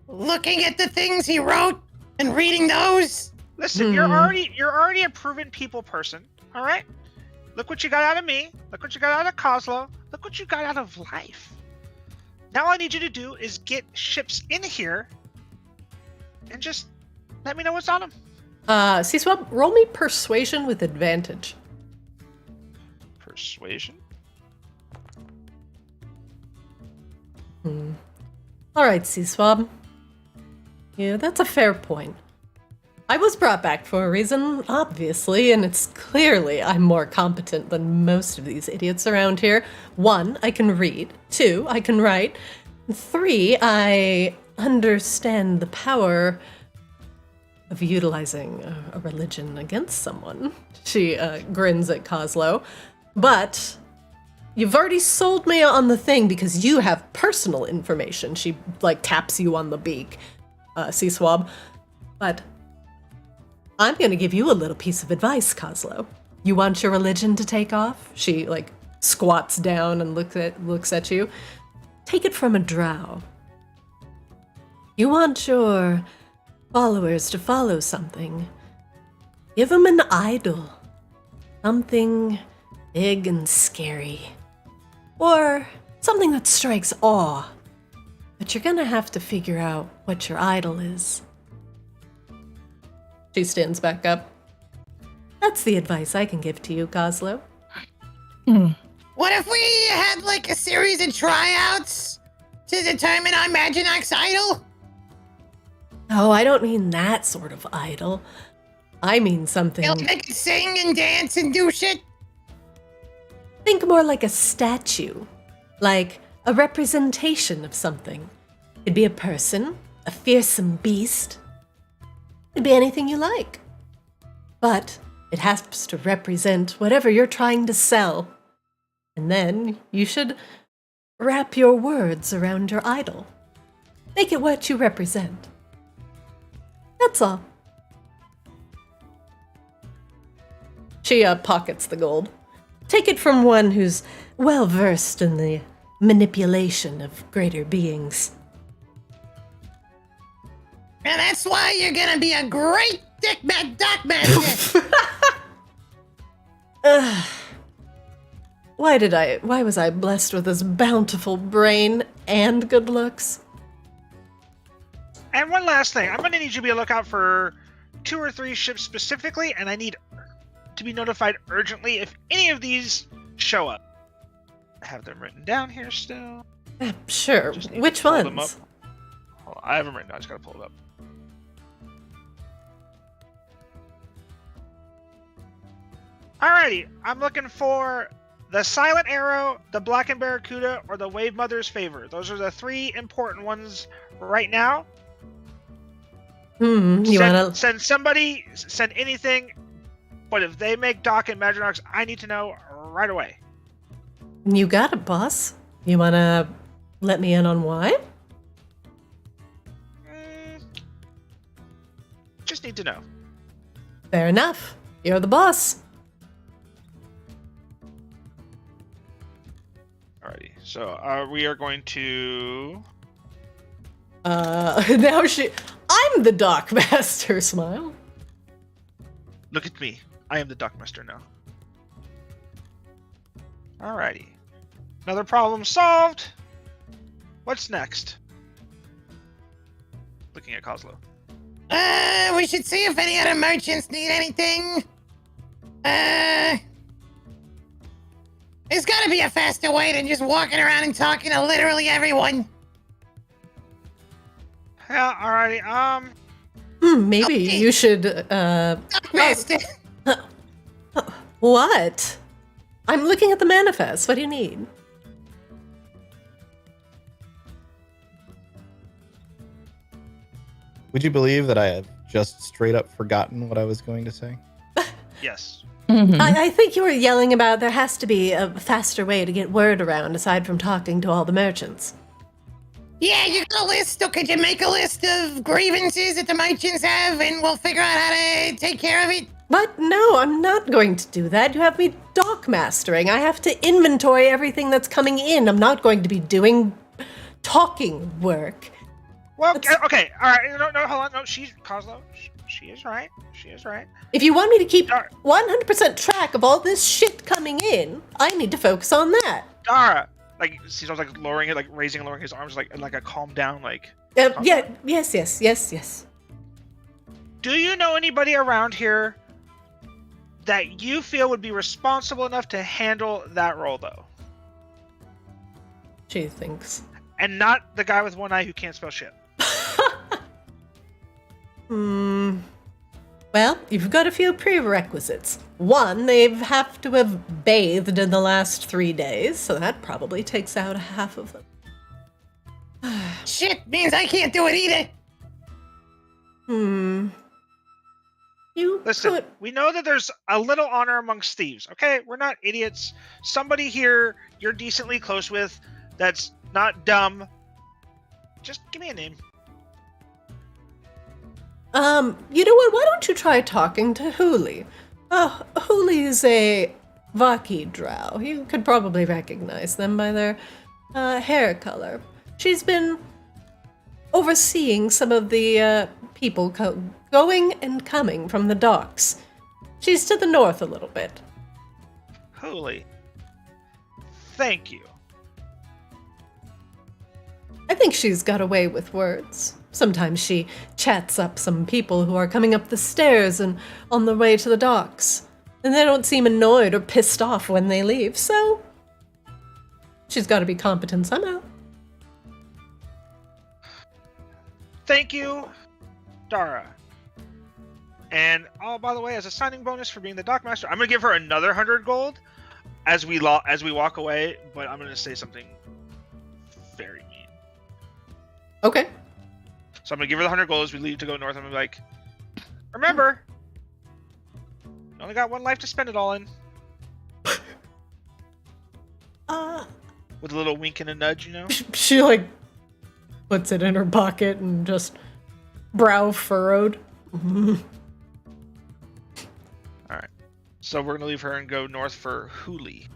looking at the things he wrote and reading those. Listen, you're already a proven people person, all right? Look what you got out of me. Look what you got out of Kozlo. Look what you got out of life. Now all I need you to do is get ships in here and just let me know what's on them. C-Swab, roll me persuasion with advantage. Persuasion? All right, C-Swab. Yeah, that's a fair point. I was brought back for a reason, obviously, and it's clearly I'm more competent than most of these idiots around here. 1, I can read. 2, I can write. 3, I understand the power of utilizing a religion against someone. She grins at Kozlo. But you've already sold me on the thing because you have personal information. She, taps you on the beak, C-Swab. But I'm going to give you a little piece of advice, Kozlo. You want your religion to take off? She, squats down and looks at you. Take it from a drow. You want your followers to follow something. Give them an idol. Something big and scary. Or something that strikes awe. But you're gonna have to figure out what your idol is. She stands back up. That's the advice I can give to you, Kozlo. What if we had, a series of tryouts to determine our Maginax idol? Oh, I don't mean that sort of idol. I mean something... They'll make it sing and dance and do shit? Think more like a statue. Like a representation of something. It'd be a person, a fearsome beast. It'd be anything you like. But it has to represent whatever you're trying to sell. And then you should wrap your words around your idol. Make it what you represent. That's all. She pockets the gold. Take it from one who's well versed in the manipulation of greater beings. And that's why you're gonna be a great dockmaster. Why was I blessed with this bountiful brain and good looks? And one last thing, I'm gonna need you to be a lookout for 2 or 3 ships specifically, and I need to be notified urgently if any of these show up. I have them written down here still. Sure. Just need to Which pull them ones? up. Hold on, I have them written down. I just gotta pull it up. Alrighty, I'm looking for the Silent Arrow, the Blackened Barracuda, or the Wave Mother's Favor. Those are the 3 important ones right now. Send somebody, send anything, but if they make Doc and Madronox, I need to know right away. You got it, boss. You wanna let me in on why? Just need to know. Fair enough. You're the boss. Alrighty, so we are going to... now I'm the Dock Master, smile. Look at me. I am the Dock Master now. Alrighty. Another problem solved. What's next? Looking at Kozlo. We should see if any other merchants need anything. There's gotta be a faster way than just walking around and talking to literally everyone. Yeah, alrighty, Maybe you should, Master. What? I'm looking at the manifest. What do you need? Would you believe that I have just straight up forgotten what I was going to say? Yes. Mhm. I think you were yelling about there has to be a faster way to get word around aside from talking to all the merchants. Yeah, you got a list, or could you make a list of grievances that the merchants have, and we'll figure out how to take care of it? But no, I'm not going to do that. You have me dock mastering. I have to inventory everything that's coming in. I'm not going to be doing talking work. Well, okay, alright, no, hold on, no, Kozlo, she is right, If you want me to keep 100% track of all this shit coming in, I need to focus on that. Dara, like, he's always like lowering it, like raising and lowering his arms, like a calm down, like. Yes. Do you know anybody around here that you feel would be responsible enough to handle that role, though? She thinks. And not the guy with one eye who can't spell shit. Well, you've got a few prerequisites. One, they have to have bathed in the last 3 days, so that probably takes out half of them. Shit means I can't do it either. You Listen, we know that there's a little honor amongst thieves, okay? We're not idiots. Somebody here you're decently close with that's not dumb. Just give me a name. You know what? Why don't you try talking to Huli? Huli is a Vaki drow. You could probably recognize them by their hair color. She's been overseeing some of the people going and coming from the docks. She's to the north a little bit. Holy. Thank you. I think she's got a way with words. Sometimes she chats up some people who are coming up the stairs and on the way to the docks. And they don't seem annoyed or pissed off when they leave, so she's got to be competent somehow. Thank you, Dara. And oh, by the way, as a signing bonus for being the dockmaster, I'm gonna give her another 100 gold as we walk away. But I'm gonna say something very mean. Okay. So I'm gonna give her the 100 gold as we leave to go north. I'm gonna be like, remember, you only got one life to spend it all in. With a little wink and a nudge, you know. She like puts it in her pocket and just brow furrowed. Alright. So we're gonna leave her and go north for Huli.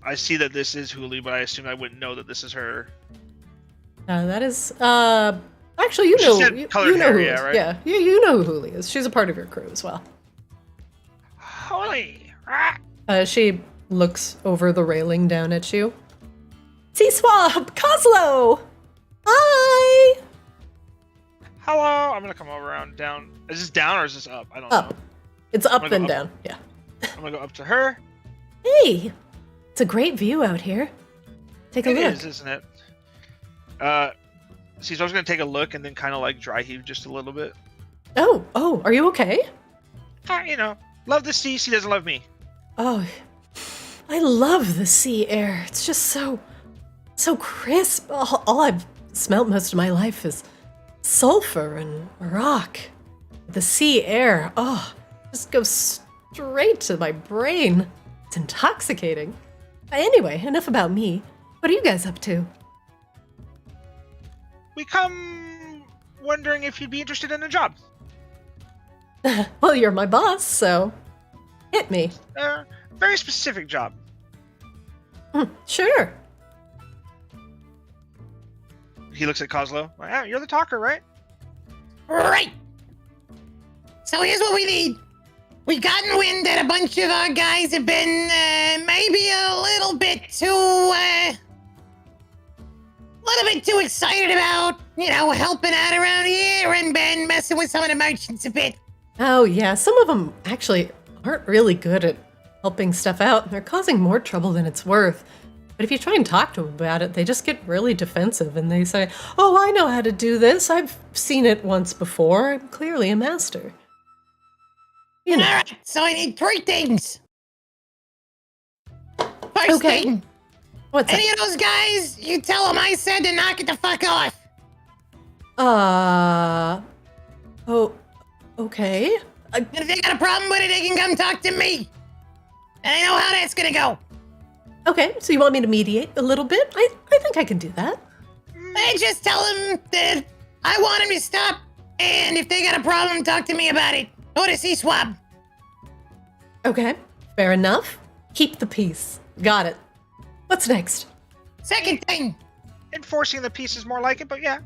I see that this is Huli, but I assume I wouldn't know that this is her. That is actually you She know said you colored know hair, who yeah, right? Yeah, you know who Huli is. She's a part of your crew as well. Huli! She looks over the railing down at you. Sea Swab! Coslo! Hi! Hello. I'm gonna come over around down. Is this down or is this up? I don't Up. know. It's up I'm then gonna go down. Yeah. I'm gonna go up to her. Hey! It's a great view out here. Take a It look. is, isn't it? See, so I was gonna take a look and then kind of like dry heave just a little bit. Oh, are you okay? You know, love the sea. Sea doesn't love me. Oh, I love the sea air. It's just so crisp. All I've smelt most of my life is sulfur and rock. The sea air, just goes straight to my brain. It's intoxicating. Anyway, enough about me. What are you guys up to? We come wondering if you'd be interested in a job. Well, you're my boss, so hit me. Very specific job. Sure. He looks at Coslo. Like, yeah, you're the talker, right? Right. So here's what we need. We've gotten wind that a bunch of our guys have been maybe a little bit too excited about, helping out around here and been messing with some of the merchants a bit. Oh, yeah, some of them actually aren't really good at helping stuff out. They're causing more trouble than it's worth. But if you try and talk to them about it, they just get really defensive and they say, oh, I know how to do this. I've seen it once before. I'm clearly a master. You know. All right, so I need 3 things. First Okay. thing, What's any of those guys, you tell them I said to knock it the fuck off. Oh, okay. And if they got a problem with it, they can come talk to me. And I know how that's gonna go. Okay, so you want me to mediate a little bit? I think I can do that. I just tell them that I want them to stop, and if they got a problem, talk to me about it. Go to Sea Swab. Okay, fair enough. Keep the peace. Got it. What's next? Second thing, Enforcing the peace is more like it, but yeah.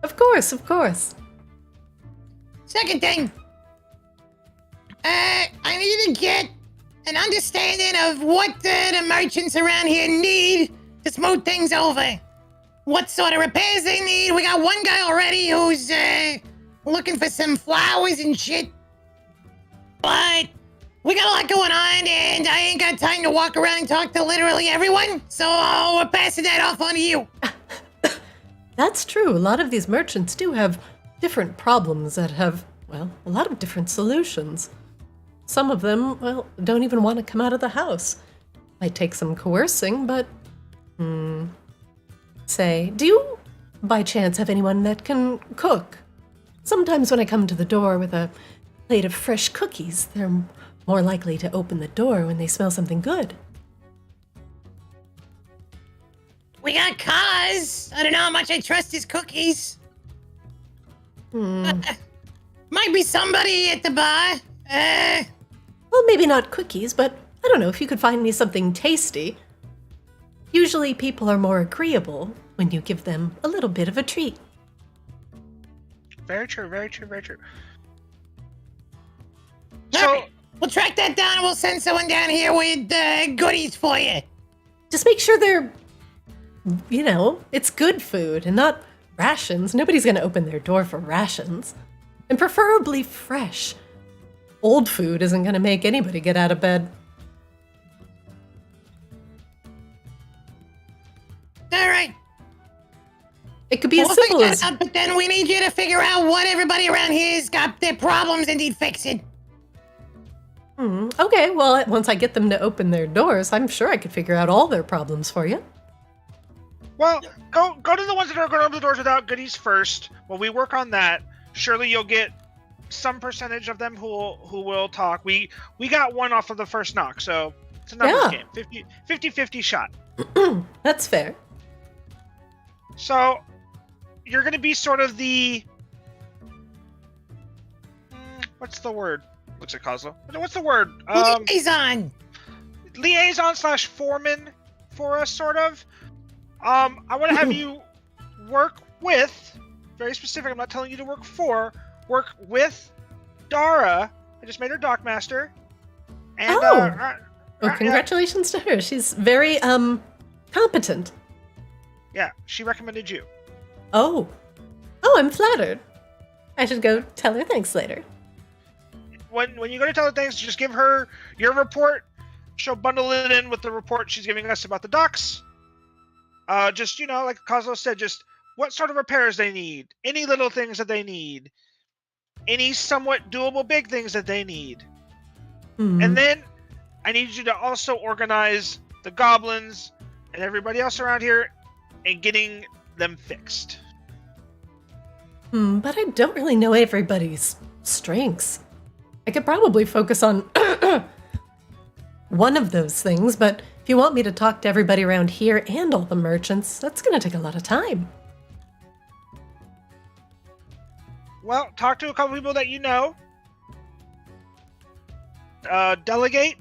Of course, of course. second thing. I need to get an understanding of what the merchants around here need to smooth things over. What sort of repairs they need. We got one guy already who's looking for some flowers and shit. But we got a lot going on, and I ain't got time to walk around and talk to literally everyone, so we're passing that off on to you. That's true. A lot of these merchants do have different problems that have, well, a lot of different solutions. Some of them, well, don't even want to come out of the house. Might take some coercing, but... Say, do you, by chance, have anyone that can cook? Sometimes when I come to the door with a plate of fresh cookies, they're more likely to open the door when they smell something good. We got cars. I don't know how much I trust his cookies. Might be somebody at the bar. Well, maybe not cookies, but I don't know if you could find me something tasty. Usually people are more agreeable when you give them a little bit of a treat. Very true, very true, very true. All So, right, we'll track that down and we'll send someone down here with goodies for you. Just make sure they're, it's good food and not rations. Nobody's going to open their door for rations. And preferably fresh. Old food isn't going to make anybody get out of bed. All right. It could be as We'll simple figure as... that out, but then we need you to figure out what everybody around here's got their problems and need fixing. Okay, well, once I get them to open their doors, I'm sure I could figure out all their problems for you. well, go to the ones that are going to open the doors without goodies first. While we work on that, surely you'll get some percentage of them who will talk. We got one off of the first knock, so it's a numbers game. 50-50 shot. That's fair. So you're going to be sort of the... what's the word? Looks at Kozlo. What's the word? Liaison. Liaison/foreman for us, sort of. I want to have you work with, very specific, I'm not telling you to work for, work with Dara. I just made her dockmaster. And Well, congratulations to her. She's very, competent. Yeah, she recommended you. Oh. Oh, I'm flattered. I should go tell her thanks later. When you go to tell her thanks, just give her your report. She'll bundle it in with the report she's giving us about the docks. Just, like Kozlo said, just what sort of repairs they need. Any little things that they need. Any somewhat doable big things that they need. And then I need you to also organize the goblins and everybody else around here and getting them fixed. But I don't really know everybody's strengths. I could probably focus on one of those things, but if you want me to talk to everybody around here and all the merchants, that's going to take a lot of time. Well, talk to a couple people that you know. Delegate.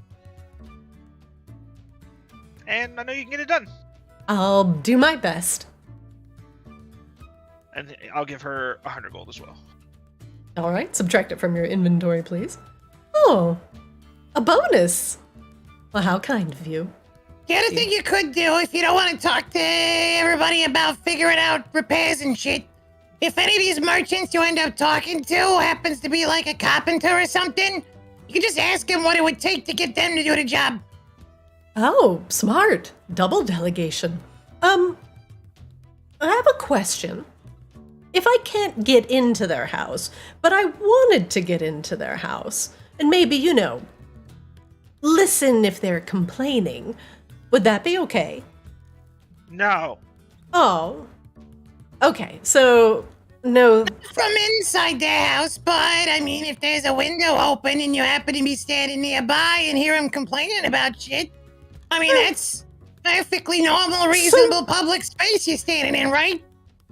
And I know you can get it done. I'll do my best. And I'll give her 100 gold as well. All right, subtract it from your inventory, please. Oh, a bonus. Well, how kind of you. The other thing you could do if you don't want to talk to everybody about figuring out repairs and shit, if any of these merchants you end up talking to happens to be like a carpenter or something, you could just ask him what it would take to get them to do the job. Oh, smart. Double delegation. I have a question. If I can't get into their house, but I wanted to get into their house, and maybe, listen if they're complaining, would that be okay? No. Oh. Okay, so no. From inside their house, but if there's a window open and you happen to be standing nearby and hear them complaining about shit, that's perfectly normal, reasonable public space you're standing in, right?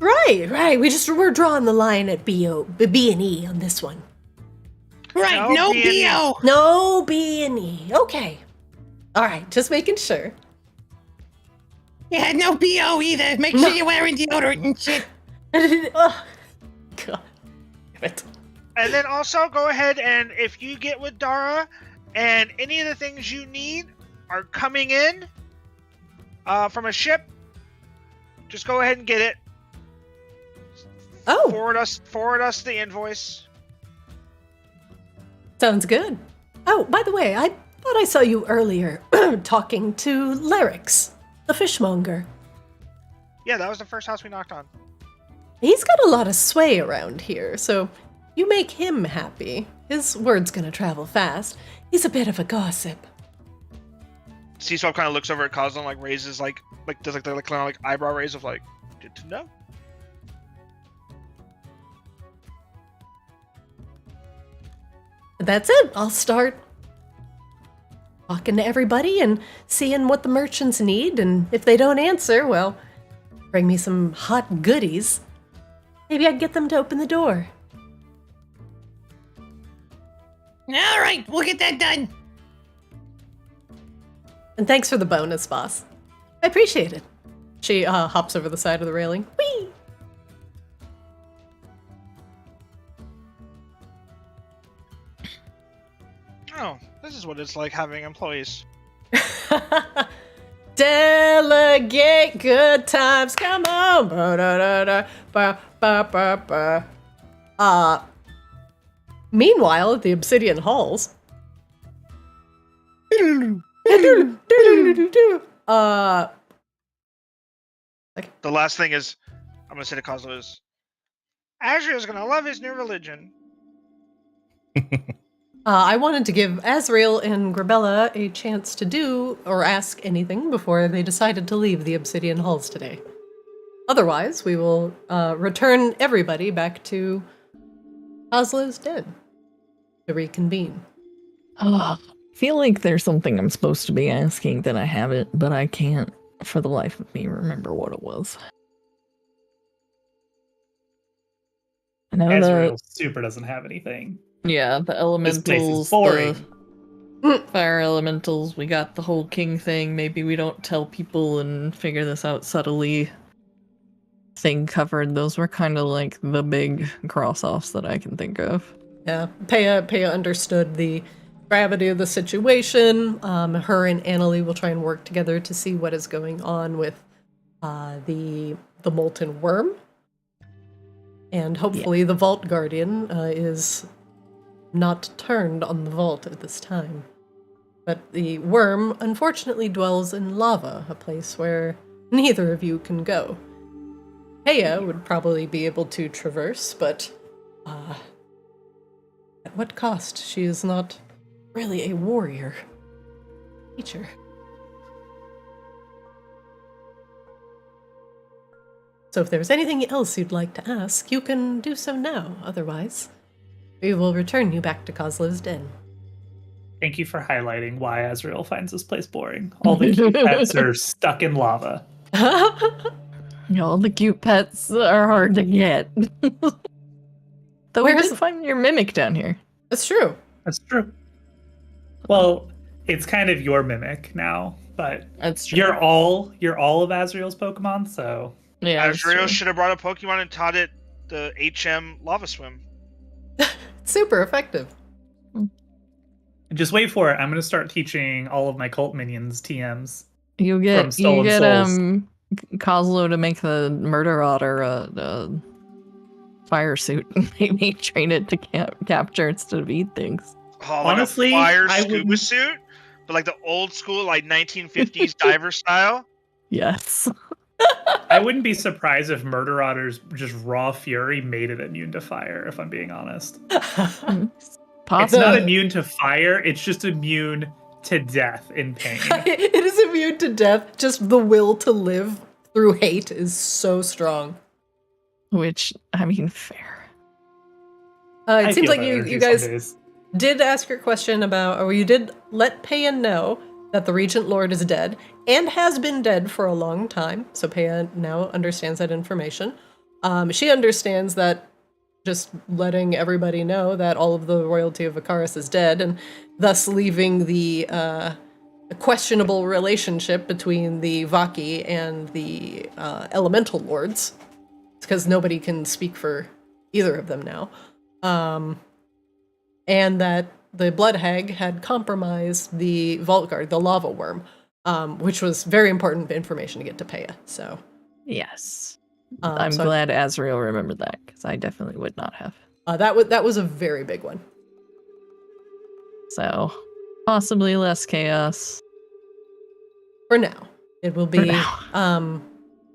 Right. We're drawing the line at B&E on this one. Right, no BO. No B&E. Okay. All right, just making sure. Yeah, no BO either. Make sure you're wearing deodorant and shit. Oh, God. Damn it. And then also go ahead and if you get with Dara and any of the things you need are coming in from a ship, just go ahead and get it. Oh. Forward us the invoice. Sounds good. Oh, by the way, I thought I saw you earlier talking to Larix, the fishmonger. Yeah, that was the first house we knocked on. He's got a lot of sway around here, so you make him happy. His word's gonna travel fast. He's a bit of a gossip. Seaswap kind of looks over at Kozlo and raises does the kind of eyebrow raise of good to know. That's it. I'll start talking to everybody and seeing what the merchants need, and if they don't answer, well, bring me some hot goodies. Maybe I can get them to open the door. All right, we'll get that done. And thanks for the bonus, boss. I appreciate it. She hops over the side of the railing. Whee! Oh, this is what it's like having employees. Delegate good times, come on. Ba-da-da-da, ba-ba-ba-ba. Meanwhile, at the Obsidian Halls. The last thing is, I'm gonna say to Kozlo is, Azrael's gonna love his new religion. I wanted to give Azrael and Grabella a chance to do or ask anything before they decided to leave the Obsidian Halls today. Otherwise, we will return everybody back to Kozlo's Den to reconvene. I feel like there's something I'm supposed to be asking that I haven't, but I can't for the life of me remember what it was. I know Azrael super doesn't have anything. Yeah, the elementals, This place is boring. the fire elementals, we got the whole king thing. Maybe we don't tell people and figure this out subtly. Thing covered. Those were kind of like the big cross-offs that I can think of. Yeah, Paya understood the gravity of the situation. Her and Annalie will try and work together to see what is going on with the molten worm. And hopefully the Vault Guardian is not turned on the vault at this time. But the worm unfortunately dwells in lava, a place where neither of you can go. Heya would probably be able to traverse, but at what cost? She is not really a warrior. Teacher. So if there's anything else you'd like to ask, you can do so now. Otherwise, we will return you back to Kozlov's den. Thank you for highlighting why Azrael finds this place boring. All the cute pets are stuck in lava. All the cute pets are hard to get. Though we did find your mimic down here. That's true. That's true. Well, it's kind of your mimic now, but that's true. You're all of Azrael's Pokemon, so yeah. Azrael should have brought a Pokemon and taught it the HM Lava Swim. Super effective. Just wait for it. I'm going to start teaching all of my cult minions TMs. You get Kozlo to make the murder otter a fire suit and maybe train it to capture instead of eat things. Oh, like honestly, a fire scuba suit, but like the old school, like 1950s diver style. Yes. I wouldn't be surprised if murder otters just raw fury made it immune to fire, if I'm being honest. It's not immune to fire, it's just immune to death in pain. It is immune to death, just the will to live through hate is so strong. Which, I mean, fair. It seems like you guys did ask your question about, or you did let Peya know that the Regent Lord is dead, and has been dead for a long time, so Peya now understands that information. She understands that just letting everybody know that all of the royalty of Vicaris is dead, and thus leaving the questionable relationship between the Vaki and the Elemental Lords, because nobody can speak for either of them now, and that the Blood Hag had compromised the Vault Guard, the Lava Worm, which was very important information to get to Peya, so. Yes. I'm glad Azrael remembered that, because I definitely would not have. That was a very big one. So, possibly less chaos. For now. It will be, now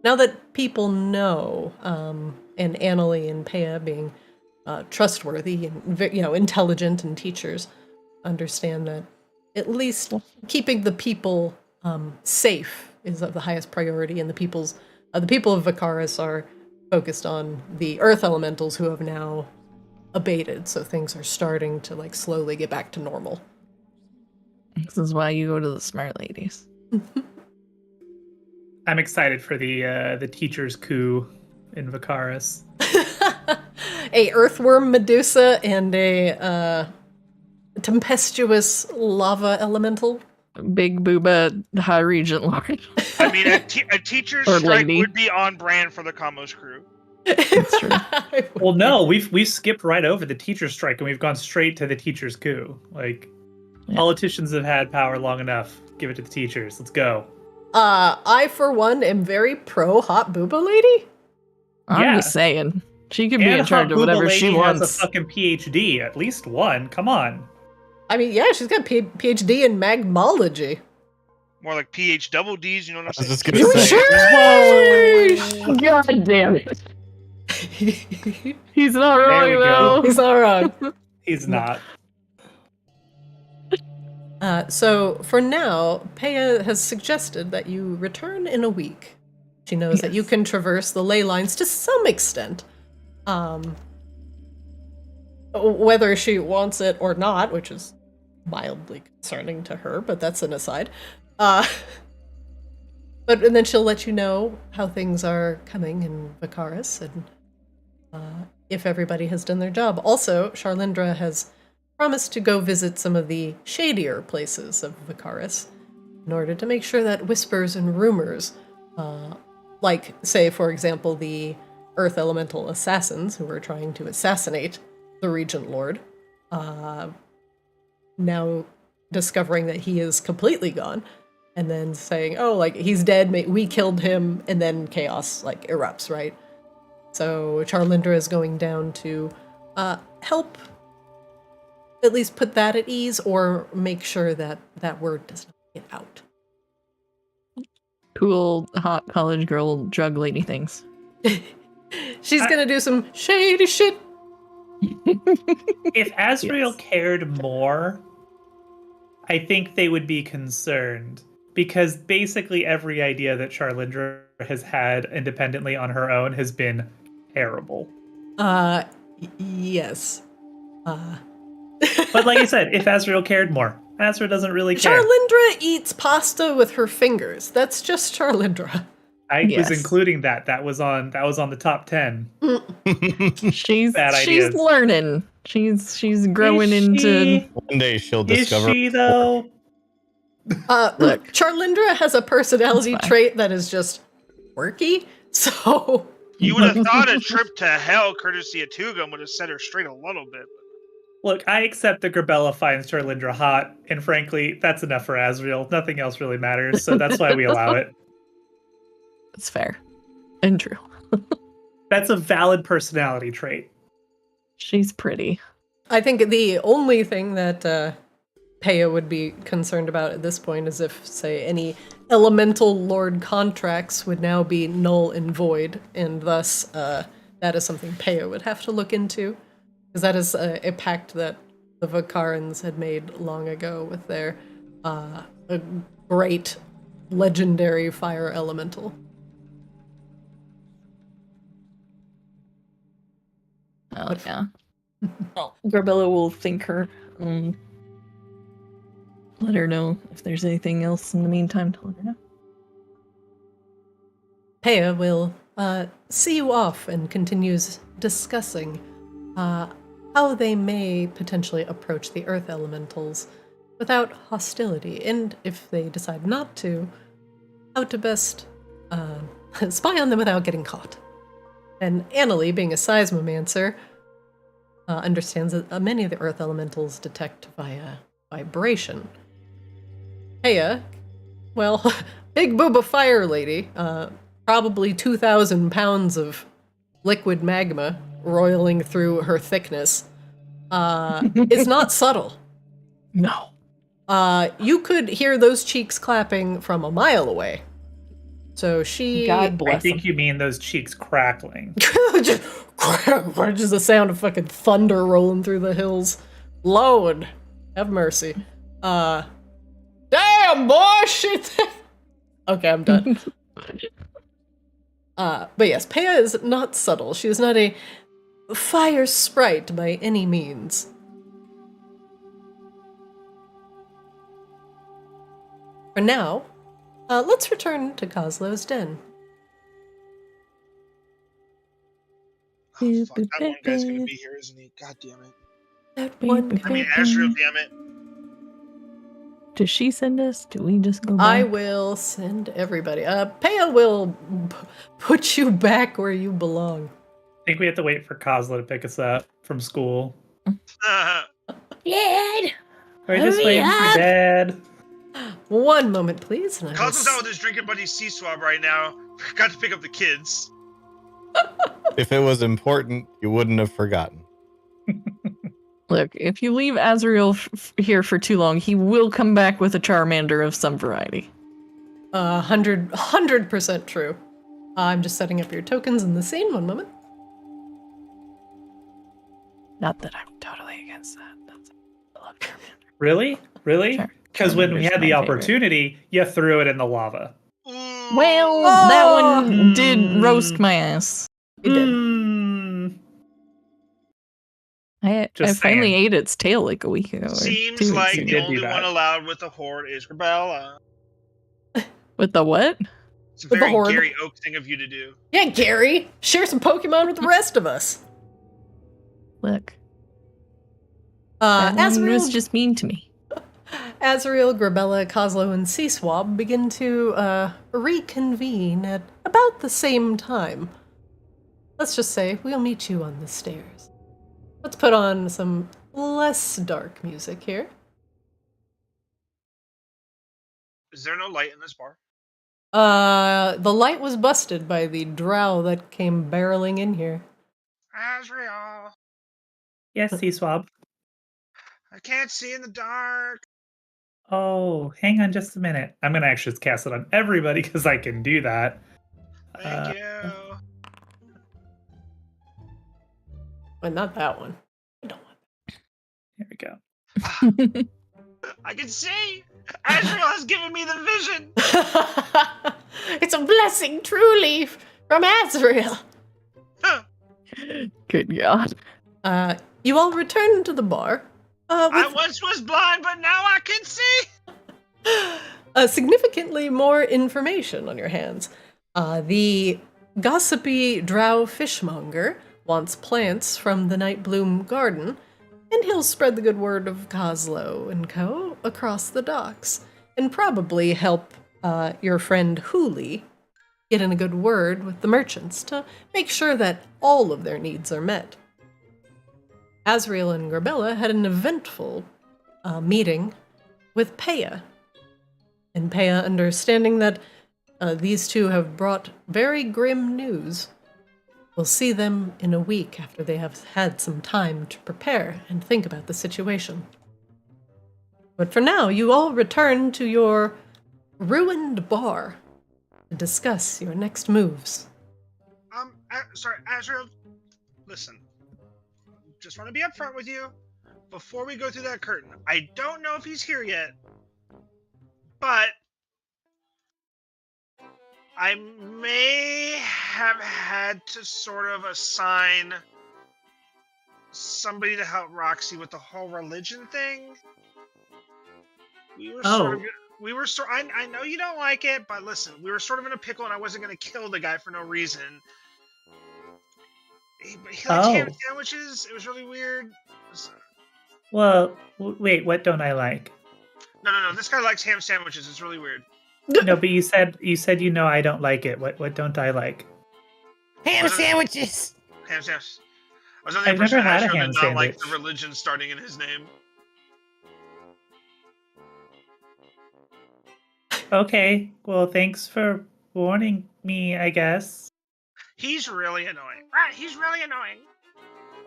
that people know, and Annalie and Peya being trustworthy and intelligent, and teachers understand that at least keeping the people safe is of the highest priority, and the people of Vicaris are focused on the Earth Elementals who have now abated, so things are starting to like slowly get back to normal. This is why you go to the smart ladies. I'm excited for the teacher's coup in Vicaris. A earthworm Medusa and a tempestuous lava elemental. Big Booba High Regent Lord. I mean, a teacher's strike would be on brand for the Kaamos crew. That's true. Well, no, we've skipped right over the teacher's strike and we've gone straight to the teacher's coup. Like, politicians have had power long enough. Give it to the teachers. Let's go. I, for one, am very pro hot booba lady. I'm just saying. She can be in charge of whatever she wants. Has a fucking PhD, at least one. Come on. I mean, yeah, she's got a PhD in magmology. More like PH double D's, you know what I'm saying? I was just gonna say. Whoa! God damn it. He's not wrong, though. He's not wrong. He's not. So, for now, Peya has suggested that you return in a week. She knows that you can traverse the ley lines to some extent. Whether she wants it or not, which is mildly concerning to her, but that's an aside. And then she'll let you know how things are coming in Vicaris, and if everybody has done their job. Also, Charlindra has promised to go visit some of the shadier places of Vicaris in order to make sure that whispers and rumors, like, say, for example, the Earth Elemental assassins who were trying to assassinate the Regent Lord, now discovering that he is completely gone, and then saying, "Oh, like he's dead. We killed him," and then chaos like erupts, right? So Charlindra is going down to help at least put that at ease, or make sure that that word does not get out. Cool, hot college girl drug lady things. She's gonna do some shady shit. If Azrael cared more, I think they would be concerned. Because basically every idea that Charlindra has had independently on her own has been terrible. Yes. But like I said, if Azrael cared more, Azrael doesn't really care. Charlindra eats pasta with her fingers. That's just Charlindra. I was including that. That was on the top 10. She's Bad ideas. learning. She's growing into. One day she'll discover. Is she though? Look, Charlindra has a personality trait that is just quirky. So You would have thought a trip to hell, courtesy of Tugum, would have set her straight a little bit. Look, I accept that Grabella finds Charlindra hot, and frankly, that's enough for Azrael. Nothing else really matters, so that's why we allow it. It's fair and true. That's a valid personality trait. She's pretty. I think the only thing that Peya would be concerned about at this point is if, say, any elemental lord contracts would now be null and void, and thus that is something Peya would have to look into. Because that is a pact that the Vakarans had made long ago with their a great legendary fire elemental. Oh, yeah. Well, Grabella will thank her. Let her know if there's anything else in the meantime to let her know. Peya will see you off and continues discussing how they may potentially approach the earth elementals without hostility, and if they decide not to, how to best spy on them without getting caught. And Annalie, being a seismomancer, understands that many of the earth elementals detect via vibration. Peya, well, big booba fire lady, probably 2,000 pounds of liquid magma roiling through her thickness, is not subtle. No. You could hear those cheeks clapping from a mile away. So she... God bless I think you mean those cheeks crackling. just the sound of fucking thunder rolling through the hills. Lord, have mercy. Damn, boy, shit. Okay, I'm done. But yes, Peya is not subtle. She is not a fire sprite by any means. For now, let's return to Coslow's den. Oh, fuck, that one guy's gonna be here, isn't he? God damn it. That one I mean, Azrael, damn it. Does she send us? Do we just go back? I will send everybody. Peya will put you back where you belong. I think we have to wait for Kozlo to pick us up from school. Dad! We're just waiting for Dad. One moment, please. And I will Cosmo's out with his drinking buddy C-Swab right now. Got to pick up the kids. If it was important, you wouldn't have forgotten. Look, if you leave Azrael here for too long, he will come back with a Charmander of some variety. 100% true. I'm just setting up your tokens in the scene. One moment. Not that I'm totally against that. I love Charmander. Really? Really? Sure. Because when we Charmander's had the my favorite. opportunity, you threw it in the lava. Well, that one did roast my ass. It did. I finally ate its tail like a week ago. Seems like You the did only do that. one allowed with the horde is Grabella. With the what? It's a With the very horde. Gary Oak thing of you to do. Yeah, Gary, share some Pokemon with the rest of us. Look, that one Azrael, was just mean to me. Azrael, Grabella, Kozlo, and C-Swab begin to reconvene at about the same time. Let's just say we'll meet you on the stairs. Let's put on some less dark music here. Is there no light in this bar? The light was busted by the drow that came barreling in here. Azrael, Yes, C-Swab. I can't see in the dark. Oh, hang on just a minute. I'm gonna actually just cast it on everybody because I can do that. Thank you. But not that one. I don't want Here we go. I can see. Azrael has given me the vision. that. It's a blessing, truly, from Azrael. Good God. You all return to the bar. I once was blind, but now I can see. Significantly more information on your hands. The gossipy drow fishmonger wants plants from the Night Bloom Garden, and he'll spread the good word of Coslow and Co. across the docks, and probably help your friend Hooli get in a good word with the merchants to make sure that all of their needs are met. Azrael and Garbella had an eventful meeting with Peya, and Peya, understanding that these two have brought very grim news, will see them in a week after they have had some time to prepare and think about the situation. But for now, you all return to your ruined bar to discuss your next moves. Sorry, Azrael. Listen, just want to be upfront with you before we go through that curtain. I don't know if he's here yet, but I may have had to sort of assign somebody to help Roxy with the whole religion thing. I know you don't like it, but listen, we were sort of in a pickle and I wasn't going to kill the guy for no reason. He likes ham sandwiches. It was really weird. Well, wait, what don't I like? No. This guy likes ham sandwiches. It's really weird. No, but you said I don't like it. What don't I like? Ham sandwiches. Ham sandwiches. I was under the I've never impression had a Azrael ham did not like sandwich. the religion starting in his name. Okay, well, thanks for warning me, I guess. He's really annoying. Right, he's really annoying.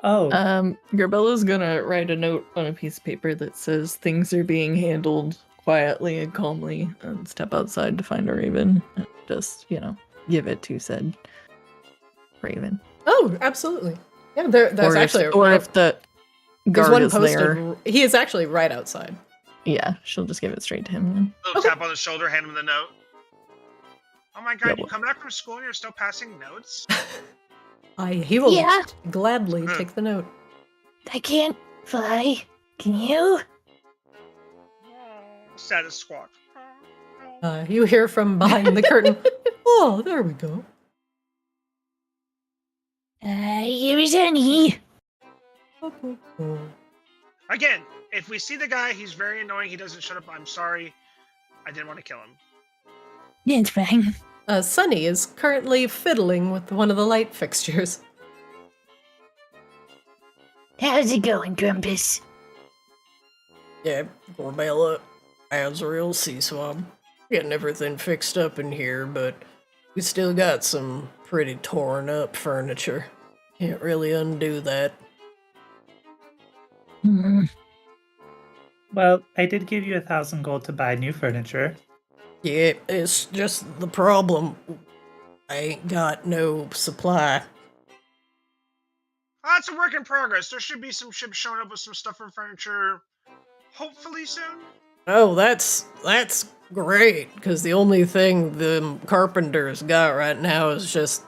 Oh, Garbella's gonna write a note on a piece of paper that says things are being handled quietly and calmly, and step outside to find a raven. And just, give it to said raven. Oh, absolutely. Yeah, there's if the there's guard one is posted. there. He is actually right outside. Yeah, she'll just give it straight to him then. Little tap on the shoulder, hand him the note. Oh my god, Yeah, you come back from school and you're still passing notes? He will Yeah. gladly take the note. I can't fly. Can you? Status squawk. You hear from behind the curtain. Oh, there we go. Here is Annie. Again, if we see the guy, he's very annoying, he doesn't shut up, I'm sorry. I didn't want to kill him. That's fine. Sunny is currently fiddling with one of the light fixtures. How's it going, Grumpus? Yeah, Gorbella, Azrael, Seaswab. Getting everything fixed up in here, but we still got some pretty torn up furniture. Can't really undo that. well, I did give you 1,000 gold to buy new furniture. Yeah, it's just the problem. I ain't got no supply. Oh, it's a work in progress. There should be some ships showing up with some stuff for furniture, hopefully soon. Oh, that's great, because the only thing the carpenters got right now is just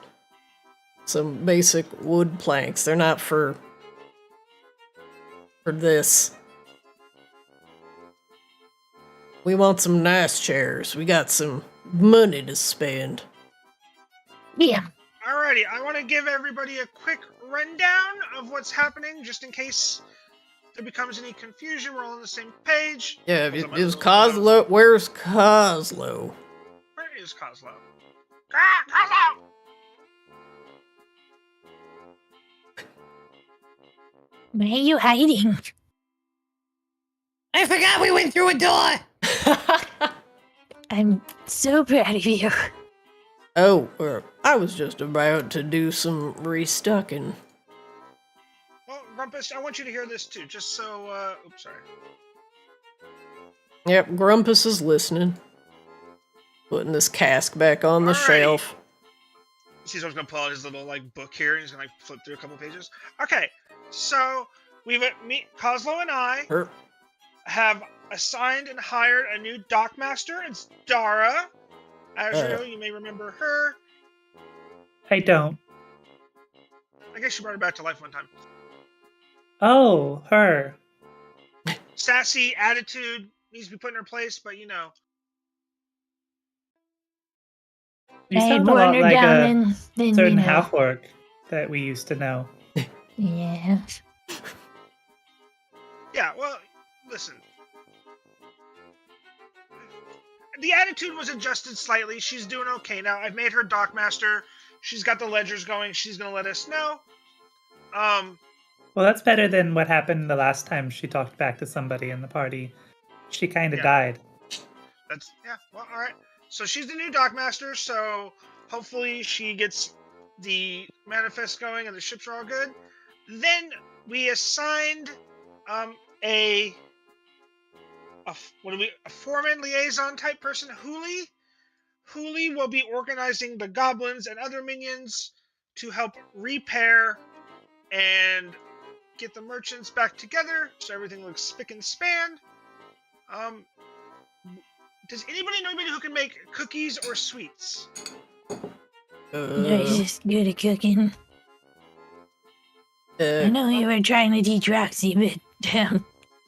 some basic wood planks. They're not for this. We want some nice chairs. We got some money to spend. Yeah. Alrighty, I want to give everybody a quick rundown of what's happening, just in case there becomes any confusion. We're all on the same page. Yeah, is Coslow? Where's Coslow? Where is Coslow? Ah, Coslow! Where are you hiding? I forgot we went through a door. I'm so proud of you. Oh, I was just about to do some restocking. Well, Grumpus, I want you to hear this too, just so, oops, sorry. Yep, Grumpus is listening. Putting this cask back on the Alrighty. shelf. Caesar's gonna pull out his little, like, book here, and he's gonna, like, flip through a couple pages. Okay, so, Kozlo and I have assigned and hired a new dockmaster. It's Dara. As you know, you may remember her. I don't. I guess she brought her back to life one time. Oh, her. Sassy attitude needs to be put in her place, but you know. You I had sound a lot worn her like down a and then, certain you know. half-orc that we used to know. Yeah. Yeah, well, listen. The attitude was adjusted slightly. She's doing okay now. I've made her dockmaster. She's got the ledgers going. She's gonna let us know. Well, that's better than what happened the last time she talked back to somebody in the party. She kind of died. Well, all right. So she's the new dockmaster. So hopefully she gets the manifest going and the ships are all good. Then we assigned a foreman liaison type person, Huli. Huli will be organizing the goblins and other minions to help repair and get the merchants back together so everything looks spick and span. Does anybody know anybody who can make cookies or sweets? You're just good at cooking. I know you were trying to teach Roxy, but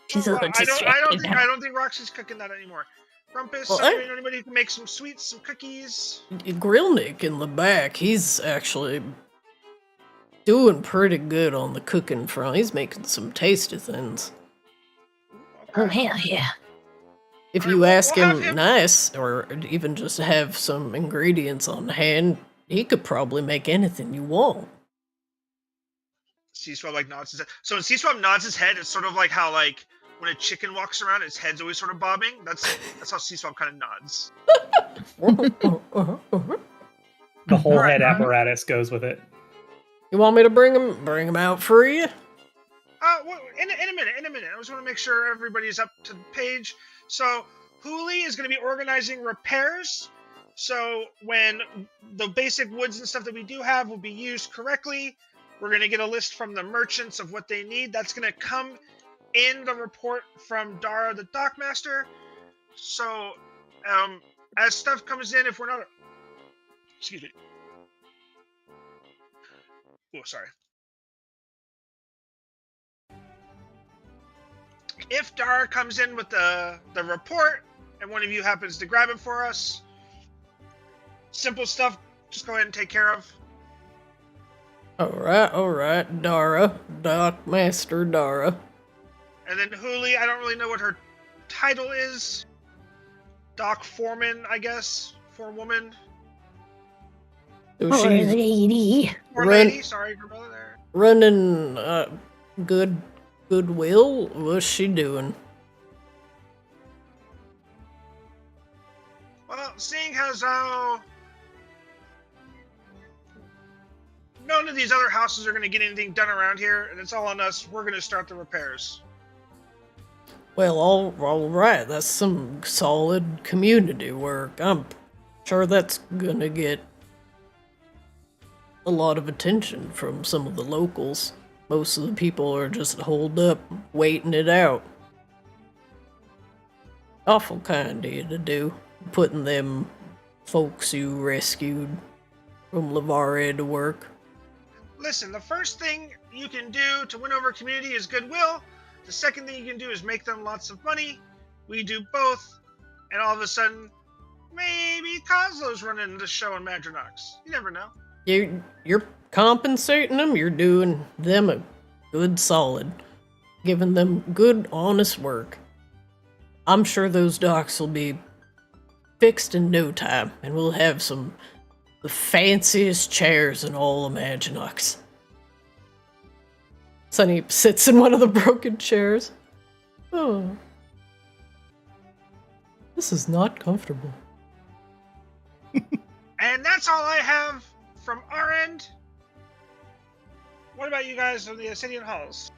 she's a little distracted now. I don't think Roxy's cooking that anymore. Rumpus, Well, somebody know anybody who can make some sweets, some cookies? Grillnick in the back, he's actually doing pretty good on the cooking front. He's making some tasty things. Oh, hell yeah. If you ask him nice, or even just have some ingredients on hand, he could probably make anything you want. C-Swab like nods his head. So when C-Swab nods his head, it's sort of like how like when a chicken walks around, its head's always sort of bobbing. That's how C-Swab kind of nods. The whole head apparatus goes with it. You want me to bring him out for you? Well, in a minute. I just want to make sure everybody's up to the page. So Huli is going to be organizing repairs. So when the basic woods and stuff that we do have will be used correctly, we're going to get a list from the merchants of what they need. That's going to come in the report from Dara, the dockmaster. So as stuff comes in, if we're not... Excuse me. Oh, sorry. If Dara comes in with the report, and one of you happens to grab it for us, simple stuff, just go ahead and take care of. Alright, Dara. Dockmaster Dara. And then Huli, I don't really know what her title is. Dock Foreman, I guess. Forewoman. So Poor lady. Poor lady, sorry for brother there. Running Goodwill? What's she doing? Well, seeing as how none of these other houses are going to get anything done around here, and it's all on us, we're going to start the repairs. Well, all right. That's some solid community work. I'm sure that's gonna get a lot of attention from some of the locals. Most of the people are just holed up, waiting it out. Awful kind of you to do, putting them folks you rescued from Lavare to work. Listen, the first thing you can do to win over community is goodwill. The second thing you can do is make them lots of money. We do both, and all of a sudden, maybe Kozlo's running the show in Madronox. You never know. You're compensating them. You're doing them a good solid, giving them good, honest work. I'm sure those docks will be fixed in no time, and we'll have the fanciest chairs in all of Madronox. Sonny sits in one of the broken chairs. Oh. This is not comfortable. And that's all I have from our end. What about you guys from the Obsidian Halls?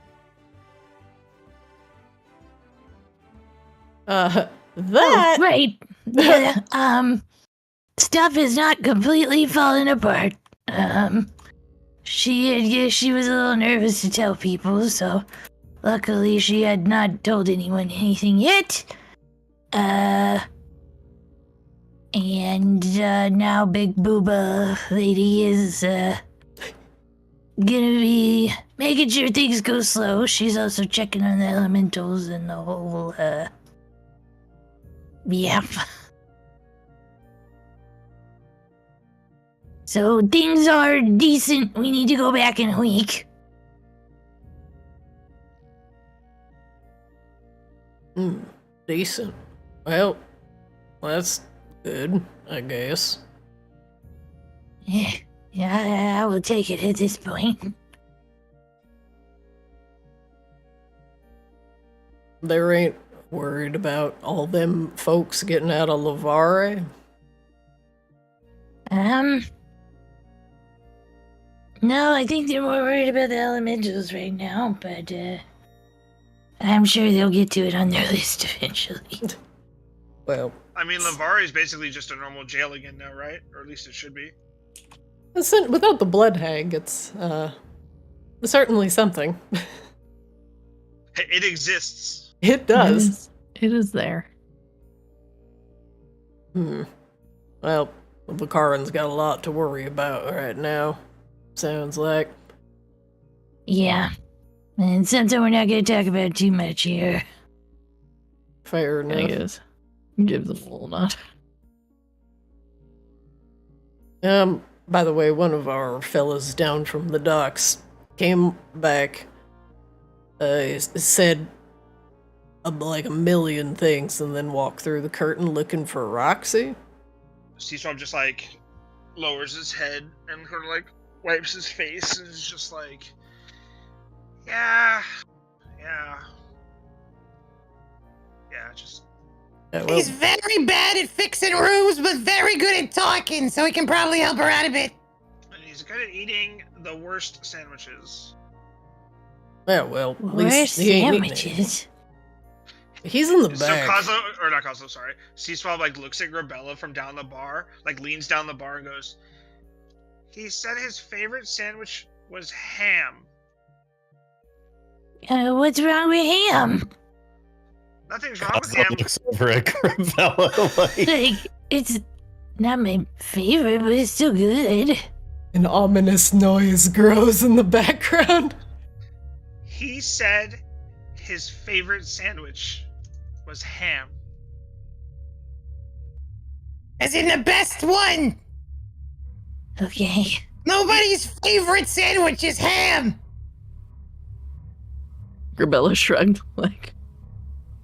That Oh, right. Yeah, stuff is not completely falling apart. She was a little nervous to tell people, so luckily she had not told anyone anything yet. And now Big Booba Lady is gonna be making sure things go slow. She's also checking on the elementals and the whole yeah. So things are decent. We need to go back in a week. Decent. Well, that's good, I guess. Yeah, I will take it at this point. There ain't worried about all them folks getting out of Lavare? No, I think they're more worried about the elementals right now, but I'm sure they'll get to it on their list eventually. Well, I mean, Lavari is basically just a normal jail again now, right? Or at least it should be. without the blood hag, it's certainly something. It exists. It does. It is there. Well, the Karen's got a lot to worry about right now. Sounds like. Yeah. And something we're not going to talk about too much here. Fair I enough. guess. Give them a little nod. By the way, one of our fellas down from the docks came back, said like a million things, and then walked through the curtain looking for Roxy. Seaswab just like lowers his head and kind of like wipes his face and is just like, just. Yeah, well, He's very bad at fixing rooms, but very good at talking, so he can probably help her out a bit. And he's good at eating the worst sandwiches. yeah, well, at Where's least he ain't eating it. sandwiches? He's in the So back. not Cosmo, sorry. Seaswab like looks at Grabella from down the bar, like leans down the bar and goes, he said his favorite sandwich was ham. What's wrong with him? Nothing's wrong with Cosmo ham. looks over at Grabella like, Like, it's not my favorite, but it's still good. An ominous noise grows in the background. He said his favorite sandwich was ham. As in the best one. Okay. Nobody's favorite sandwich is ham. Grabella shrugged, like,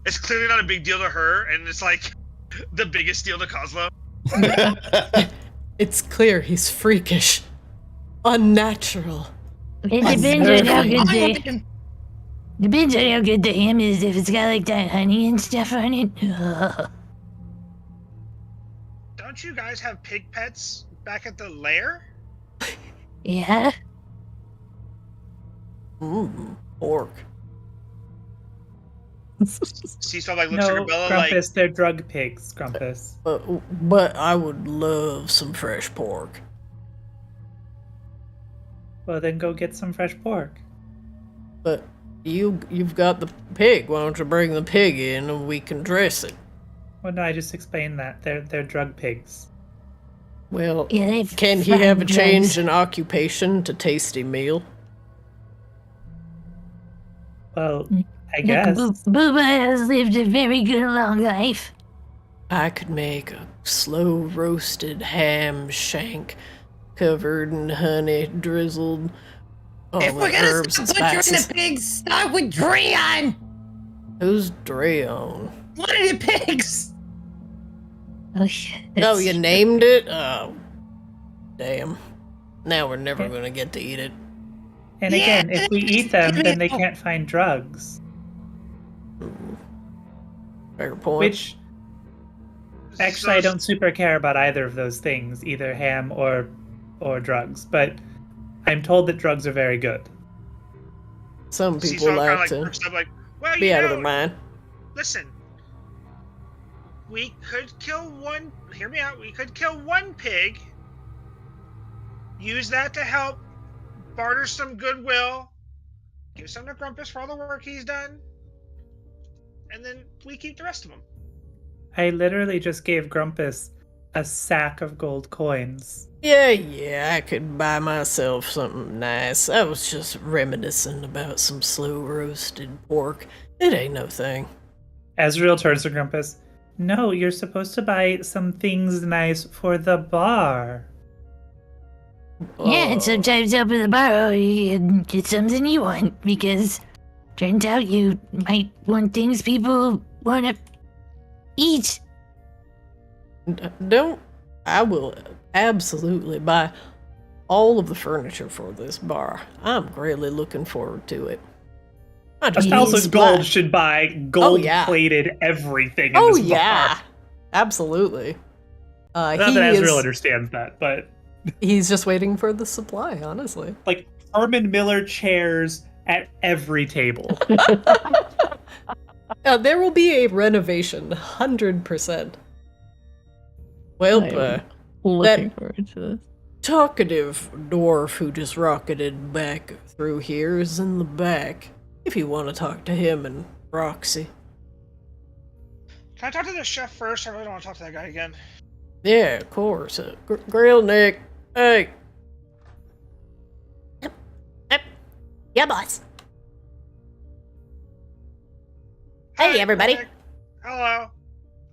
It's clearly not a big deal to her, and it's like the biggest deal to Cosmo. It's clear he's freakish. Unnatural. It depends on how good depends on how good the ham is. If it's got like that honey and stuff on it. Ugh. Don't you guys have pig pets back at the lair? Yeah. Pork. Seaswab like looks No, at Grabella Grumpus, like, they're drug pigs, Grumpus. But I would love some fresh pork. Well, then go get some fresh pork. But you've got the pig. Why don't you bring the pig in and we can dress it? Well, no, I just explained that. They're drug pigs. Well, Yeah, they've can he found have a change drugs. in occupation to tasty meal? Well, I Look, guess. Booba has lived a very good long life. I could make a slow roasted ham shank covered in honey, drizzled all If the we're gonna herbs and start butchering spices. the pigs, start with Dreon. Who's Dreon? One of the pigs. Oh, Oh, you named it? Oh, damn. Now we're never gonna get to eat it. And Yeah, again, if we eat them, then they can't find drugs. Fair point. Which, Actually, I don't super care about either of those things, either ham or drugs. But I'm told that drugs are very good. Some See, people so I'm kinda, like to perched up, like, well, be you out of know, their mind. listen. We could kill one. Hear me out. We could kill one pig. Use that to help barter some goodwill. Give some to Grumpus for all the work he's done, and then we keep the rest of them. I literally just gave Grumpus a sack of gold coins. Yeah, I could buy myself something nice. I was just reminiscing about some slow roasted pork. It ain't no thing. Azrael turns to Grumpus. No, you're supposed to buy some things nice for the bar. Yeah, and sometimes up at the bar, you can get something you want, because turns out you might want things people want to eat. I will absolutely buy all of the furniture for this bar. I'm really looking forward to it. Also, Gold should buy gold-plated everything in this bar. Absolutely. Not that Azrael understands that, but... He's just waiting for the supply, honestly. Like, Herman Miller chairs at every table. There will be a renovation, 100%. Well, looking forward to this. Talkative dwarf who just rocketed back through here is in the back. If you want to talk to him and Roxy. Can I talk to the chef first? I really don't want to talk to that guy again. Yeah, of course. Grill Nick. Hey. Yep. Yeah, boss. Hey, everybody. Hello.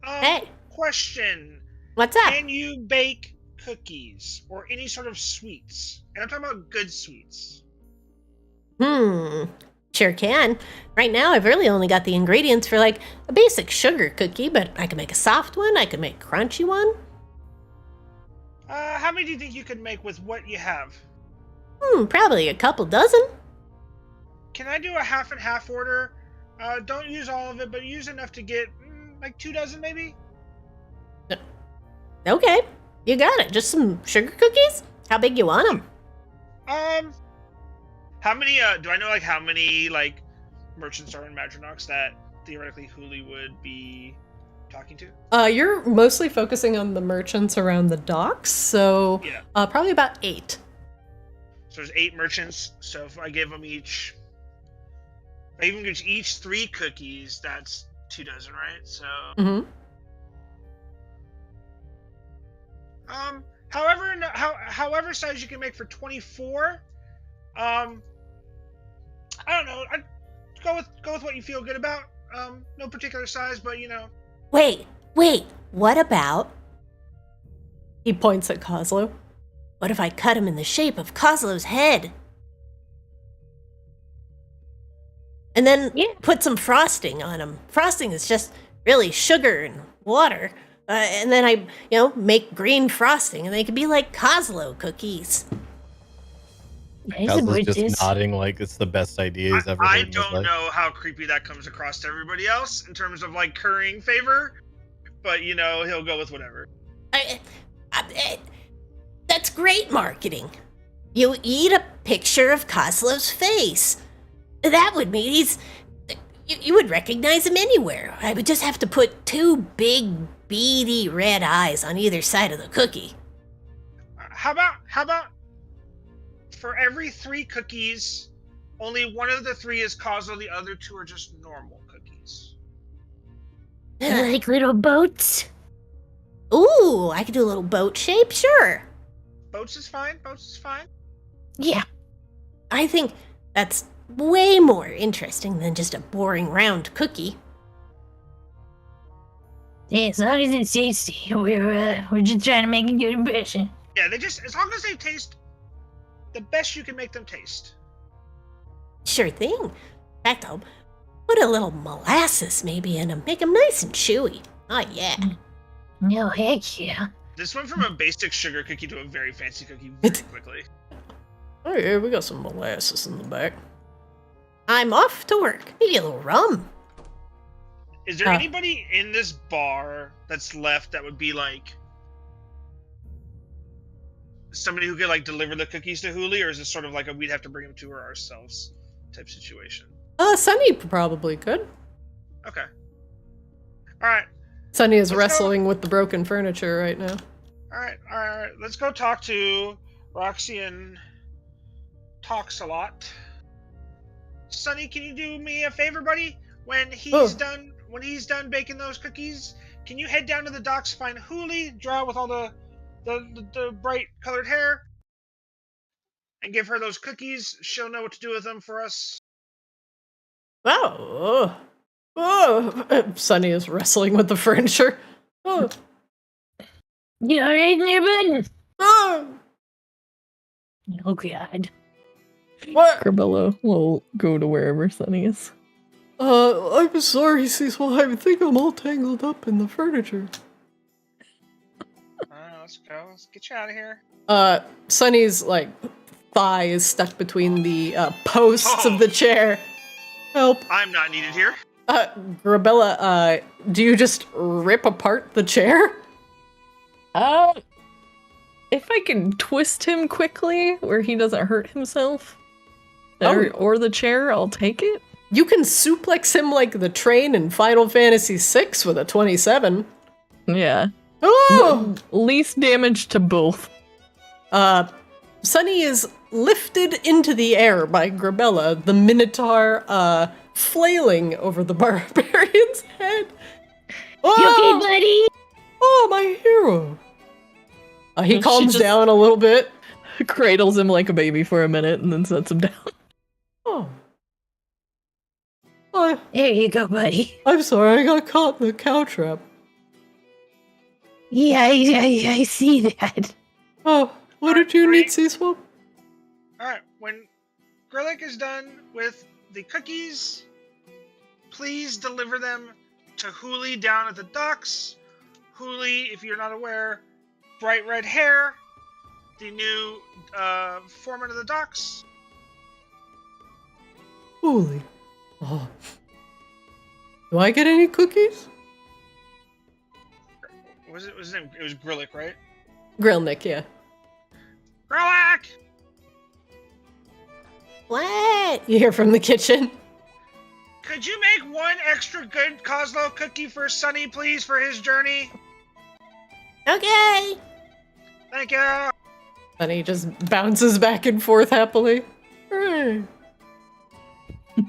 Hey. Question. What's up? Can you bake cookies or any sort of sweets? And I'm talking about good sweets. Sure can. Right now, I've really only got the ingredients for, like, a basic sugar cookie, but I can make a soft one, I can make a crunchy one. How many do you think you could make with what you have? Probably a couple dozen. Can I do a half and half order? Don't use all of it, but use enough to get, like 2 dozen maybe? Okay, you got it. Just some sugar cookies? How big you want them? How many, do I know, like, how many, like, merchants are in Madronox that theoretically Huli would be talking to? You're mostly focusing on the merchants around the docks, so probably about 8. So there's 8 merchants, so if I give them each, I even give each 3 cookies, that's 2 dozen, right? So, however size you can make for 24, I don't know. I'd go with what you feel good about. No particular size, but you know. Wait. What about? He points at Kozlo. What if I cut him in the shape of Kozlo's head? And then put some frosting on him. Frosting is just really sugar and water. And then I, make green frosting, and they could be like Kozlo cookies. Kozlo's just nodding like it's the best idea he's ever heard. I don't know how creepy that comes across to everybody else in terms of like currying favor, but he'll go with whatever. That's great marketing. You eat a picture of Kozlo's face. That would mean you would recognize him anywhere. I would just have to put 2 big, beady red eyes on either side of the cookie. How about for every 3 cookies, only one of the 3 is Kozlo, the other 2 are just normal cookies. Like little boats? Ooh, I could do a little boat shape, sure. Boats is fine. Yeah. I think that's way more interesting than just a boring round cookie. Yeah, as long as it's tasty, we're just trying to make a good impression. Yeah, as long as they taste the best you can make them taste. Sure thing. In fact, I'll put a little molasses maybe in them, make them nice and chewy. Oh yeah. No, heck yeah. This went from a basic sugar cookie to a very fancy cookie very quickly. Oh yeah, we got some molasses in the back. I'm off to work. Maybe a little rum. Is there anybody in this bar that's left that would be like somebody who could like deliver the cookies to Huli, or is this sort of like we'd have to bring them to her ourselves type situation? Sunny probably could. Okay. All right. Sunny is wrestling with the broken furniture right now. All right. Let's go talk to Roxy and Talks a Lot. Sunny, can you do me a favor, buddy? When he's done baking those cookies, can you head down to the docks, find Huli, draw with all the bright colored hair, and give her those cookies? She'll know what to do with them for us. Oh. Sunny is wrestling with the furniture. Oh. You alright in your bed? Oh. Oh god. What? Corbella will go to wherever Sunny is. I'm sorry, Cecil. I think I'm all tangled up in the furniture. Let's go. Let's get you out of here. Sunny's, like, thigh is stuck between the posts of the chair. Help. I'm not needed here. Grabella, do you just rip apart the chair? If I can twist him quickly where he doesn't hurt himself, or the chair, I'll take it. You can suplex him like the train in Final Fantasy VI with a 27. Yeah. Oh! Least damage to both. Sunny is lifted into the air by Grabella, the Minotaur, flailing over the barbarian's head. Oh! You okay, buddy? Oh, my hero. He calms down a little bit. Cradles him like a baby for a minute and then sets him down. Oh. There you go, buddy. I'm sorry, I got caught in the cow trap. Yeah, I see that. Oh, what did you need, Cecil? Alright, when Grillick is done with the cookies, please deliver them to Huli down at the docks. Huli, if you're not aware, bright red hair, the new foreman of the docks. Huli. Oh. Do I get any cookies? What was his name? It was Grillick, right? Grillnick, yeah. Grillick! What? You hear from the kitchen. Could you make one extra good Kozlo cookie for Sunny, please, for his journey? Okay. Thank you. And he just bounces back and forth happily. Hooray.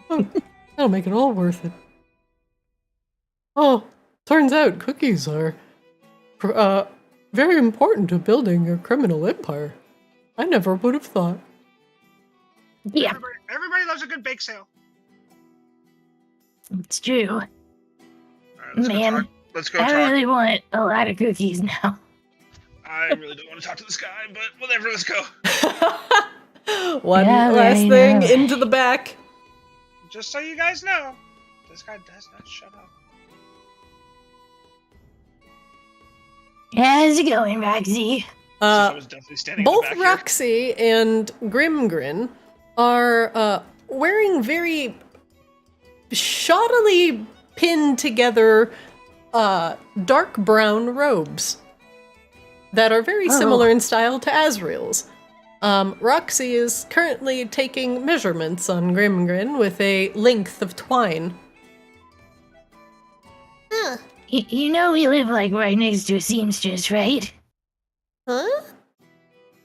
That'll make it all worth it. Oh, turns out cookies are very important to building a criminal empire. I never would have thought. Yeah, Everybody loves a good bake sale. it's true. All right, Man, let's go I talk. really want a lot of cookies now. I really don't want to talk to this guy, but whatever, let's go. One Yeah, last I thing know. into the back. Just so you guys know, this guy does not shut up. How's it going, Roxy? I was definitely standing in the Both back here. Roxy and Grimgrin are wearing very shoddily pinned together dark brown robes that are very similar in style to Asriel's. Roxy is currently taking measurements on Grimgrin with a length of twine. Huh? You know we live like right next to a seamstress, right? Huh?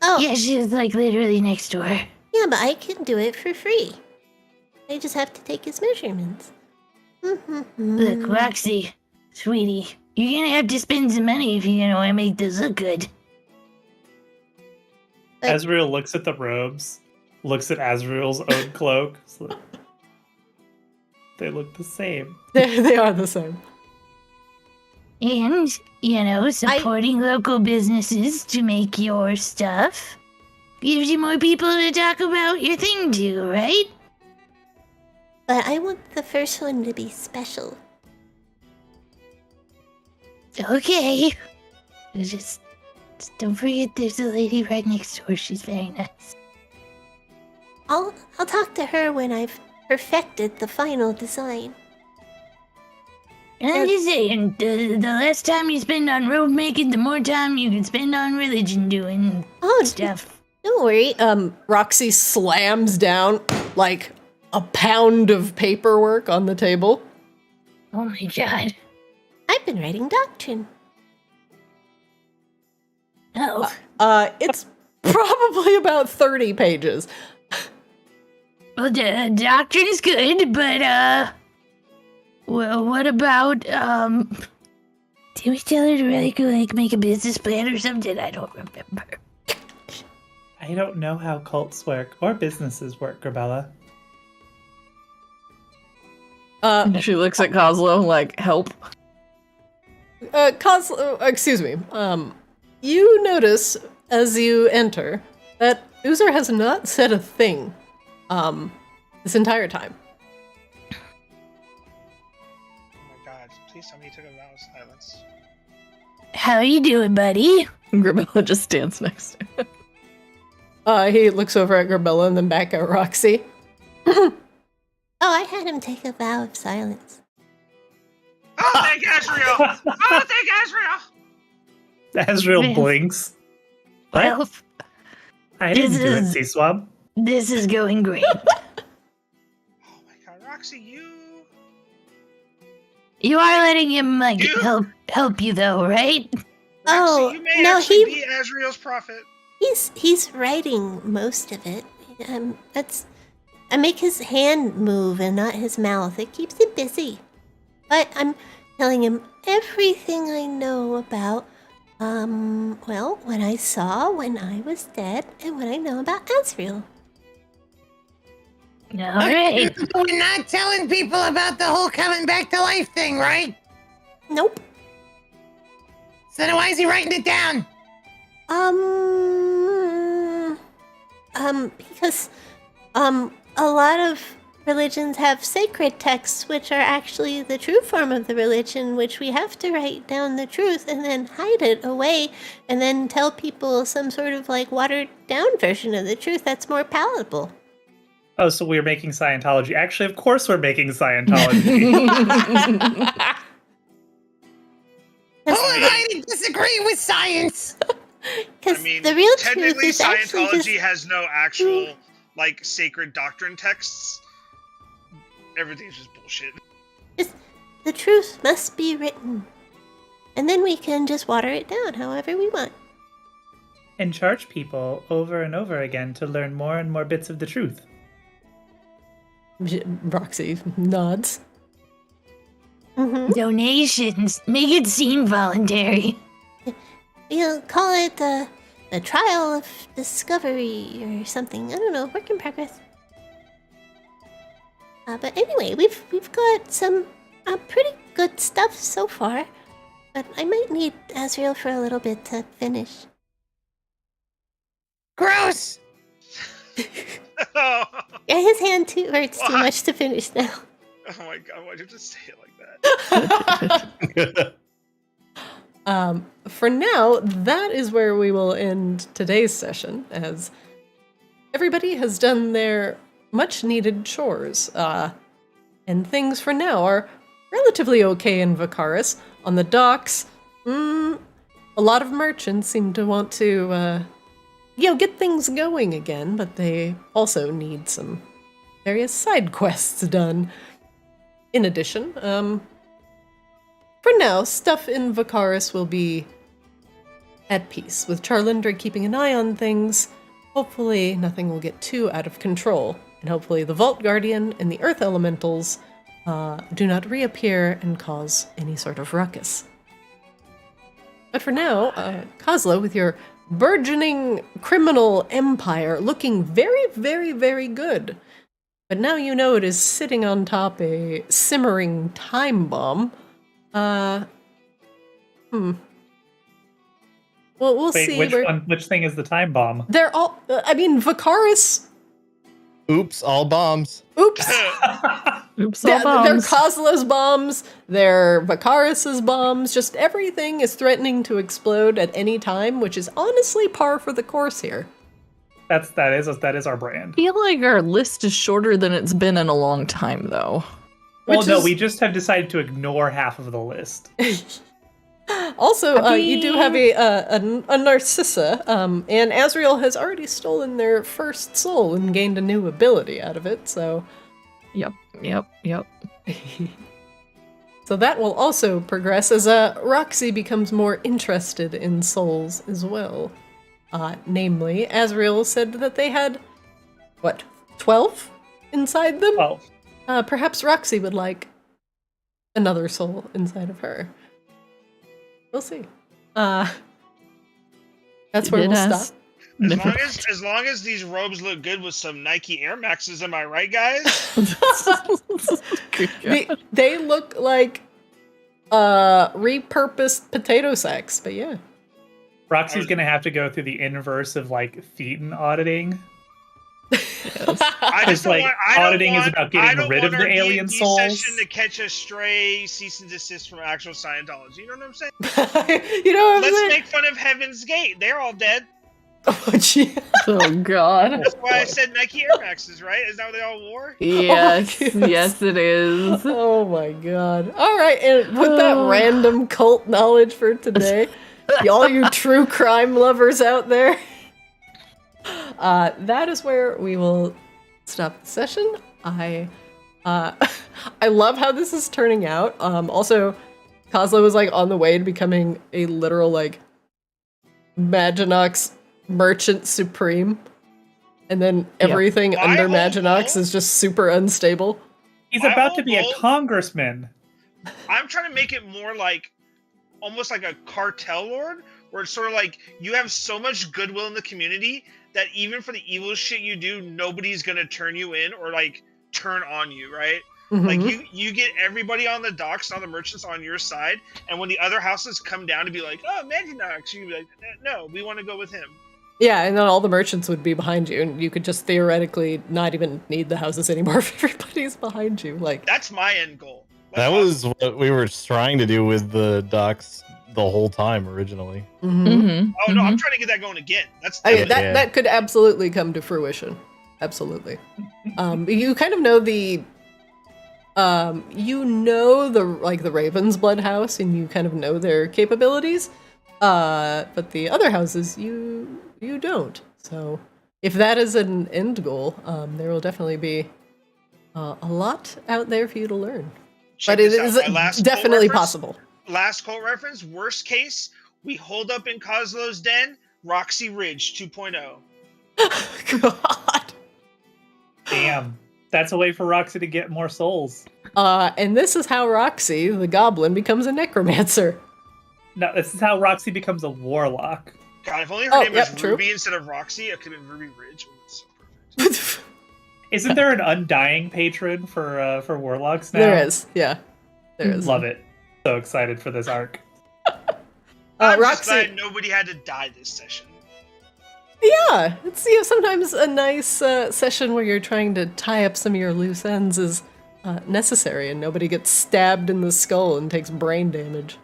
Oh, Yeah, she's like literally next door. yeah, but I can do it for free. I just have to take his measurements. Look, Roxy, sweetie, you're gonna have to spend some money if you're gonna want to make this look good. Azrael looks at the robes, looks at Azrael's own cloak. So they look the same. They are the same. And, you know, supporting local businesses to make your stuff gives you more people to talk about your thing to, right? But I want the first one to be special. Okay. Just don't forget there's a lady right next door. She's very nice. I'll talk to her when I've perfected the final design. I'm just saying, the less time you spend on road making, the more time you can spend on religion doing stuff. Don't worry. Roxy slams down like a pound of paperwork on the table. Oh my god. I've been writing doctrine. Oh. It's probably about 30 pages. Well, doctrine's good, but, well, what about, did we tell her to really go, like, make a business plan or something? I don't remember. I don't know how cults work or businesses work, Grabella. She looks at Kozlo like, help. Kozlo, excuse me. You notice as you enter that Uzer has not said a thing, this entire time. Oh my god, please tell me you took a vow of silence. How you doing, buddy? Grabella just stands next to him. He looks over at Grabella and then back at Roxy. Oh, I had him take a vow of silence. Oh, thank Azrael! Oh, thank Azrael! Azrael Yes. blinks. What? Well, I didn't this do it, is- C-Swab. this is going great. Oh my god, Roxy, You are letting him, like, You- help you, though, right? Oh, Roxy, you may no, actually he- be Azrael's prophet. He's writing most of it. I make his hand move and not his mouth. It keeps him busy. But I'm telling him everything I know about, well, what I saw when I was dead and what I know about Azrael. All right. We're not telling people about the whole coming back to life thing, right? Nope. So then why is he writing it down? Because, a lot of religions have sacred texts which are actually the true form of the religion, which we have to write down the truth and then hide it away and then tell people some sort of like watered down version of the truth that's more palatable. Oh, so we're making Scientology. Actually, of course we're making Scientology. Who am I to disagree with science? Because I mean, the real truth technically, is actually Scientology just... has no actual, like, sacred doctrine texts. Everything's just bullshit. The truth must be written. And then we can just water it down however we want. And charge people over and over again to learn more and more bits of the truth. Roxy nods. Mm-hmm. Donations. Make it seem voluntary. We'll call it the trial of discovery or something. I don't know. Work in progress. But anyway, we've got some pretty good stuff so far. But I might need Azrael for a little bit to finish. Gross. Oh Yeah, his hand hurts too Why? much to finish now. my god, why'd you just say it like that? For now, that is where we will end today's session, as everybody has done their much-needed chores, and things for now are relatively okay in Vicaris. On the docks, a lot of merchants seem to want to, get things going again, but they also need some various side quests done. In addition, for now, stuff in Vicaris will be at peace, with Charlindra keeping an eye on things. Hopefully, nothing will get too out of control, and hopefully the Vault Guardian and the Earth Elementals do not reappear and cause any sort of ruckus. But for now, Kozlo, with your burgeoning criminal empire looking very, very, very good. But now you know it is sitting on top a simmering time bomb. Well, we'll Wait, see. which thing is the time bomb? They're all. Vicaris. Oops, all bombs. Oops. Oops, They're all bombs. Kozlo's bombs. They're Vicaris's bombs. Just everything is threatening to explode at any time, which is honestly par for the course here. That is our brand. I feel like our list is shorter than it's been in a long time, though. Well, no, we just have decided to ignore half of the list. Also, you do have a Narcissa, and Azrael has already stolen their first soul and gained a new ability out of it, so... Yep. So that will also progress as Roxy becomes more interested in souls as well. Namely, Azrael said that they had, 12 inside them? 12. Perhaps Roxy would like another soul inside of her. We'll see. That's where we'll stop. As long as these robes look good with some Nike Air Maxes, am I right, guys? They look like repurposed potato sacks, but yeah. Roxy's gonna have to go through the inverse of like Thetan auditing. Because auditing is about getting rid of the alien souls. Session to catch a stray cease and desist from actual Scientology. You know what I'm saying? Let's make fun of Heaven's Gate. They're all dead. Oh, gee. Oh God. That's why I said Nike Air Maxes, right? Isn't that what they all wore? Yes, yes, it is. Oh my God! All right, and with that random cult knowledge for today, all you true crime lovers out there. That is where we will stop the session. I love how this is turning out. Also, Kozlo is like on the way to becoming a literal like Maginox merchant supreme, and then everything under Maginox is just super unstable. He's about to be a congressman. I'm trying to make it more like almost like a cartel lord, where it's sort of like you have so much goodwill in the community that even for the evil shit you do, nobody's gonna turn you in or like turn on you, right? Mm-hmm. Like you get everybody on the docks and all the merchants on your side, and when the other houses come down to be like, oh, Maginox, you be like, no, we want to go with him. Yeah, and then all the merchants would be behind you, and you could just theoretically not even need the houses anymore if everybody's behind you. Like that's my end goal. That was what we were trying to do with the docks the whole time originally. Oh no, I'm trying to get that going again. That could absolutely come to fruition. Absolutely. You kind of know the the Raven's Blood house, and you kind of know their capabilities. But the other houses you don't. So if that is an end goal, there will definitely be a lot out there for you to learn. But it is definitely possible. Last cult reference, worst case, we hold up in Kozlo's den, Roxy Ridge 2.0. God. Damn. That's a way for Roxy to get more souls. And this is how Roxy, the goblin, becomes a necromancer. No, this is how Roxy becomes a warlock. God, if only her name was Ruby instead of Roxy, it could have been Ruby Ridge. So perfect. Isn't there an undying patron for warlocks now? There is, yeah. There is. Love it. So excited for this arc. I'm Roxy, just glad nobody had to die this session. Yeah, it's sometimes a nice session where you're trying to tie up some of your loose ends is necessary, and nobody gets stabbed in the skull and takes brain damage.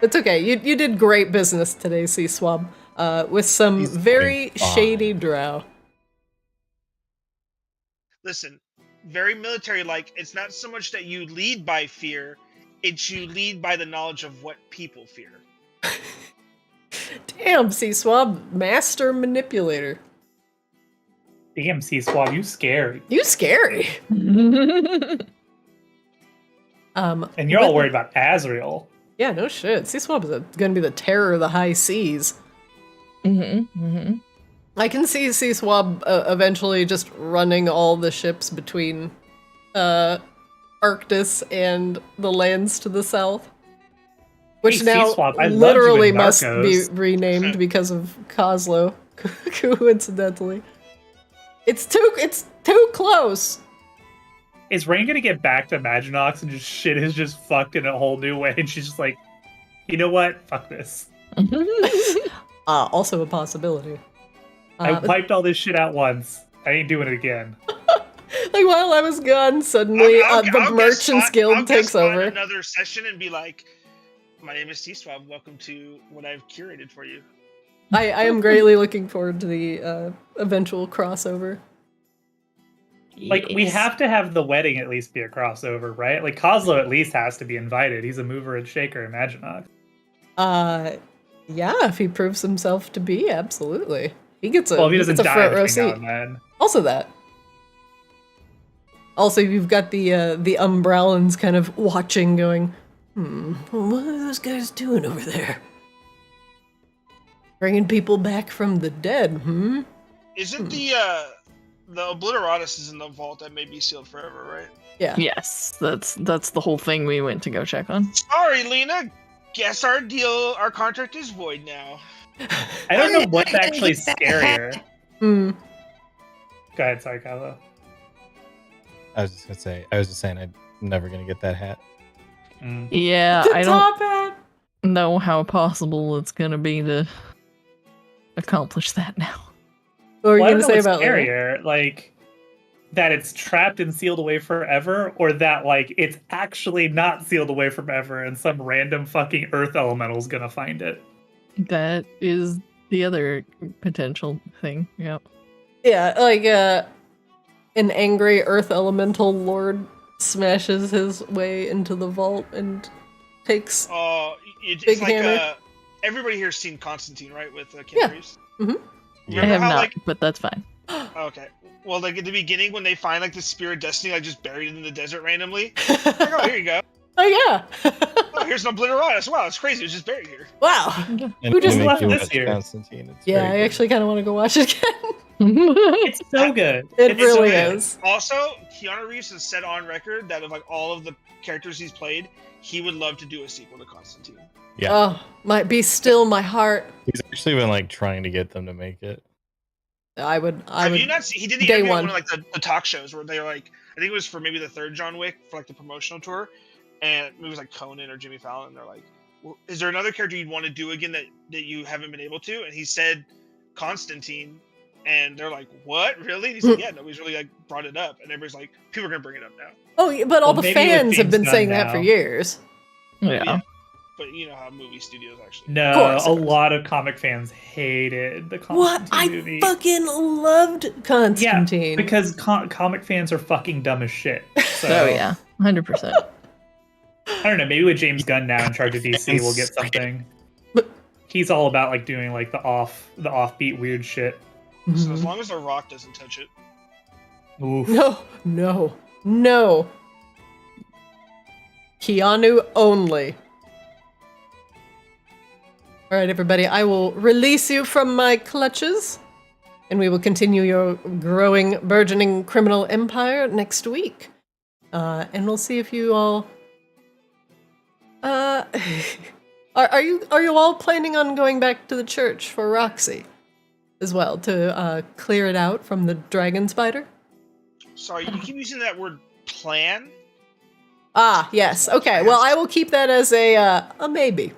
It's okay. You did great business today, C-Swab, with some very shady drow. Listen, very military-like. It's not so much that you lead by fear, it's you lead by the knowledge of what people fear. Damn, C-Swab, master manipulator. Damn, C-Swab, you scary. You scary. And you're all worried about Azrael. Yeah, no shit. C-Swab is gonna be the terror of the high seas. I can see C-Swab eventually just running all the ships between Arctis and the lands to the south. Which now C-Swab, literally must be renamed because of Kozlo, coincidentally. It's too close. Is Rain gonna get back to Maginox and just shit is just fucked in a whole new way, and she's just like, you know what? Fuck this. Also a possibility. I wiped all this shit out once. I ain't doing it again. Like while I was gone, suddenly the Merchants Guild takes over. Another session and be like, my name is C-Swab. Welcome to what I've curated for you. I am greatly looking forward to the eventual crossover. Like, we have to have the wedding at least be a crossover, right? Like, Kozlo at least has to be invited. He's a mover and shaker in Maginox. Yeah, if he proves himself to be, absolutely. He gets a, Well, if he doesn't gets a die front row between now seat. and then. Also that. Also, you've got the Umbrellans kind of watching, going, what are those guys doing over there? Bringing people back from the dead, Isn't the Obliteratus is in the vault that may be sealed forever, right? Yeah. Yes, that's the whole thing we went to go check on. Sorry, Lena. Guess our contract is void now. I don't know what's actually scarier. Go ahead, sorry, Kozlo. I was just saying I'm never gonna get that hat. Yeah, The I top don't hat! know how possible it's gonna be to accomplish that now. What were you Well, I going don't to know say what's about Larry? scarier, like that it's trapped and sealed away forever, or that like it's actually not sealed away forever and some random fucking earth elemental's gonna find it. That is the other potential thing. Yep. Yeah, like an angry earth elemental lord smashes his way into the vault and takes... It's Big like hammer. everybody here's seen Constantine, right? With Keanu Yeah. Reeves. Mhm. I Remember have how, not, like, but that's fine. okay. Well, like at the beginning when they find like the Spirit Destiny like just buried in the desert randomly. Like, oh, here you go. Oh, yeah! Oh, here's an Obliteratus. Wow, it's crazy. It's just buried here. Wow! And Who just make left you this watch here? Constantine. It's Yeah, very I good. actually kind of want to go watch it again. It's so good. It It's really so good. is. Also, Keanu Reeves has said on record that of like all of the characters he's played, he would love to do a sequel to Constantine. Yeah. Oh, might be still my heart. He's actually been like trying to get them to make it. I would. Have you not seen? He did the day interview on one. one of like the talk shows where they were like, I think it was for maybe the third John Wick for like the promotional tour, and it was like Conan or Jimmy Fallon. And they're like, well, is there another character you'd want to do again that you haven't been able to? And he said Constantine, and they're like, what, really? And he's like, yeah, nobody's really like brought it up, and everybody's like, people are gonna bring it up now. Oh, yeah, but all Well, the maybe with fans have James been Gunn saying that now. for years. Yeah. But you know how movie studios actually. No, course, a of course. lot of comic fans hated the What? Constantine I movie. fucking loved Constantine. Yeah, because comic fans are fucking dumb as shit. So, Oh yeah, 100%. I don't know, maybe with James Gunn now in charge of DC, we'll get something. He's all about like doing like the offbeat weird shit. So as long as The Rock doesn't touch it. Oof. No. Keanu only. All right, everybody, I will release you from my clutches, and we will continue your growing, burgeoning criminal empire next week. And we'll see if you all... Are you all planning on going back to the church for Roxy as well, to clear it out from the dragon spider? Sorry, you keep using that word plan. Ah, yes. Okay. Well, I will keep that as a maybe.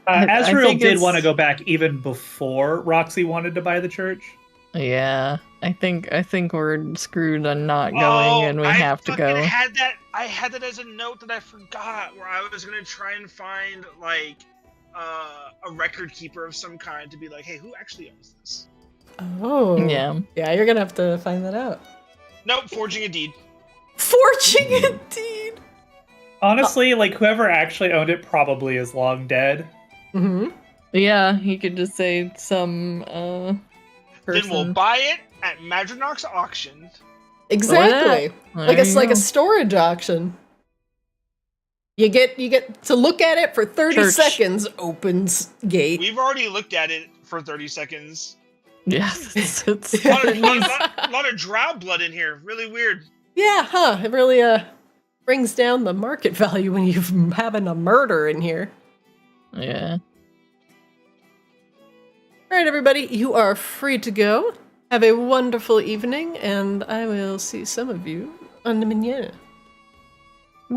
I Azrael think did it's- want to go back even before Roxy wanted to buy the church. Yeah, I think we're screwed on not going, and we have to go. I had that as a note that I forgot, where I was gonna try and find like a record keeper of some kind to be like, hey, who actually owns this? Oh. Yeah. Yeah, you're gonna have to find that out. Nope, forging a deed. Forging a deed. Honestly, like whoever actually owned it probably is long dead. Mm-hmm. Yeah, he could just say some person. Then we'll buy it at Maginox auction. Exactly. There Like you it's like go. a storage auction. You get to look at it for 30 Church. seconds. Opens gate. We've already looked at it for 30 seconds. Yeah, it's A lot of drow blood in here. Really weird. Yeah, huh? It really brings down the market value when you're having a murder in here. yeah. All right, everybody, you are free to go. Have a wonderful evening, and I will see some of you on the menu.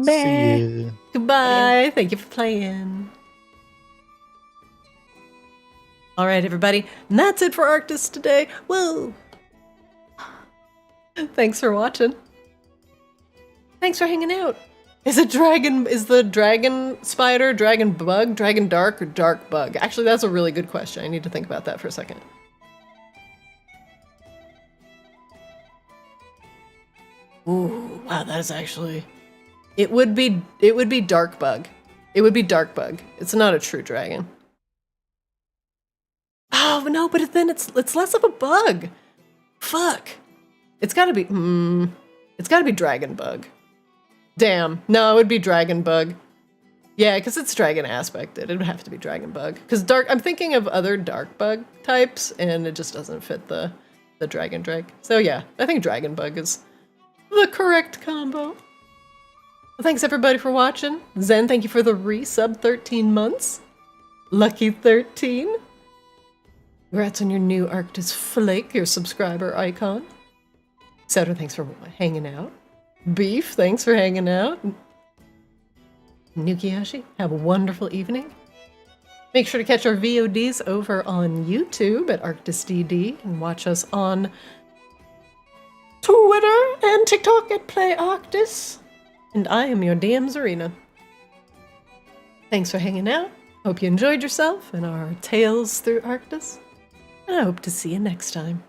See ya. Goodbye. Thank you for playing. All right, everybody, and that's it for Arctis today. Whoa. Thanks for watching. Thanks for hanging out. Is the dragon spider, dragon bug, dragon dark, or dark bug? Actually, that's a really good question. I need to think about that for a second. Ooh, wow, that is actually... It would be dark bug. It would be dark bug. It's not a true dragon. Oh, no, but then it's less of a bug. Fuck. It's gotta be... it's gotta be dragon bug. Damn. No, it would be dragon bug. Yeah, because it's dragon aspected. It would have to be dragon bug. Because I'm thinking of other dark bug types, and it just doesn't fit the dragon drake. So yeah, I think dragon bug is the correct combo. Well, thanks everybody for watching. Zen, thank you for the resub 13 months. Lucky 13. Congrats on your new Arctis Flake, your subscriber icon. Soda, thanks for hanging out. Beef, thanks for hanging out. Nukiyoshi, have a wonderful evening. Make sure to catch our VODs over on YouTube at ArctisDD and watch us on Twitter and TikTok at PlayArctis. And I am your DM Zarina. Thanks for hanging out. Hope you enjoyed yourself and our tales through Arctis. And I hope to see you next time.